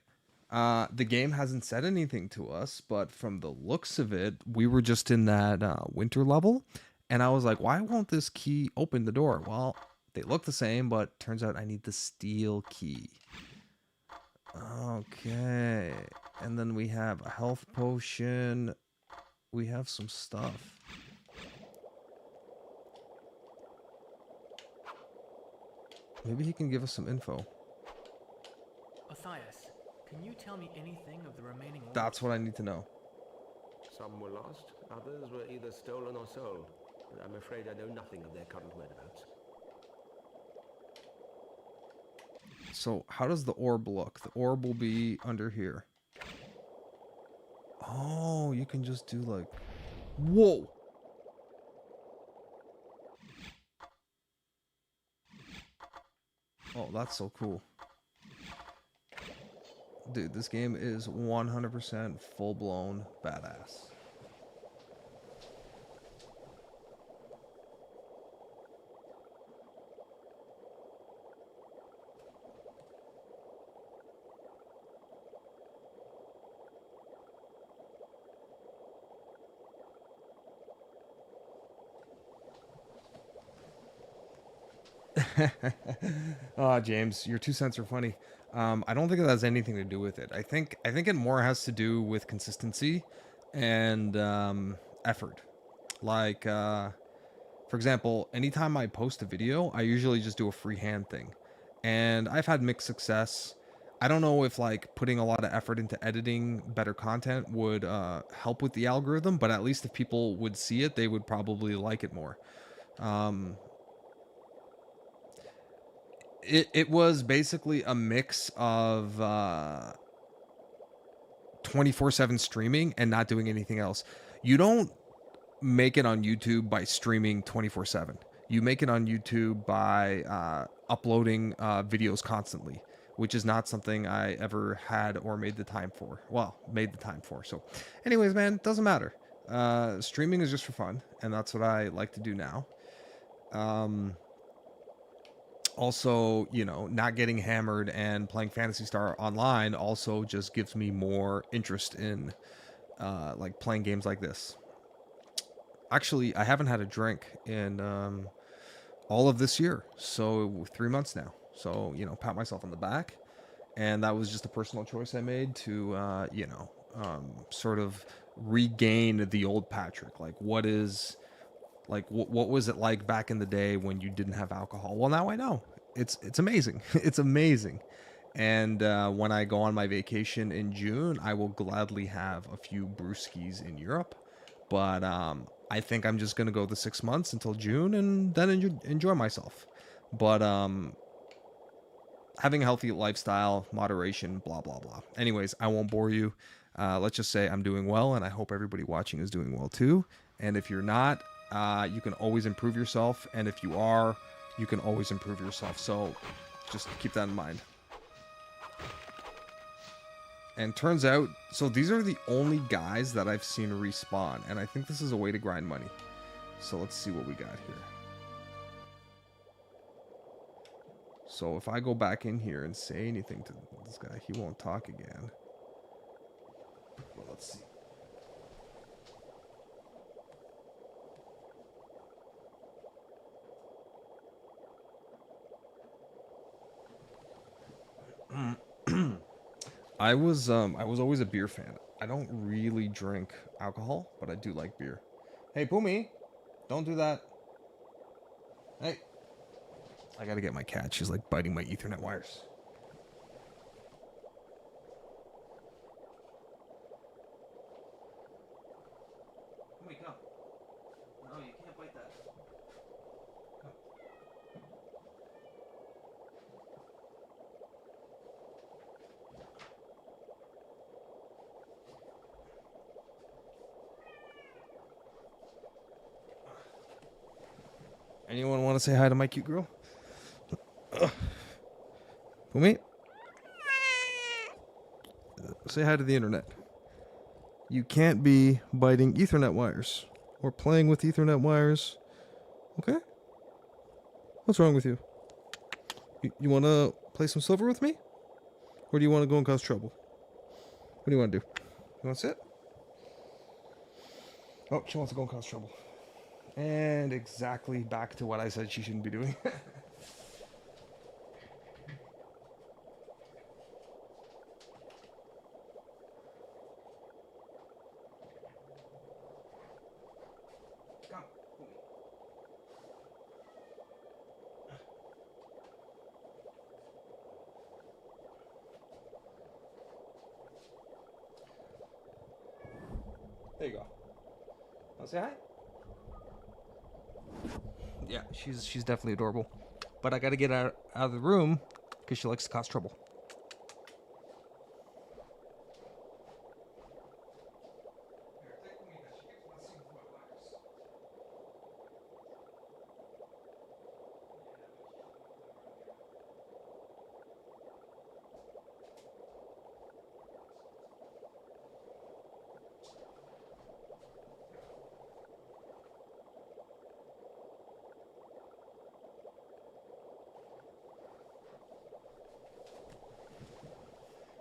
The game hasn't said anything to us, but from the looks of it, we were just in that winter level. And I was like, why won't this key open the door? Well, they look the same, but turns out I need the steel key. Okay. And then we have a health potion. We have some stuff. Maybe he can give us some info. Matthias, can you tell me anything of the remaining orbs? That's what I need to know. Some were lost, others were either stolen or sold. But I'm afraid I know nothing of their current whereabouts. So how does the orb look? The orb will be under here. Oh, you can just do like... Whoa! Oh, that's so cool. Dude, this game is 100% full-blown badass. Oh, James, your 2 cents are funny. I don't think it has anything to do with it. I think it more has to do with consistency and effort. Like, for example, anytime I post a video, I usually just do a freehand thing, and I've had mixed success. I don't know if like putting a lot of effort into editing better content would help with the algorithm, but at least if people would see it, they would probably like it more. It was basically a mix of 24/7 streaming and not doing anything else. You don't make it on YouTube by streaming 24/7. You make it on YouTube by uploading videos constantly, which is not something I ever had or made the time for. Well, made the time for. So anyways, man, doesn't matter. Streaming is just for fun, and that's what I like to do now. Also, you know, not getting hammered and playing Phantasy Star Online also just gives me more interest in like playing games like this. Actually, I haven't had a drink in all of this year, so 3 months now. So, you know, pat myself on the back. And that was just a personal choice I made to, you know, sort of regain the old Patrick. Like, what is... Like, what was it like back in the day when you didn't have alcohol? Well, now I know. It's amazing. It's amazing. And when I go on my vacation in June, I will gladly have a few brewskis in Europe. But I think I'm just going to go the 6 months until June and then enjoy myself. But having a healthy lifestyle, moderation, blah, blah, blah. Anyways, I won't bore you. Let's just say I'm doing well, and I hope everybody watching is doing well too. And if you're not... you can always improve yourself, and if you are, you can always improve yourself. So just keep that in mind. And turns out, so these are the only guys that I've seen respawn, and I think this is a way to grind money. So let's see what we got here. So if I go back in here and say anything to this guy, he won't talk again. Well, let's see. I was always a beer fan. I don't really drink alcohol, but I do like beer. Hey, Pummie, don't do that. Hey, I gotta get my cat. She's like biting my Ethernet wires. Anyone want to say hi to my cute girl? Pummie? Say hi to the internet. You can't be biting Ethernet wires or playing with Ethernet wires. Okay? What's wrong with you? You want to play some silver with me? Or do you want to go and cause trouble? What do you want to do? You want to sit? Oh, she wants to go and cause trouble. And exactly back to what I said she shouldn't be doing. Come. There you go. Want to say hi? Yeah, she's definitely adorable. But I gotta get her out of the room because she likes to cause trouble.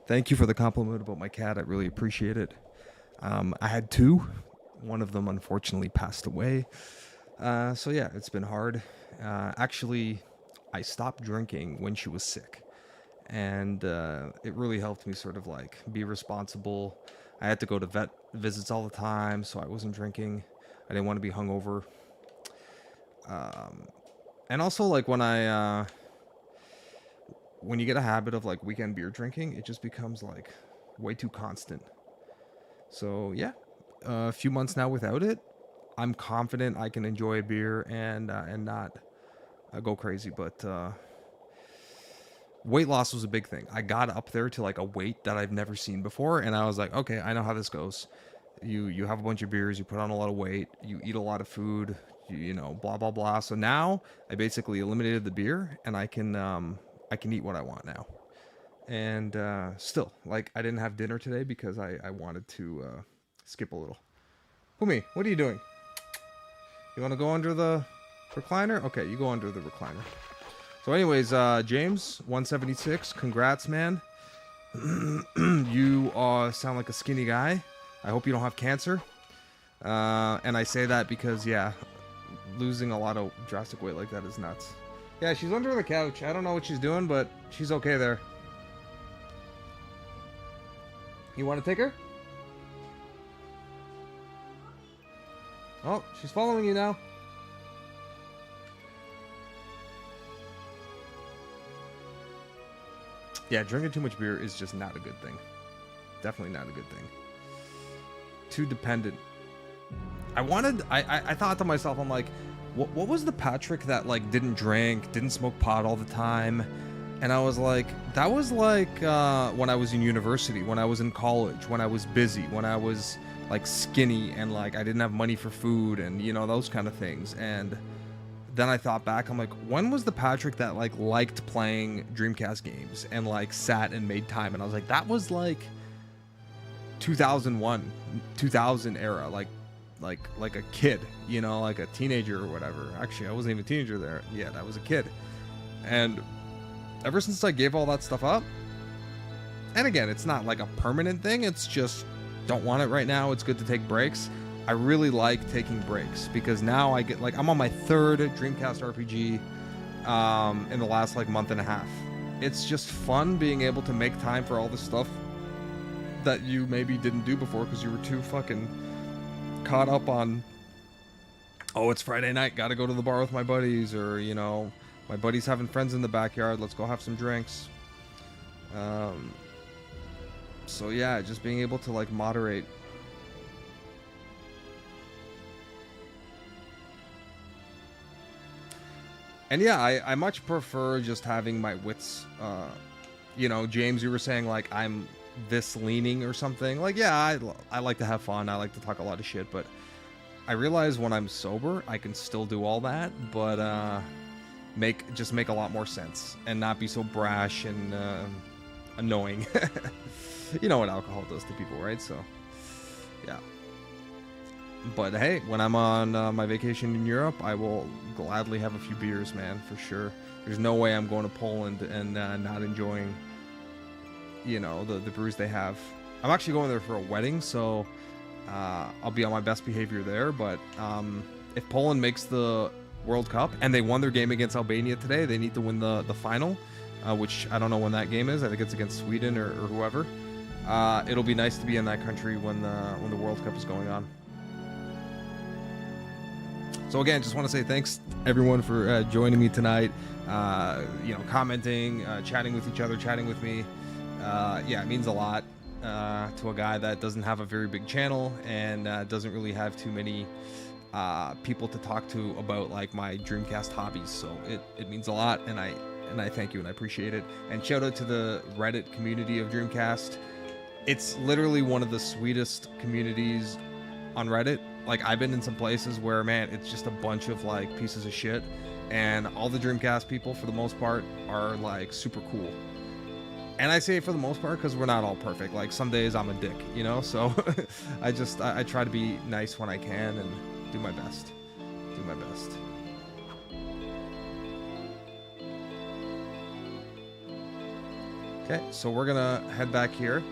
Thank you for the compliment about my cat. I really appreciate it. I had two. One of them unfortunately passed away. So yeah, it's been hard. Actually, I stopped drinking when she was sick. And it really helped me sort of like be responsible. I had to go to vet visits all the time, so I wasn't drinking. I didn't want to be hungover. And also like when you get a habit of like weekend beer drinking, it just becomes like way too constant. So yeah, a few months now without it, I'm confident I can enjoy a beer and not go crazy. But weight loss was a big thing. I got up there to like a weight that I've never seen before, and I was like, okay, I know how this goes. You have a bunch of beers, you put on a lot of weight, you eat a lot of food, you know, blah blah blah. So now I basically eliminated the beer, and I can eat what I want now. And still, like, I didn't have dinner today because I wanted to skip a little. Pummie, what are you doing? You want to go under the recliner? Okay, you go under the recliner. So anyways, James, 176, congrats, man. You sound like a skinny guy. I hope you don't have cancer. And I say that because, yeah, losing a lot of drastic weight like that is nuts. Yeah, she's under the couch. I don't know what she's doing, but she's okay there. You want to take her? Oh, she's following you now. Yeah, drinking too much beer is just not a good thing. Definitely not a good thing. Too dependent. I thought to myself, I'm like, what was the Patrick that like didn't drink, didn't smoke pot all the time? And I was like, that was like when I was in university, when I was in college, when I was busy, when I was like skinny and like I didn't have money for food and you know those kind of things. And then I thought back, I'm like, when was the Patrick that like liked playing Dreamcast games and like sat and made time? And I was like, that was like 2001, 2000 era, like a kid, you know, like a teenager or whatever. Actually, I wasn't even a teenager there yet. I was a kid. And ever since I gave all that stuff up, and again, it's not like a permanent thing. It's just don't want it right now. It's good to take breaks. I really like taking breaks because now I get like, I'm on my third Dreamcast RPG in the last like month and a half. It's just fun being able to make time for all the stuff that you maybe didn't do before because you were too fucking caught up on, oh, it's Friday night, gotta go to the bar with my buddies, or you know, my buddy's having friends in the backyard, let's go have some drinks. So yeah, just being able to like moderate. And yeah, I much prefer just having my wits. You know, James, you were saying like I'm this leaning or something. Like, yeah, I like to have fun. I like to talk a lot of shit, but I realize when I'm sober, I can still do all that, but make a lot more sense and not be so brash and annoying. You know what alcohol does to people, right? So, yeah. But hey, when I'm on my vacation in Europe, I will gladly have a few beers, man, for sure. There's no way I'm going to Poland and not enjoying, you know, the brews they have. I'm actually going there for a wedding, so I'll be on my best behavior there. But if Poland makes the World Cup, and they won their game against Albania today, they need to win the final, which I don't know when that game is. I think it's against Sweden or whoever. It'll be nice to be in that country when the World Cup is going on. So again, just want to say thanks everyone for joining me tonight. You know, commenting, chatting with each other, chatting with me. Yeah, it means a lot to a guy that doesn't have a very big channel and doesn't really have too many people to talk to about like my Dreamcast hobbies. So it means a lot, and I thank you and I appreciate it. And shout out to the Reddit community of Dreamcast. It's literally one of the sweetest communities on Reddit. Like, I've been in some places where, man, it's just a bunch of like pieces of shit, and all the Dreamcast people for the most part are like super cool. And I say for the most part because we're not all perfect. Like, some days I'm a dick, you know? So I try to be nice when I can and do my best. Do my best. Okay, so we're gonna head back here.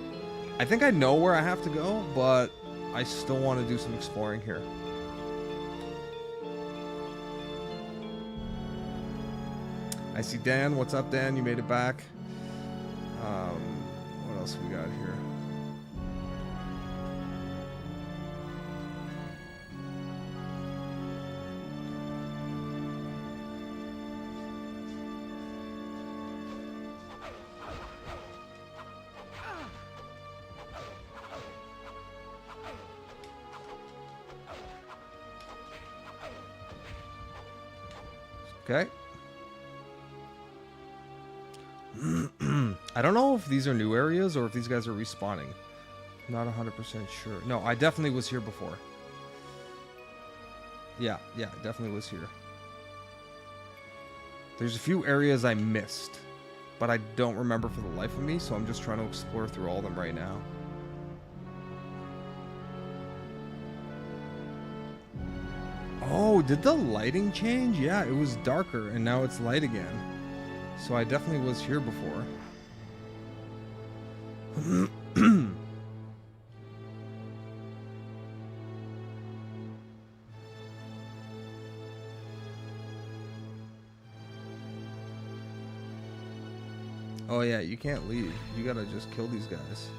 I think I know where I have to go, but I still want to do some exploring here. I see Dan. What's up, Dan? You made it back. What else we got here? Okay. I don't know if these are new areas or if these guys are respawning. Not 100% sure. No, I definitely was here before. Yeah, definitely was here. There's a few areas I missed, but I don't remember for the life of me, so I'm just trying to explore through all of them right now. Oh, did the lighting change? Yeah, it was darker and now it's light again. So I definitely was here before. Oh yeah, you can't leave. You gotta just kill these guys.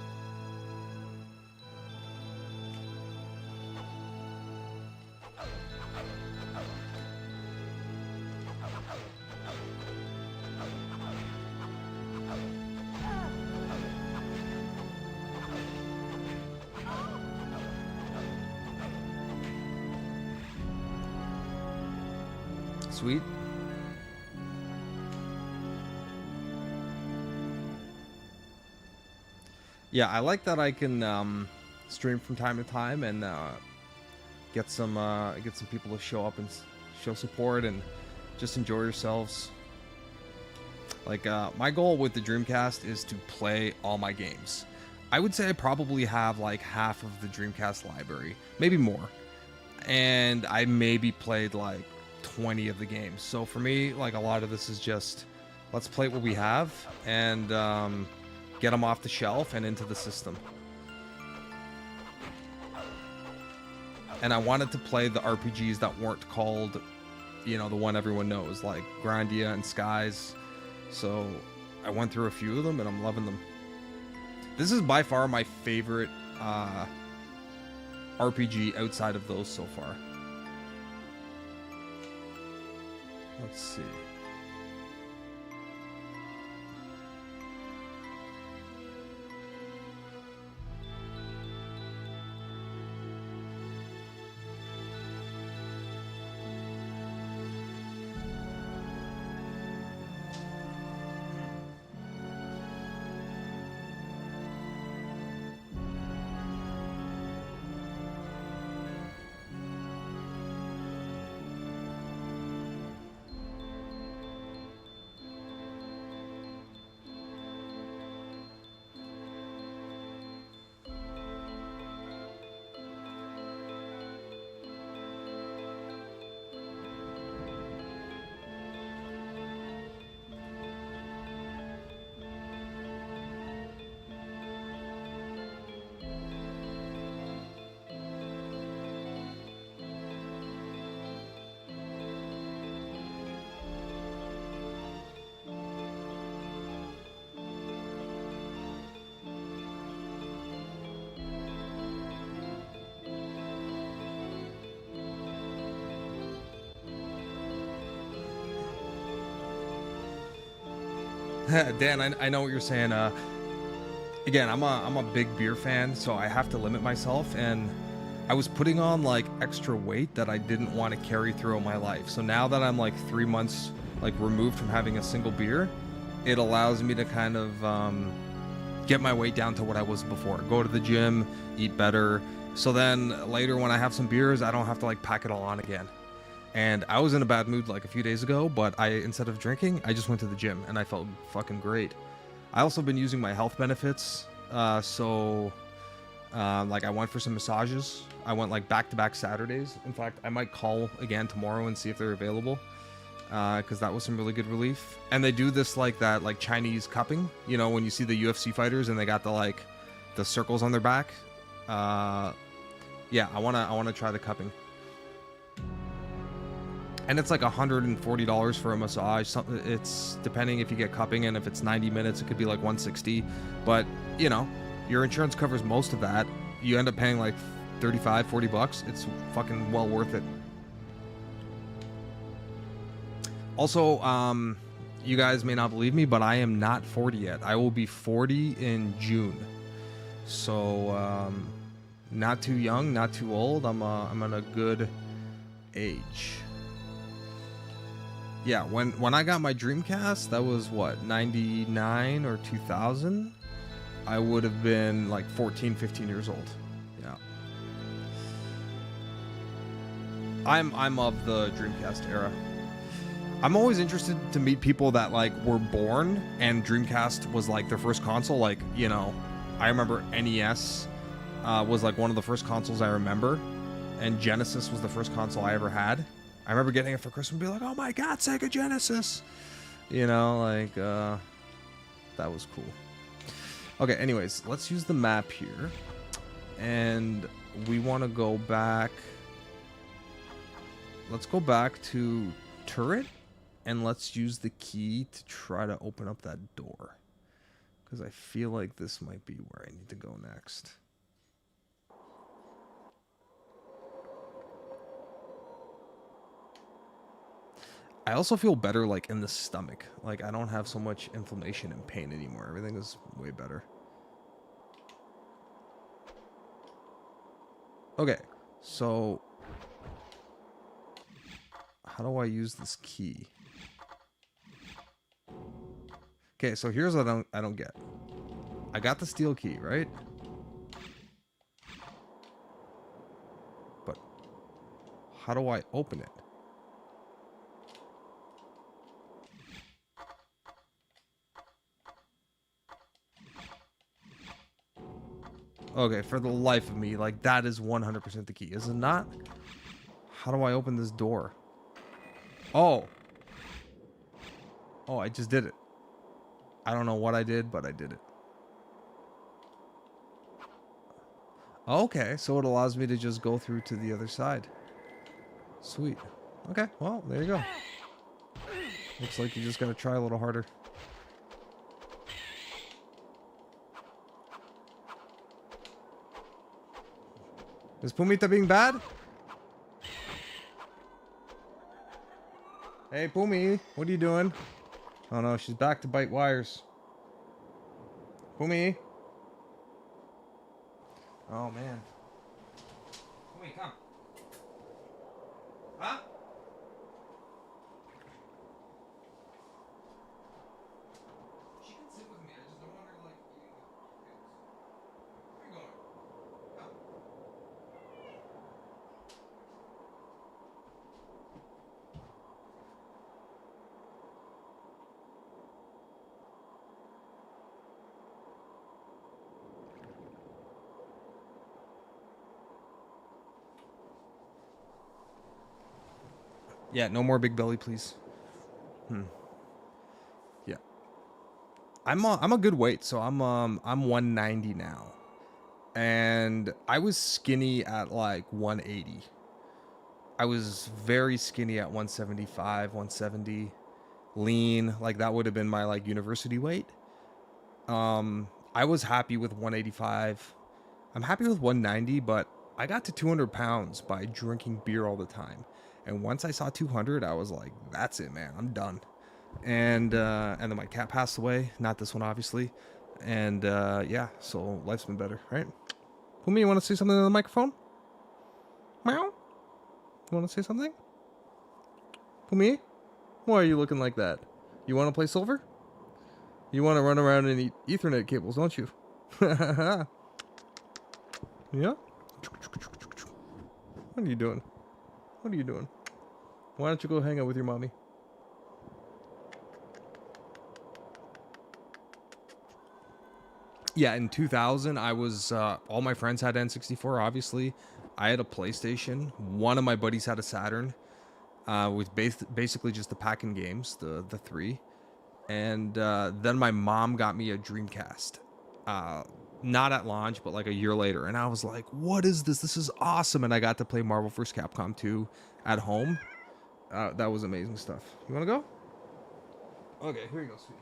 Sweet. Yeah, I like that I can stream from time to time and get some people to show up and show support and just enjoy yourselves. Like, my goal with the Dreamcast is to play all my games. I would say I probably have like half of the Dreamcast library, maybe more, and I maybe played like 20 of the games. So for me, like, a lot of this is just let's play what we have and get them off the shelf and into the system. And I wanted to play the RPGs that weren't called, you know, the one everyone knows, like Grandia and Skies. So I went through a few of them and I'm loving them. This is by far my favorite RPG outside of those so far. Let's see. Dan, I know what you're saying. Again, I'm a big beer fan, so I have to limit myself, and I was putting on like extra weight that I didn't want to carry throughout my life. So now that I'm like 3 months like removed from having a single beer, it allows me to kind of get my weight down to what I was before. Go to the gym, eat better. So then later when I have some beers, I don't have to like pack it all on again. And I was in a bad mood like a few days ago, but instead of drinking, I just went to the gym and I felt fucking great. I also been using my health benefits. Like I went for some massages. I went like back-to-back Saturdays. In fact, I might call again tomorrow and see if they're available. Because that was some really good relief. And they do this like that, like Chinese cupping. You know, when you see the UFC fighters and they got the circles on their back. Yeah, I wanna try the cupping. And it's like $140 for a massage. It's depending if you get cupping, and if it's 90 minutes, it could be like $160. But you know, your insurance covers most of that. You end up paying like $35-40. It's fucking well worth it. Also, you guys may not believe me, but I am not 40 yet. I will be 40 in June. So, not too young, not too old. I'm in a good age. Yeah, when I got my Dreamcast, that was what, 99 or 2000? I would have been like 14, 15 years old. Yeah. I'm of the Dreamcast era. I'm always interested to meet people that like were born and Dreamcast was like their first console. Like, you know, I remember NES was like one of the first consoles I remember, and Genesis was the first console I ever had. I remember getting it for Christmas and be like, oh my god, Sega Genesis! You know, like, that was cool. Okay, anyways, let's use the map here. And we want to go back. Let's go back to Turret. And let's use the key to try to open up that door. Because I feel like this might be where I need to go next. I also feel better like in the stomach. Like I don't have so much inflammation and pain anymore. Everything is way better. Okay, so how do I use this key? Okay, so here's what I don't get. I got the steel key, right? But how do I open it? Okay, for the life of me, like that is 100% the key, is it not? How do I open this door? Oh. Oh, I just did it. I don't know what I did, but I did it. Okay, so it allows me to just go through to the other side. Sweet. Okay, well, there you go. Looks like you just gotta try a little harder. Is Pumita being bad? Hey, Pummie, what are you doing? Oh no, she's back to bite wires. Pummie. Oh man. Pummie, come. Huh? She can sit with me. I just don't want her like eating the things. Where are you going? Come. Yeah, no more big belly, please. Yeah. I'm a good weight, so I'm 190 now. And I was skinny at like 180. I was very skinny at 175, 170. Lean, like that would have been my like university weight. I was happy with 185. I'm happy with 190, but I got to 200 pounds by drinking beer all the time. And once I saw 200, I was like, that's it, man. I'm done. and then my cat passed away. Not this one, obviously. And yeah, so life's been better, right? Pummie, you want to say something on the microphone? Meow. You want to say something? Pummie, why are you looking like that? You want to play Silver? You want to run around and eat Ethernet cables, don't you? Yeah. What are you doing? What are you doing? Why don't you go hang out with your mommy? Yeah, in 2000, I was, all my friends had N64, obviously. I had a PlayStation. One of my buddies had a Saturn, with basically just the pack-in games, the three. And then my mom got me a Dreamcast. Not at launch, but like a year later. And I was like, what is this? This is awesome. And I got to play Marvel vs. Capcom 2 at home. That was amazing stuff. You want to go? Okay, here you go, sweetie.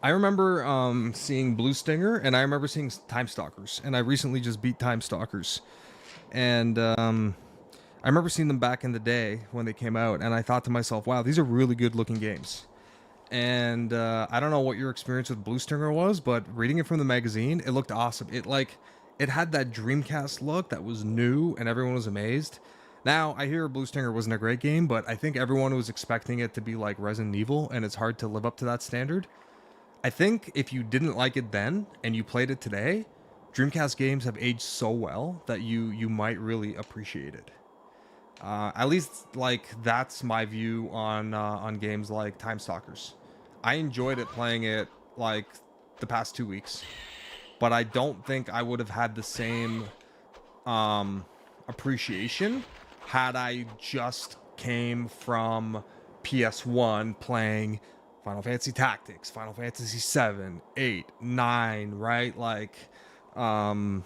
I remember seeing Blue Stinger, and I remember seeing Time Stalkers, and I recently just beat Time Stalkers. And I remember seeing them back in the day when they came out, and I thought to myself, wow, these are really good looking games. And I don't know what your experience with Blue Stinger was, but reading it from the magazine, it looked awesome. It had that Dreamcast look that was new, and everyone was amazed. Now, I hear Blue Stinger wasn't a great game, but I think everyone was expecting it to be like Resident Evil, and it's hard to live up to that standard. I think if you didn't like it then and you played it today, Dreamcast games have aged so well that you might really appreciate it. At least, like, that's my view on games like Time Stalkers. I enjoyed it playing it like the past 2 weeks, but I don't think I would have had the same appreciation had I just came from PS1 playing Final Fantasy Tactics, Final Fantasy 7, 8, 9, right? Like, Chrono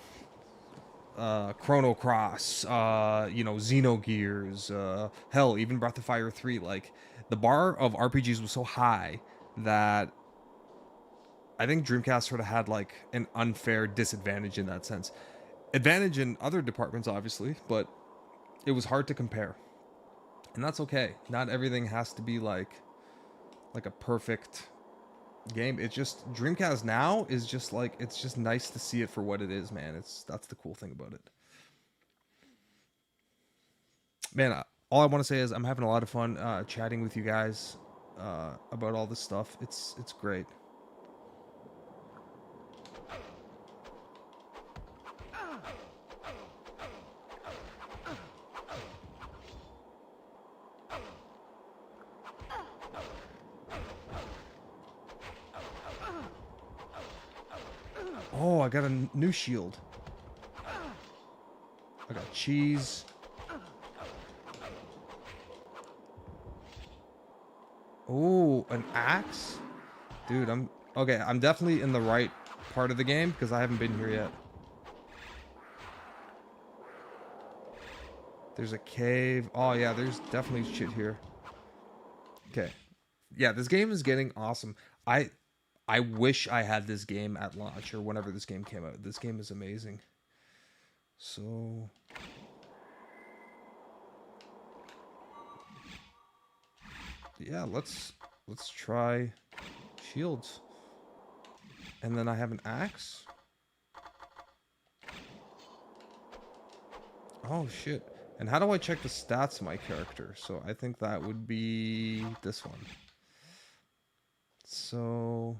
Cross, Xenogears, hell, even Breath of Fire 3. Like, the bar of RPGs was so high that I think Dreamcast sort of had like an unfair disadvantage in that sense. Advantage in other departments, obviously, but it was hard to compare. And that's okay. Not everything has to be like a perfect game. It's just Dreamcast now is just like, it's just nice to see it for what it is, man. That's the cool thing about it. Man, all I want to say is I'm having a lot of fun chatting with you guys about all this stuff. It's great. Oh, I got a new shield. I got cheese. Oh, an axe? Dude, I'm definitely in the right part of the game because I haven't been here yet. There's a cave. Oh yeah, there's definitely shit here. Okay. Yeah, this game is getting awesome. I wish I had this game at launch or whenever this game came out. This game is amazing. So yeah, let's try shields. And then I have an axe. Oh shit. And how do I check the stats of my character? So I think that would be this one. So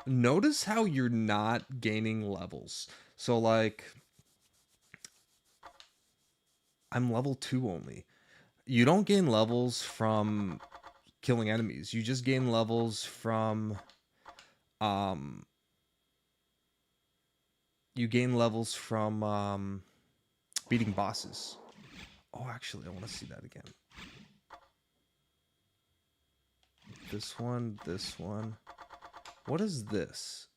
notice how you're not gaining levels. So like I'm level 2 only. You don't gain levels from killing enemies. You just gain levels from you gain levels from beating bosses. Oh, actually, I want to see that again. This one, this one. What is this?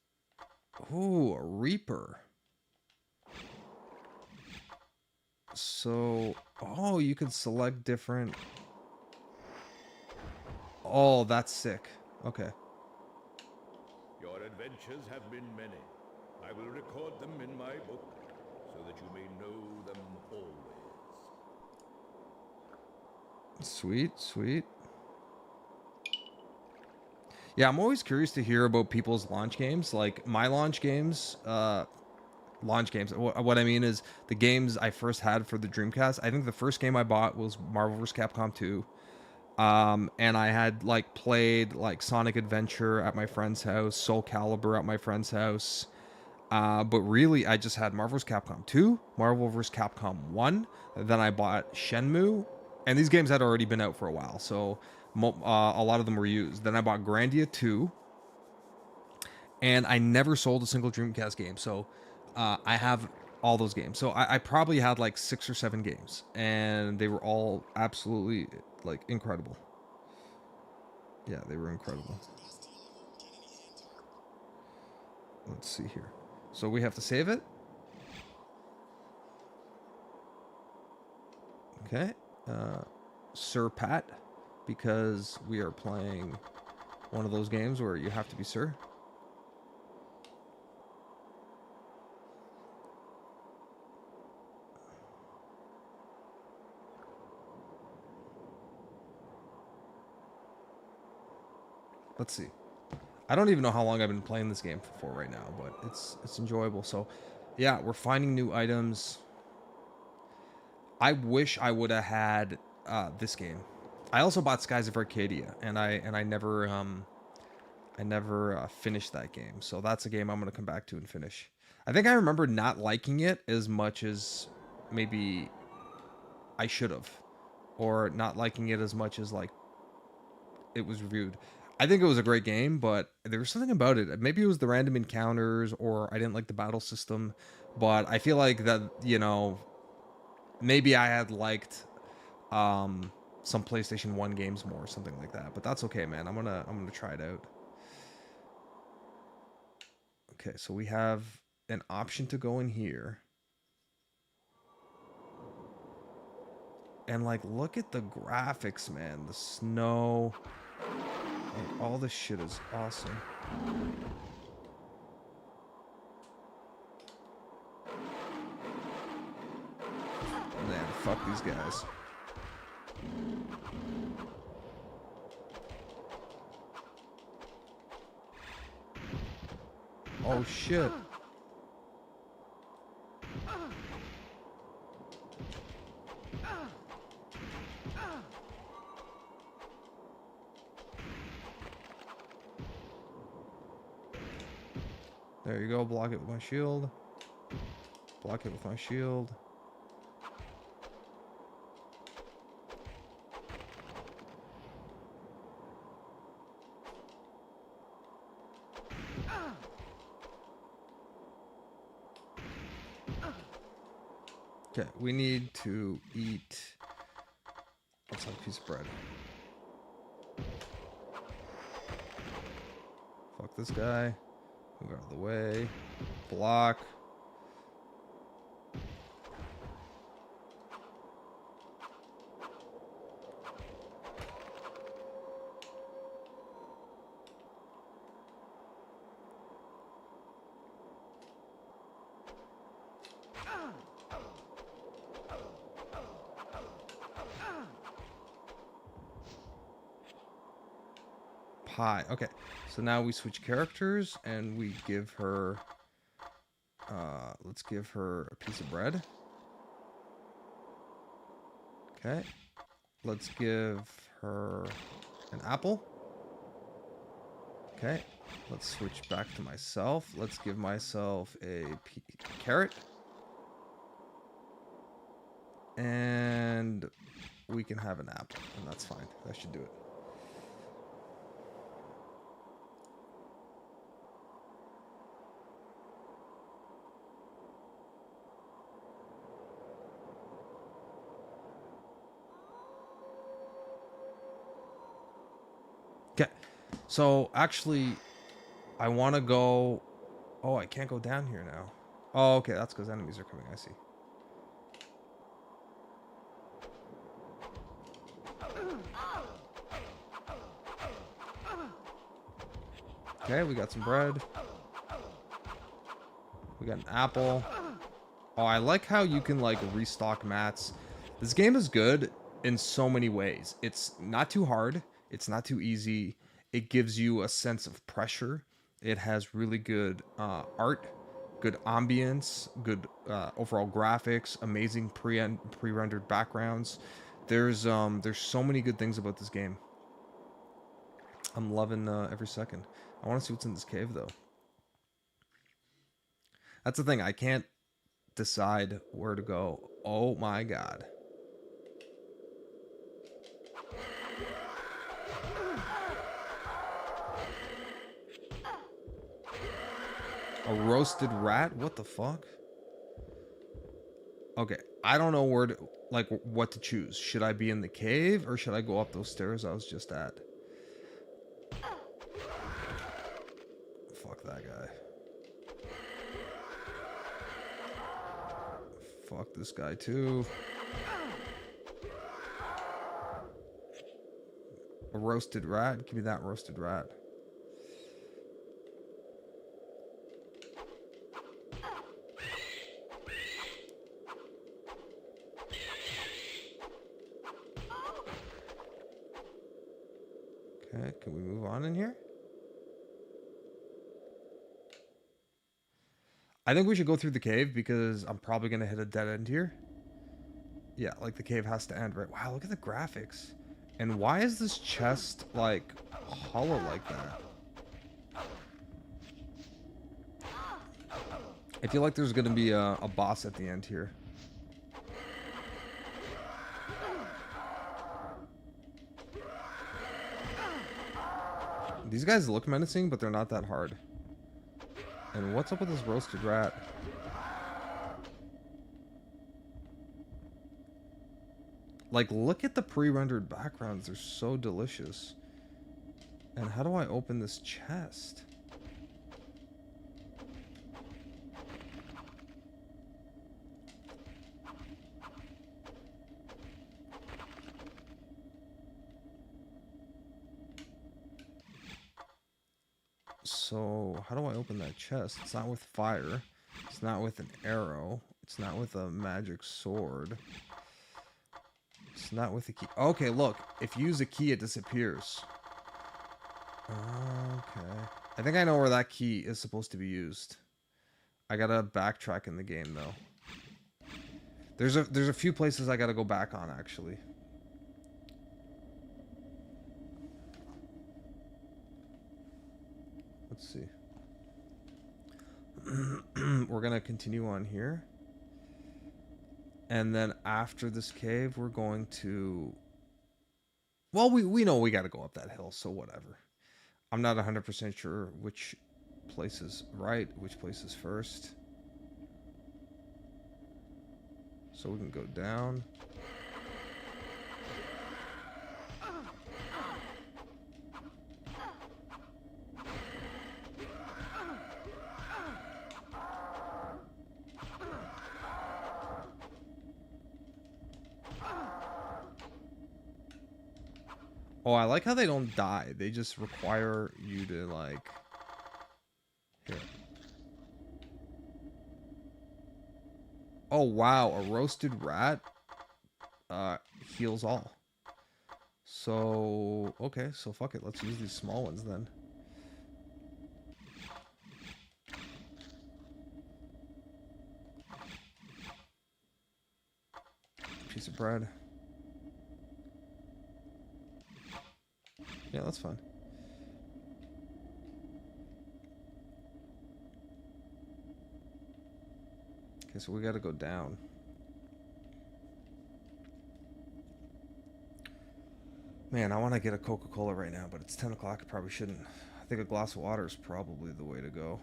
Ooh, a Reaper. So, oh, you can select different... Oh, that's sick. Okay. Your adventures have been many. I will record them in my book, so that you may know them always. Sweet, sweet. Yeah, I'm always curious to hear about people's launch games. Like, my launch games, what I mean is the games I first had for the Dreamcast. I think the first game I bought was Marvel vs. Capcom 2. And I had like played like Sonic Adventure at my friend's house, Soul Calibur at my friend's house. But really, I just had Marvel vs. Capcom 2, Marvel vs. Capcom 1. Then I bought Shenmue, and these games had already been out for a while, so a lot of them were used. Then I bought Grandia 2, and I never sold a single Dreamcast game, so I have all those games. So I probably had like 6 or 7 games, and they were all absolutely like incredible. Yeah, they were incredible. Let's see here. So we have to save it. Okay. Sir Pat, because we are playing one of those games where you have to be Sir. Let's see. I don't even know how long I've been playing this game for right now, but it's enjoyable. So, yeah, we're finding new items. I wish I would have had this game. I also bought Skies of Arcadia, and I never finished that game. So that's a game I'm gonna come back to and finish. I think I remember not liking it as much as maybe I should have, or not liking it as much as like it was reviewed. I think it was a great game, but there was something about it. Maybe it was the random encounters, or I didn't like the battle system. But I feel like that, you know, maybe I had liked some PlayStation 1 games more, or something like that. But that's okay, man. I'm gonna try it out. Okay, so we have an option to go in here. And like, look at the graphics, man. The snow. Like, all this shit is awesome. Man, fuck these guys. Oh shit. There you go, block it with my shield. Block it with my shield. Okay, we need to eat. Let's have a piece of bread. Fuck this guy. Move out of the way. Block. Pie. Okay, so now we switch characters and we give her let's give her a piece of bread. Okay, let's give her an apple. Okay, let's switch back to myself. Let's give myself a carrot, and we can have an apple, and that's fine. That should do it. Okay. So, actually, I want to go... Oh, I can't go down here now. Oh, okay. That's because enemies are coming. I see. Okay, we got some bread. We got an apple. Oh, I like how you can, like, restock mats. This game is good in so many ways. It's not too hard. It's not too easy. It gives you a sense of pressure. It has really good art, good ambience, good overall graphics, amazing pre-rendered backgrounds. There's so many good things about this game. I'm loving every second. I want to see what's in this cave, though. That's the thing. I can't decide where to go. Oh my god. A roasted rat? What the fuck? Okay, I don't know where to, like, what to choose. Should I be in the cave or should I go up those stairs I was just at? Fuck that guy. Fuck this guy too. A roasted rat? Give me that roasted rat. Okay, can we move on in here? I think we should go through the cave because I'm probably going to hit a dead end here. Yeah, like the cave has to end, right? Wow, look at the graphics. And why is this chest, like, hollow like that? I feel like there's going to be a boss at the end here. These guys look menacing, but they're not that hard. And what's up with this roasted rat? Like, look at the pre-rendered backgrounds. They're so delicious. And how do I open this chest? So, how do I open that chest? It's not with fire. It's not with an arrow. It's not with a magic sword. It's not with a key. Okay, look. If you use a key, it disappears. Okay. I think I know where that key is supposed to be used. I gotta backtrack in the game, though. There's a few places I gotta go back on, actually. Let's see. We're gonna continue on here. And then after this cave, we're going to... Well, we know we gotta go up that hill, so whatever. I'm not 100% sure which place is right, which place is first. So we can go down. Oh, I like how they don't die. They just require you to, like... Here. Oh, wow. A roasted rat heals all. So, okay. So, fuck it. Let's use these small ones, then. Piece of bread. Yeah, that's fine. Okay, so we gotta go down. Man, I want to get a Coca-Cola right now, but it's 10 o'clock. I probably shouldn't. I think a glass of water is probably the way to go.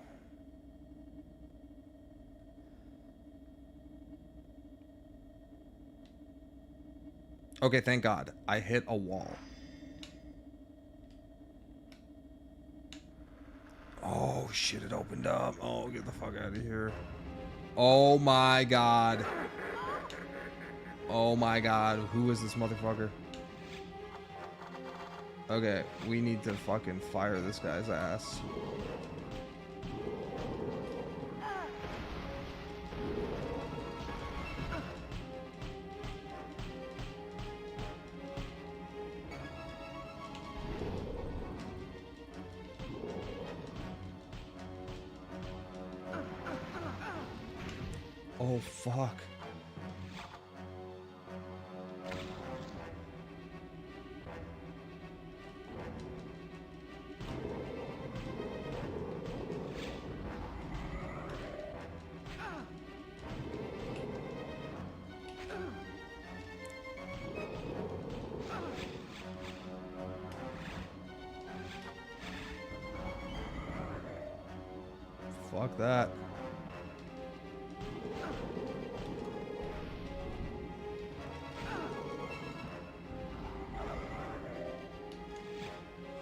Okay, thank God. I hit a wall. Oh shit, it opened up. Oh, get the fuck out of here. Oh my god. Oh my god, who is this motherfucker? Okay, we need to fucking fire this guy's ass. Oh fuck. Fuck that.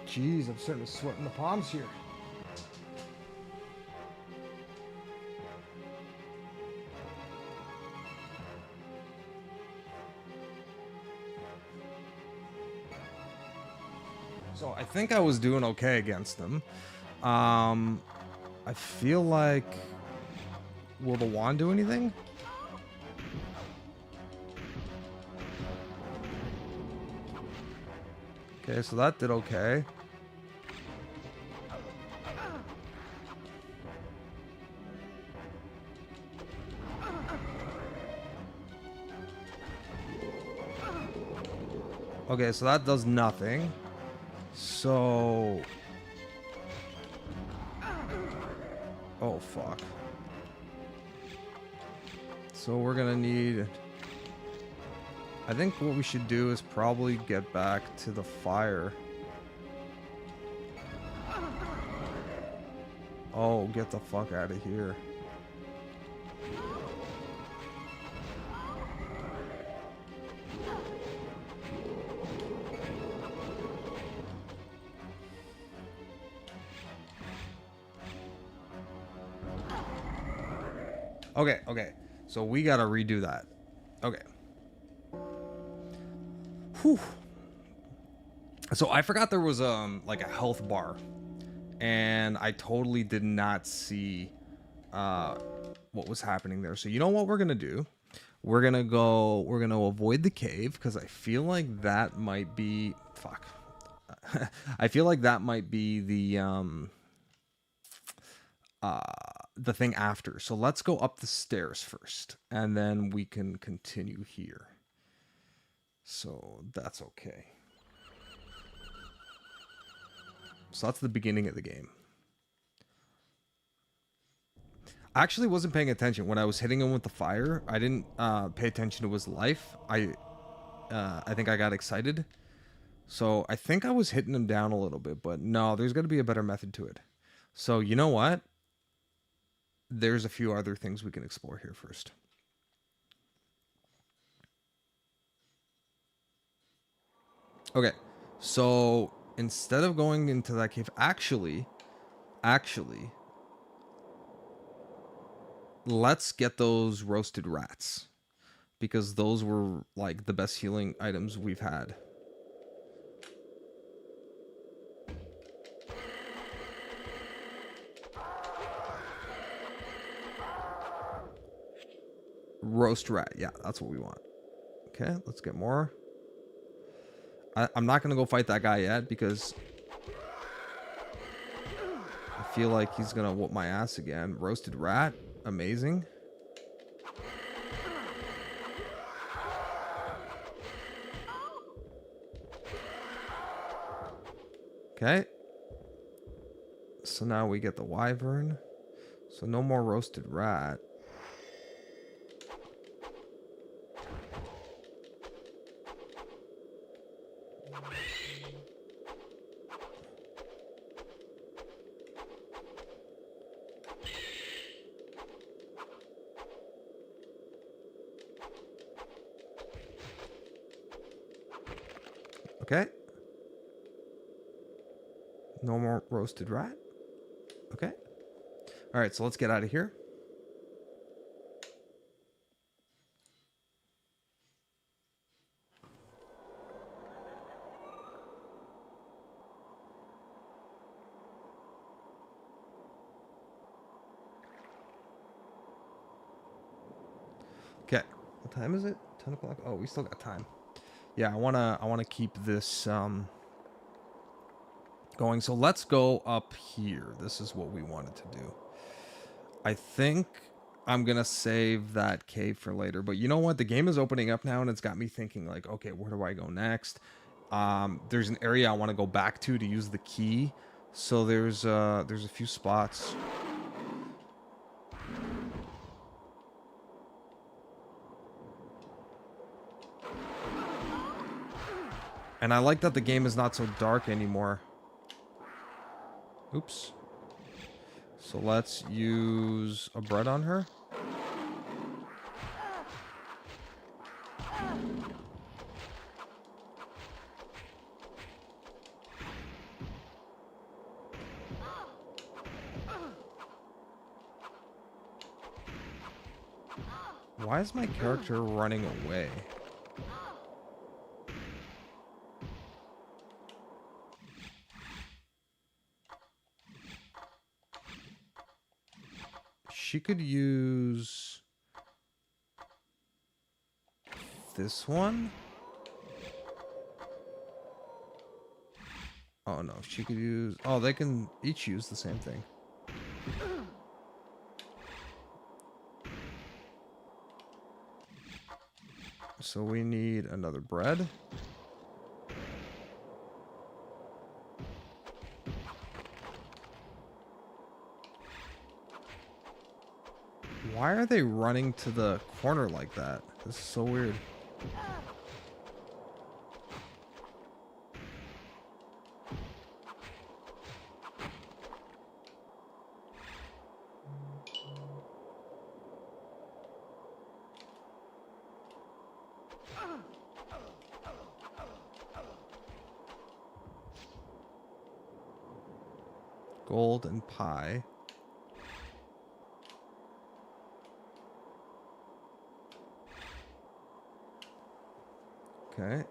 Jeez, I'm starting to sweat in the palms here. So I think I was doing okay against them. I feel like... Will the wand do anything? Okay, so that did okay. Okay, so that does nothing. So... Oh, fuck. So we're gonna need... I think what we should do is probably get back to the fire. Oh, get the fuck out of here. Okay, okay. So we gotta redo that. Okay. Whew. So I forgot there was like a health bar, and I totally did not see what was happening there. So you know what we're gonna do? We're gonna avoid the cave, because I feel like that might be I feel like that might be the thing after. So let's go up the stairs first, and then we can continue here. So that's okay. So that's the beginning of the game. I actually wasn't paying attention when I was hitting him with the fire. I didn't pay attention to his life. I think I got excited. So I think I was hitting him down a little bit, but no, there's got to be a better method to it. So you know what? There's a few other things we can explore here first. Okay, so instead of going into that cave, actually, let's get those roasted rats, because those were like the best healing items we've had. Roast rat, yeah, that's what we want. Okay, let's get more. I'm not gonna go fight that guy yet, because I feel like he's gonna whoop my ass again. Roasted rat, amazing. Okay. So now we get the wyvern. So no more roasted rat. Okay. No more roasted rat. Okay. All right, so let's get out of here. Okay, what time is it? 10 o'clock. Oh, we still got time. Yeah, I wanna keep this going. So let's go up here. This is what we wanted to do. I think I'm gonna save that cave for later. But you know what? The game is opening up now, and it's got me thinking like, okay, where do I go next? There's an area I want to go back to use the key. So there's a few spots. And I like that the game is not so dark anymore. Oops. So let's use a bread on her. Why is my character running away? She could use this one. Oh no, she could use... Oh, they can each use the same thing. So we need another bread. Why are they running to the corner like that? This is so weird. Golden pie. Okay.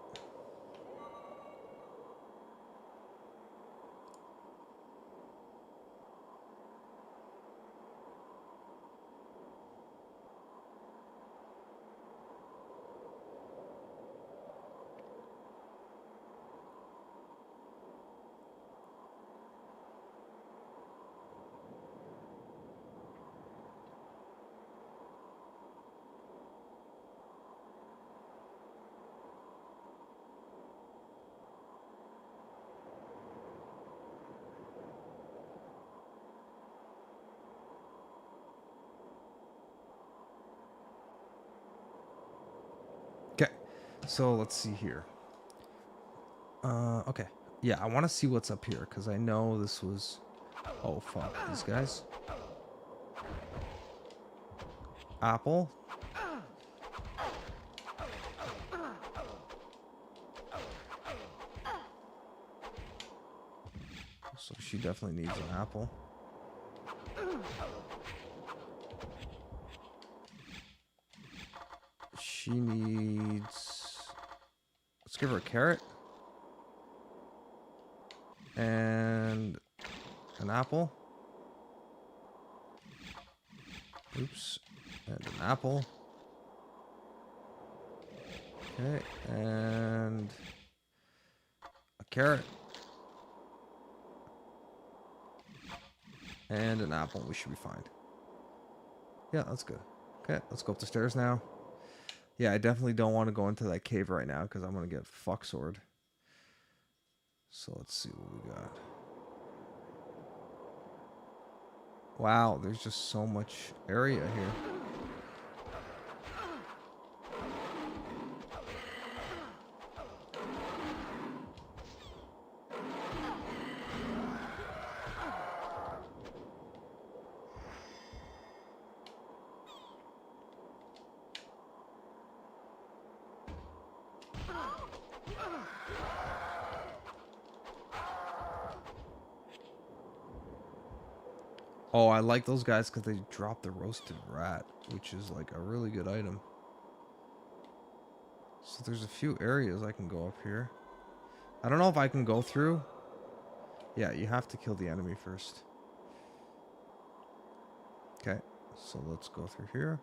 Okay, so let's see here. Okay. Yeah, I want to see what's up here, because I know this was... Oh, fuck. These guys. Apple. So she definitely needs an apple. She needs... Let's give her a carrot. And an apple. Oops. And an apple. Okay. And a carrot. And an apple. We should be fine. Yeah, that's good. Okay, let's go up the stairs now. Yeah, I definitely don't want to go into that cave right now because I'm going to get fuck sword. So let's see what we got. Wow, there's just so much area here. Oh, I like those guys because they drop the roasted rat, which is like a really good item. So there's a few areas I can go up here. I don't know if I can go through. Yeah, you have to kill the enemy first. Okay, so let's go through here.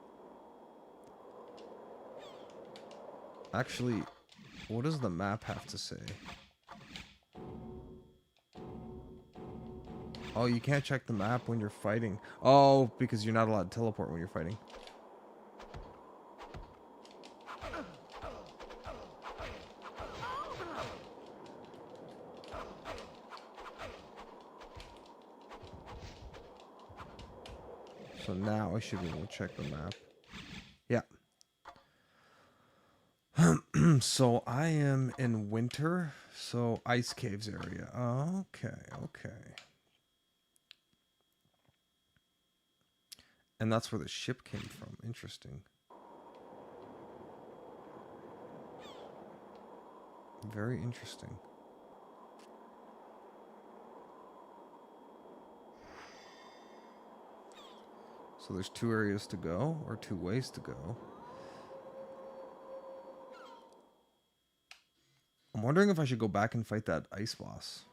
Actually, what does the map have to say? Oh, you can't check the map when you're fighting. Oh, because you're not allowed to teleport when you're fighting. So now I should be able to check the map. Yeah. So I am in winter. So ice caves area. Okay, okay. And that's where the ship came from. Interesting. Very interesting. So there's 2 areas to go, or 2 ways to go. I'm wondering if I should go back and fight that ice boss.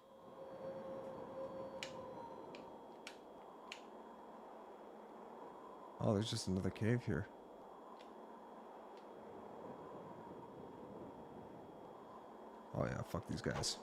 Oh, there's just another cave here. Oh yeah, fuck these guys.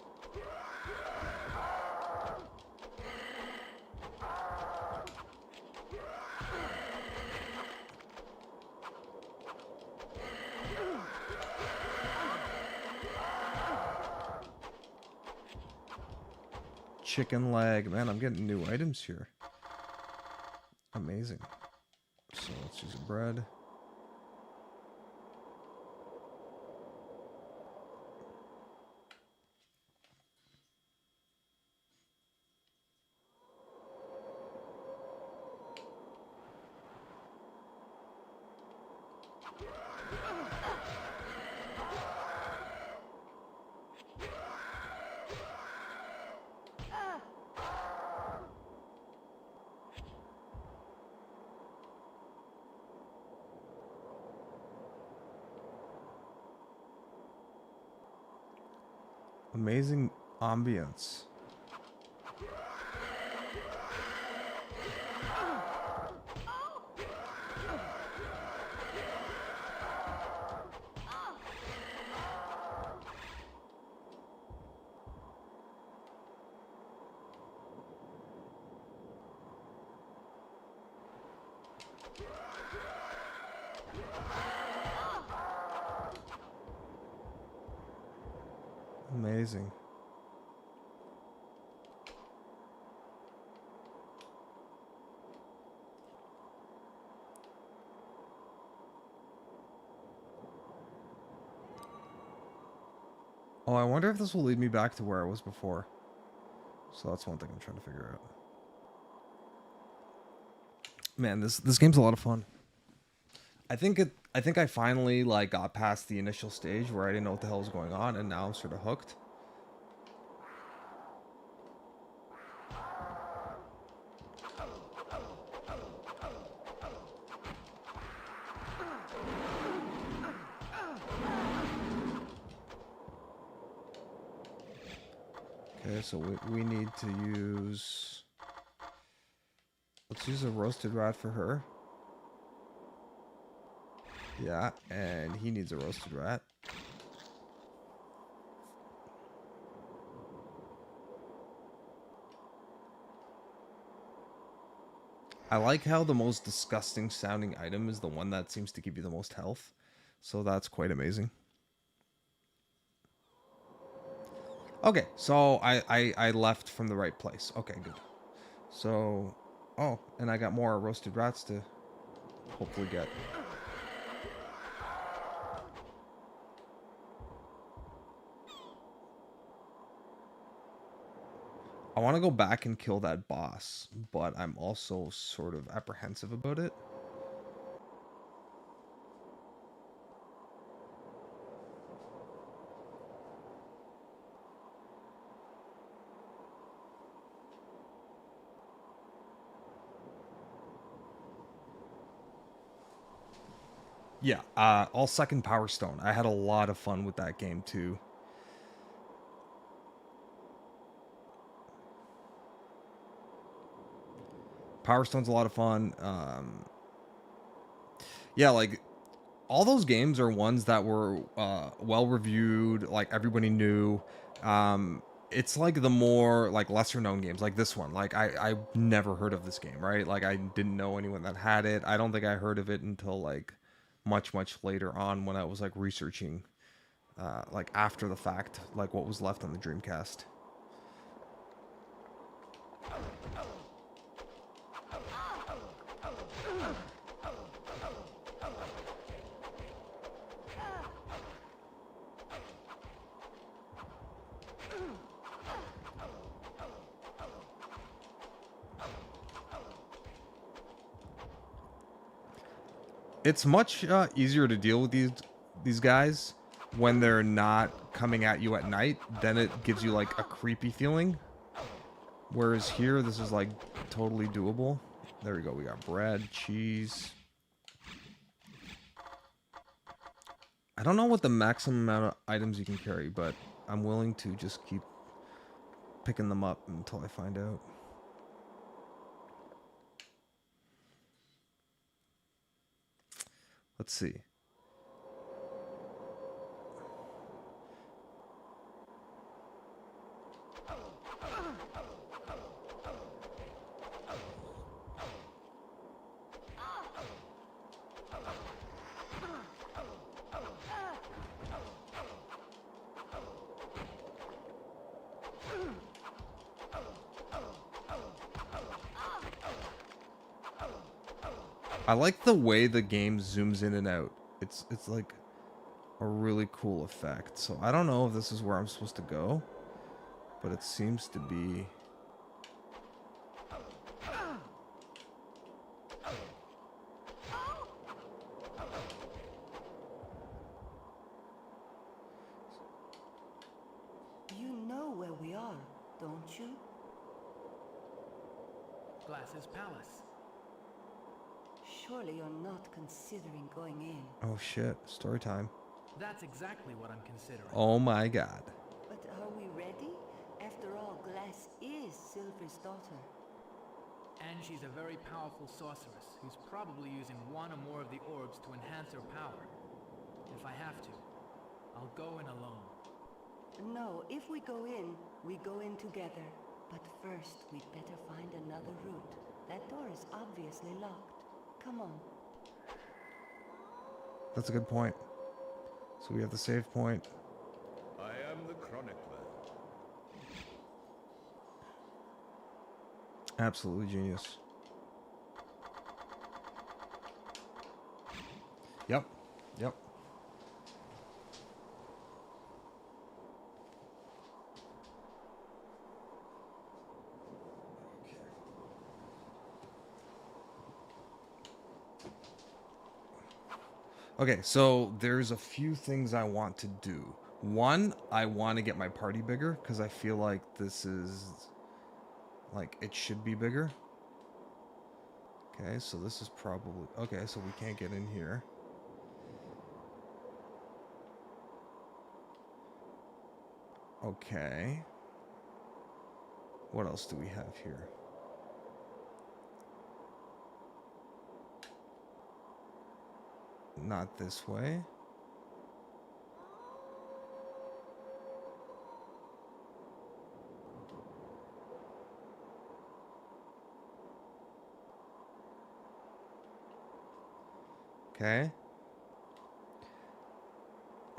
Chicken leg. Man, I'm getting new items here. Amazing. So let's use a bread. Amazing ambience. Amazing. Oh, I wonder if this will lead me back to where I was before. So that's one thing I'm trying to figure out. Man, this game's a lot of fun. I think I finally like got past the initial stage where I didn't know what the hell was going on, and now I'm sort of hooked. Okay, so we need to use... Let's use a roasted rat for her. Yeah, and he needs a roasted rat. I like how the most disgusting sounding item is the one that seems to give you the most health. So that's quite amazing. Okay, so I left from the right place. Okay, good. So, oh, and I got more roasted rats to hopefully get. I want to go back and kill that boss, but I'm also sort of apprehensive about it. Yeah, all second Power Stone. I had a lot of fun with that game too. Power Stone's a lot of fun. Yeah, like all those games are ones that were well reviewed, like everybody knew. It's like the more like lesser known games, like this one. Like I never heard of this game, right? Like I didn't know anyone that had it. I don't think I heard of it until like much later on when I was like researching, like after the fact, like what was left on the Dreamcast. It's much easier to deal with these guys when they're not coming at you at night. Then it gives you like a creepy feeling. Whereas here, this is like totally doable. There we go. We got bread, cheese. I don't know what the maximum amount of items you can carry, but I'm willing to just keep picking them up until I find out. Let's see. I like the way the game zooms in and out. It's like a really cool effect. So I don't know if this is where I'm supposed to go, but it seems to be. You know where we are, don't you? Glass's Palace. Surely you're not considering going in. Oh shit! Story time. That's exactly what I'm considering. Oh my god. But are we ready? After all, Glass is Silver's daughter. And she's a very powerful sorceress who's probably using one or more of the orbs to enhance her power. If I have to, I'll go in alone. No, if we go in together. But first, we'd better find another route. That door is obviously locked. Come on. That's a good point. So we have the save point. I am the chronicler. Absolutely genius. Yep. Yep. Okay, so there's a few things I want to do. One, I want to get my party bigger because I feel like this is like it should be bigger. Okay, so this is probably okay, so we can't get in here. Okay. What else do we have here? Not this way. Okay.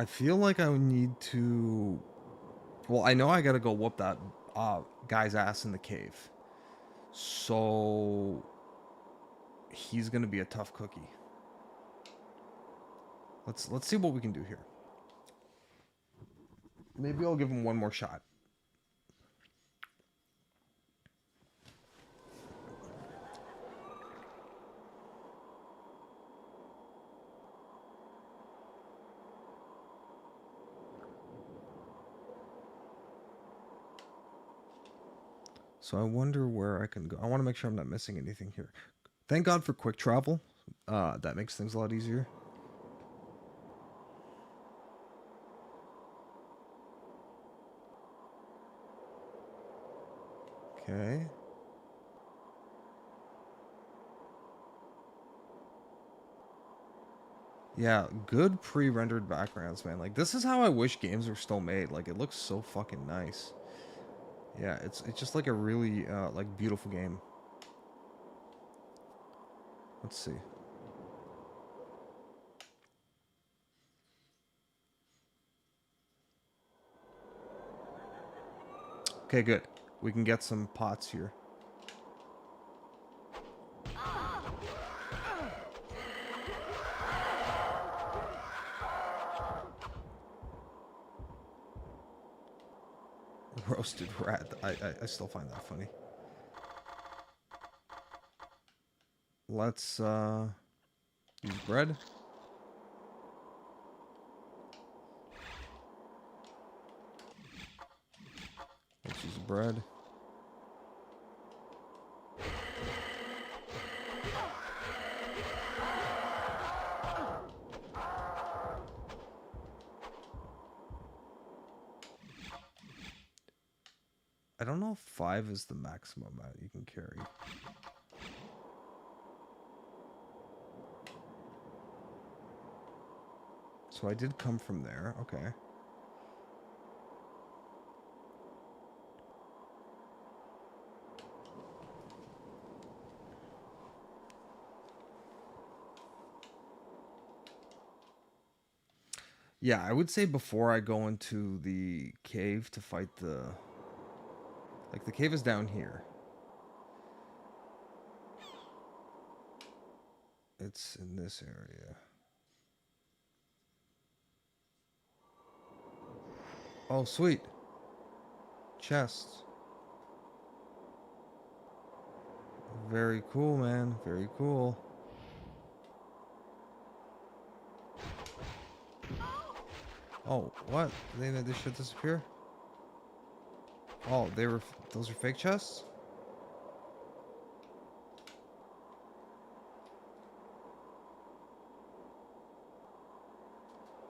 I feel like I need to... Well, I know I gotta go whoop that guy's ass in the cave. So... He's gonna be a tough cookie. Let's see what we can do here. Maybe I'll give him one more shot. So I wonder where I can go. I want to make sure I'm not missing anything here. Thank God for quick travel. That makes things a lot easier. Okay. Yeah, good pre-rendered backgrounds, man. Like, this is how I wish games were still made. Like, it looks so fucking nice. Yeah, it's just like a really like beautiful game. Let's see. Okay, good. We can get some pots here. Roasted rat. I still find that funny. Let's use bread. Let's use bread. I don't know if 5 is the maximum amount you can carry. So I did come from there. Okay. Yeah, I would say before I go into the cave to fight the... Like, the cave is down here. It's in this area. Oh, sweet. Chests. Very cool, man. Very cool. Oh, what? Did this shit disappear? Oh, those are fake chests?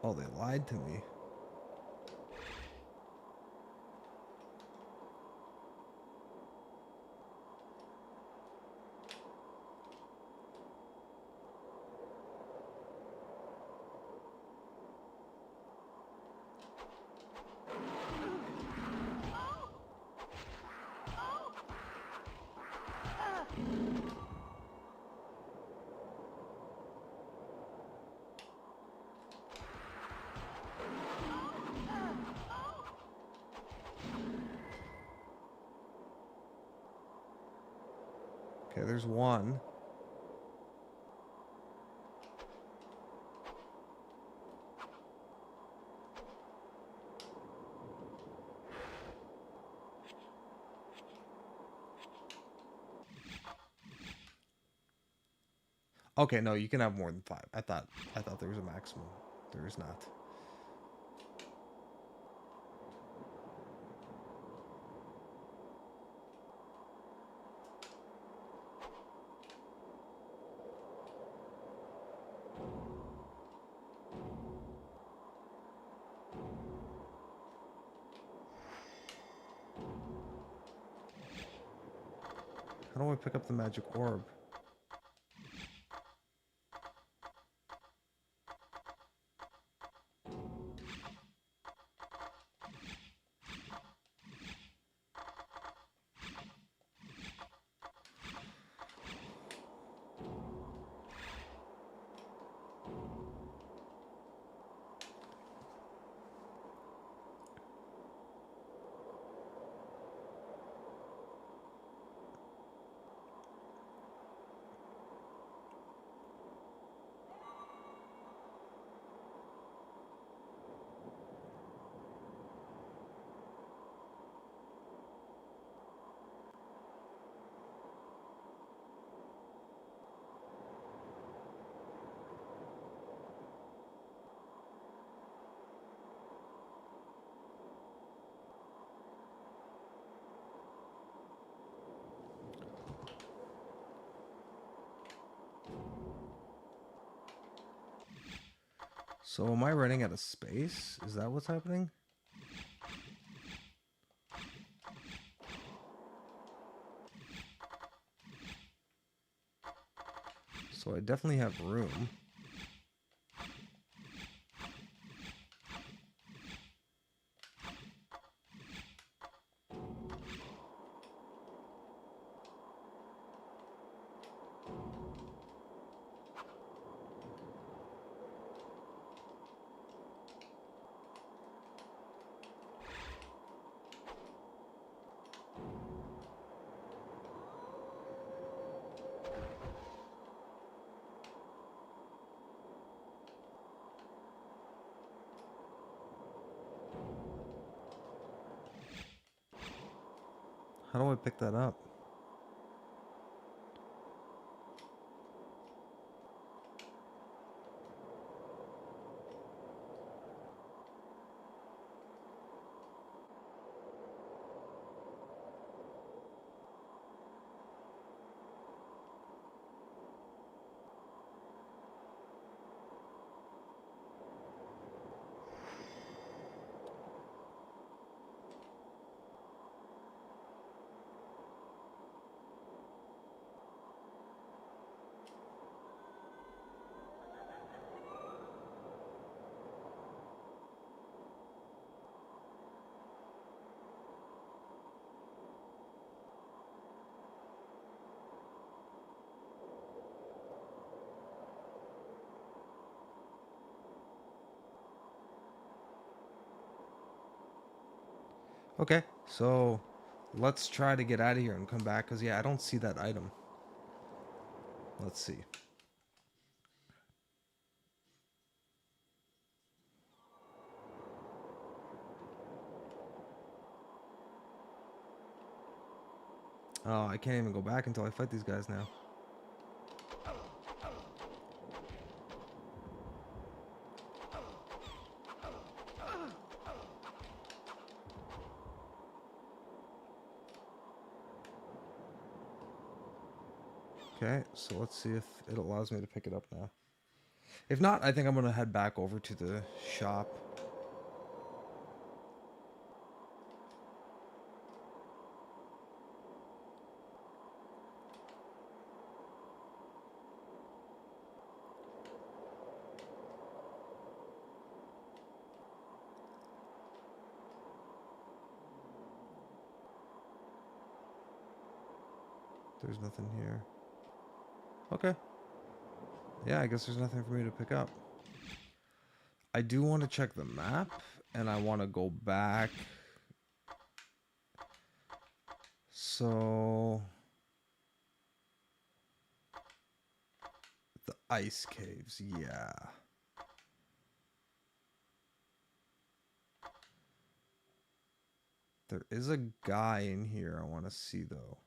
Oh, they lied to me. Okay, there's one. Okay, no, you can have more than 5. I thought there was a maximum. There is not. How do I pick up the magic orb? So am I running out of space? Is that what's happening? So I definitely have room. How do I pick that up? Okay, so let's try to get out of here and come back, because, yeah, I don't see that item. Let's see. Oh, I can't even go back until I fight these guys now. Okay, so let's see if it allows me to pick it up now. If not, I think I'm going to head back over to the shop. There's nothing here. Okay. Yeah, I guess there's nothing for me to pick up. I do want to check the map, and I want to go back. So... the ice caves, yeah. There is a guy in here I want to see, though.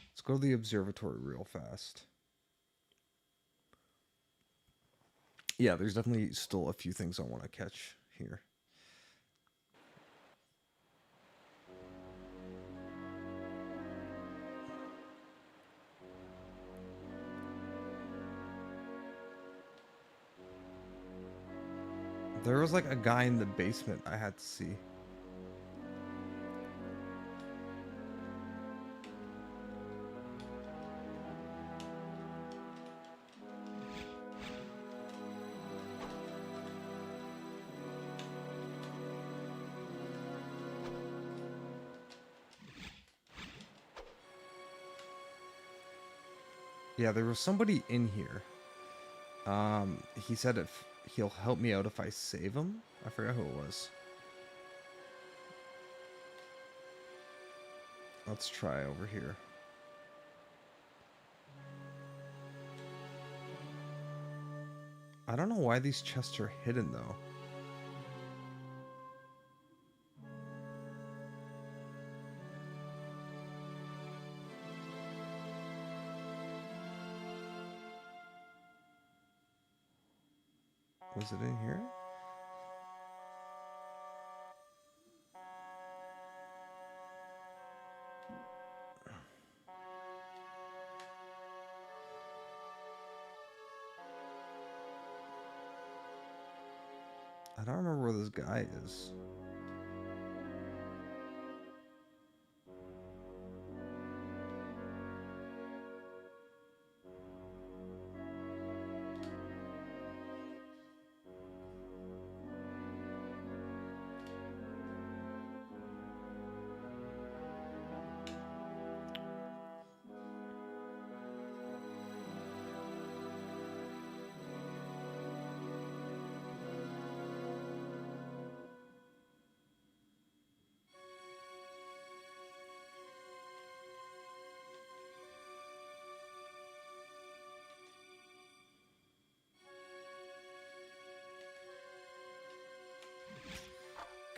Let's go to the observatory real fast. Yeah, there's definitely still a few things I want to catch here. There was like a guy in the basement I had to see. Yeah, there was somebody in here. He said if he'll help me out if I save him. I forgot who it was. Let's try over here. I don't know why these chests are hidden, though. Was it in here? I don't remember where this guy is.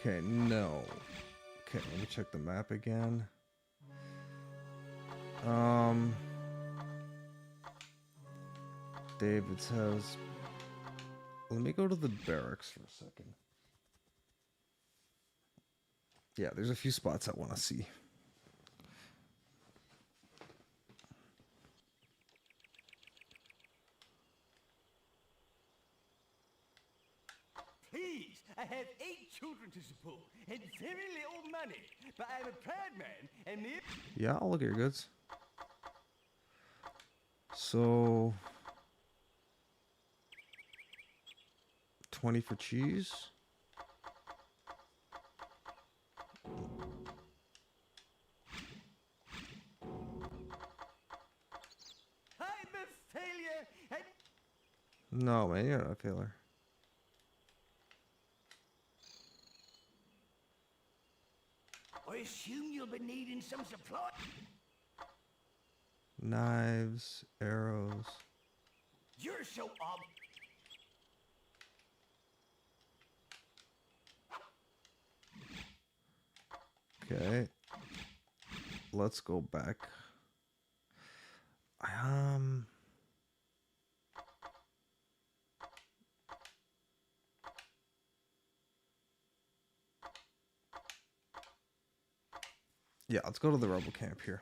Okay, no. Okay, let me check the map again. David's house. Let me go to the barracks for a second. Yeah, there's a few spots I want to see. Please, I have 8 children to support and very little money, but I'm a proud man and the... Yeah, I'll look at your goods. So 20 for cheese. I'm a failure and... No, man, you're not a failure. I assume you'll be needing some supply. Knives, arrows. You're so Okay. Let's go back. Yeah, let's go to the rebel camp here.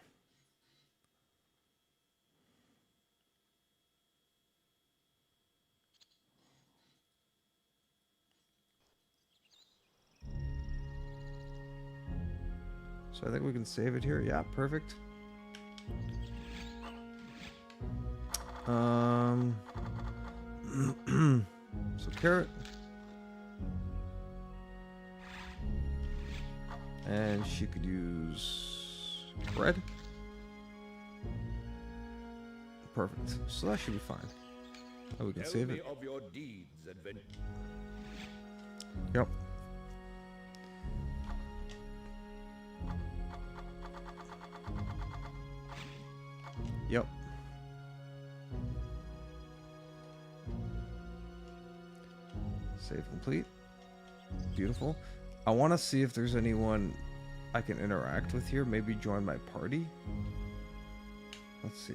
So I think we can save it here. Yeah, perfect. So carrot. And she could use bread. Perfect. So that should be fine. Oh, we can save it. Of your deeds, Yep. Yep. Save complete. Beautiful. I want to see if there's anyone I can interact with here. Maybe join my party. Let's see.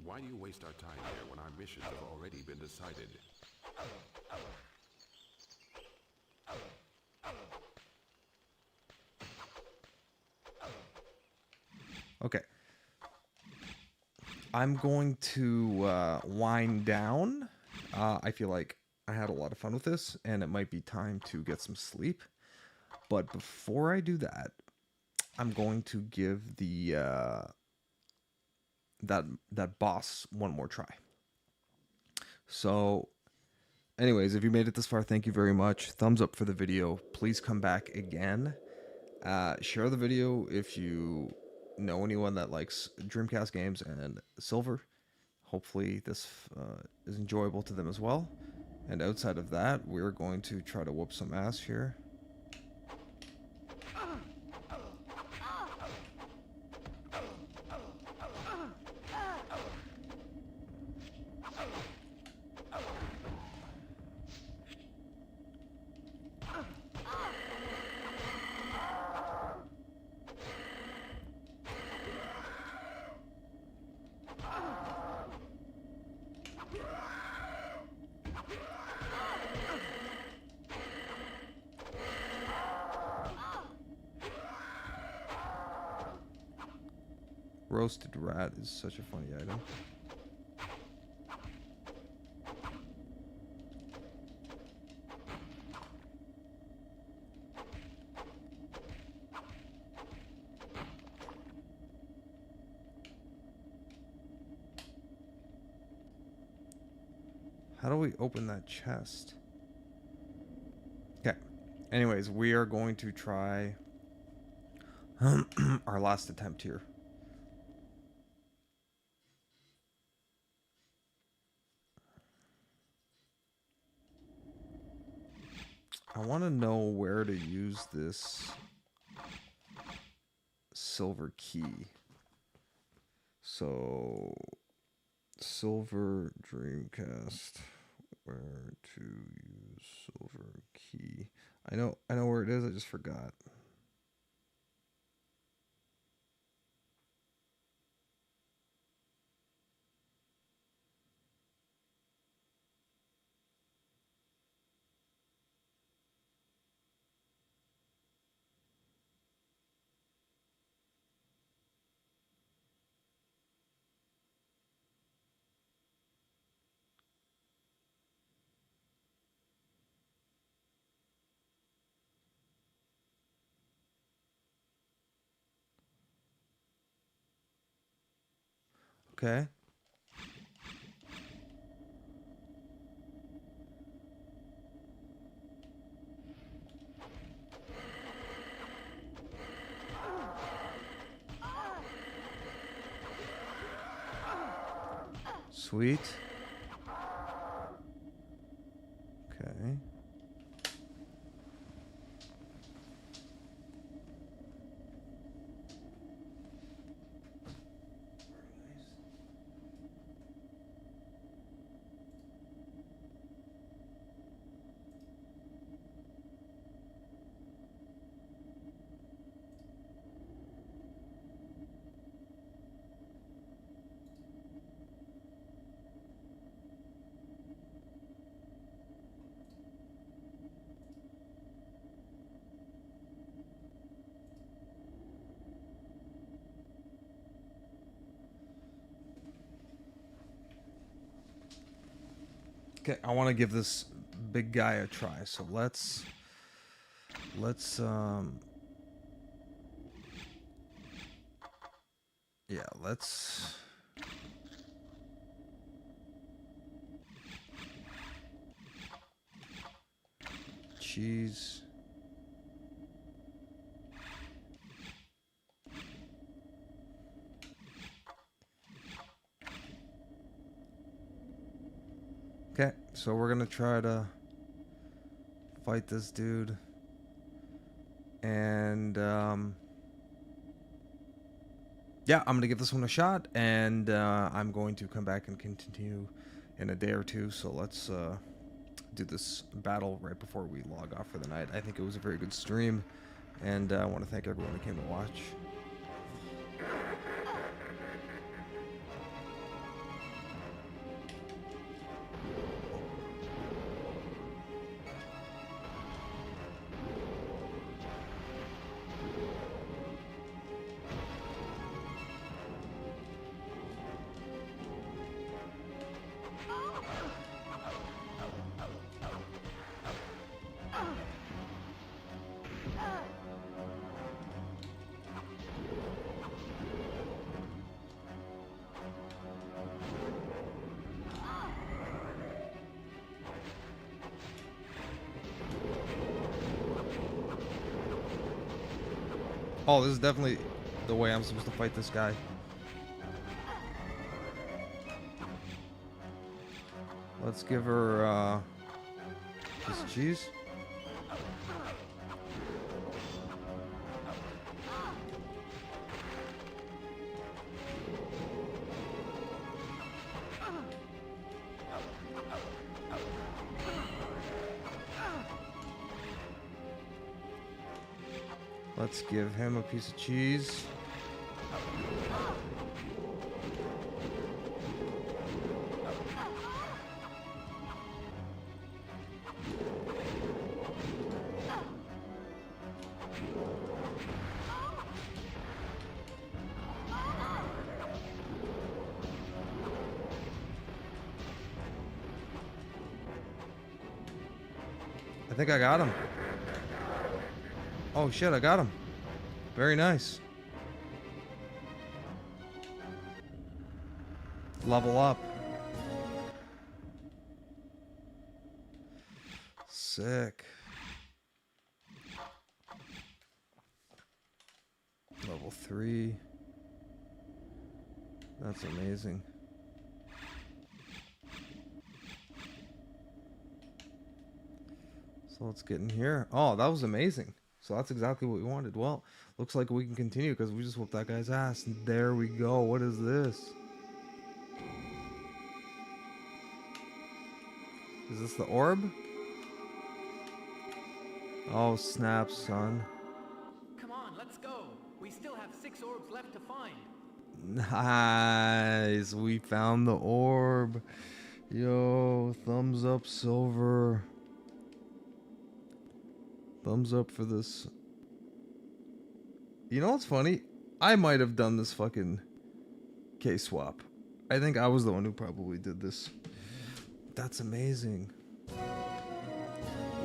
Why do you waste our time here when our missions have already been decided? Okay. I'm going to wind down. I feel like I had a lot of fun with this, and it might be time to get some sleep. But before I do that, I'm going to give the that boss one more try. So, anyways, if you made it this far, thank you very much. Thumbs up for the video. Please come back again. Share the video if you know anyone that likes Dreamcast games and Silver. Hopefully this is enjoyable to them as well. And outside of that, we're going to try to whoop some ass here. Roasted rat is such a funny item. How do we open that chest? Okay. Anyways, we are going to try our last attempt here. I want to know where to use this silver key. So, silver Dreamcast. Where to use silver key? I know where it is. I just forgot. Okay. Sweet. Okay. Okay, I want to give this big guy a try. So let's yeah, let's cheese. Okay, so we're gonna try to fight this dude, and yeah, I'm gonna give this one a shot, and I'm going to come back and continue in a day or two. So let's do this battle right before we log off for the night. I think it was a very good stream, and I want to thank everyone who came to watch. Oh, this is definitely the way I'm supposed to fight this guy. Let's give her a piece of cheese. Let's give him a piece of cheese. I think I got him. Oh shit, I got him. Very nice. Level up. Sick. Level 3. That's amazing. So let's get in here. Oh, that was amazing. So that's exactly what we wanted. Well, looks like we can continue because we just whooped that guy's ass. And there we go. What is this? Is this the orb? Oh, snap, son. Come on, let's go. We still have 6 orbs left to find. Nice. We found the orb. Yo, thumbs up, Silver. Thumbs up for this. You know what's funny? I might have done this fucking case swap. I think I was the one who probably did this. That's amazing.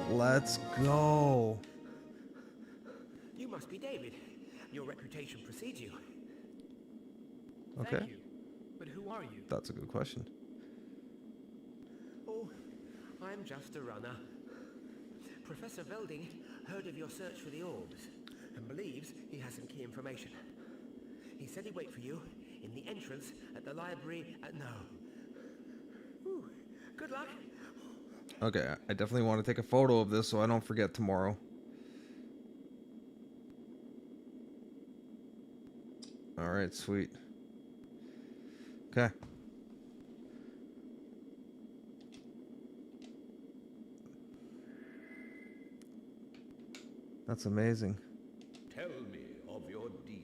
Let's go. You must be David. Your reputation precedes you. Okay. Thank you. But who are you? That's a good question. Oh, I'm just a runner. Professor Velding heard of your search for the orbs and believes he has some key information. He said he'd wait for you in the entrance at the library at Good luck. Okay, I definitely want to take a photo of this so I don't forget tomorrow. Alright, sweet. Okay. That's amazing. Tell me of your deed.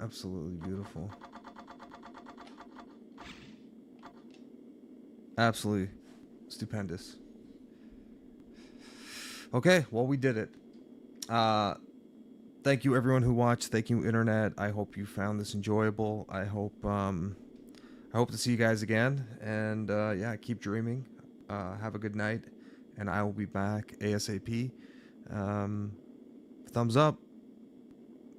Absolutely beautiful. Absolutely stupendous. Okay, well, we did it. Thank you everyone who watched. Thank you, internet. I hope you found this enjoyable. I hope to see you guys again. And yeah, keep dreaming. Have a good night, and I will be back ASAP. Thumbs up,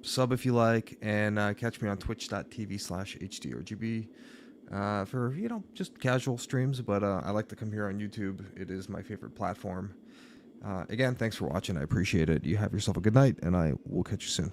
sub if you like, and catch me on twitch.tv/hdrgb for, you know, just casual streams. But I like to come here on YouTube. It is my favorite platform. Again, thanks for watching. I appreciate it. You have yourself a good night, and I will catch you soon.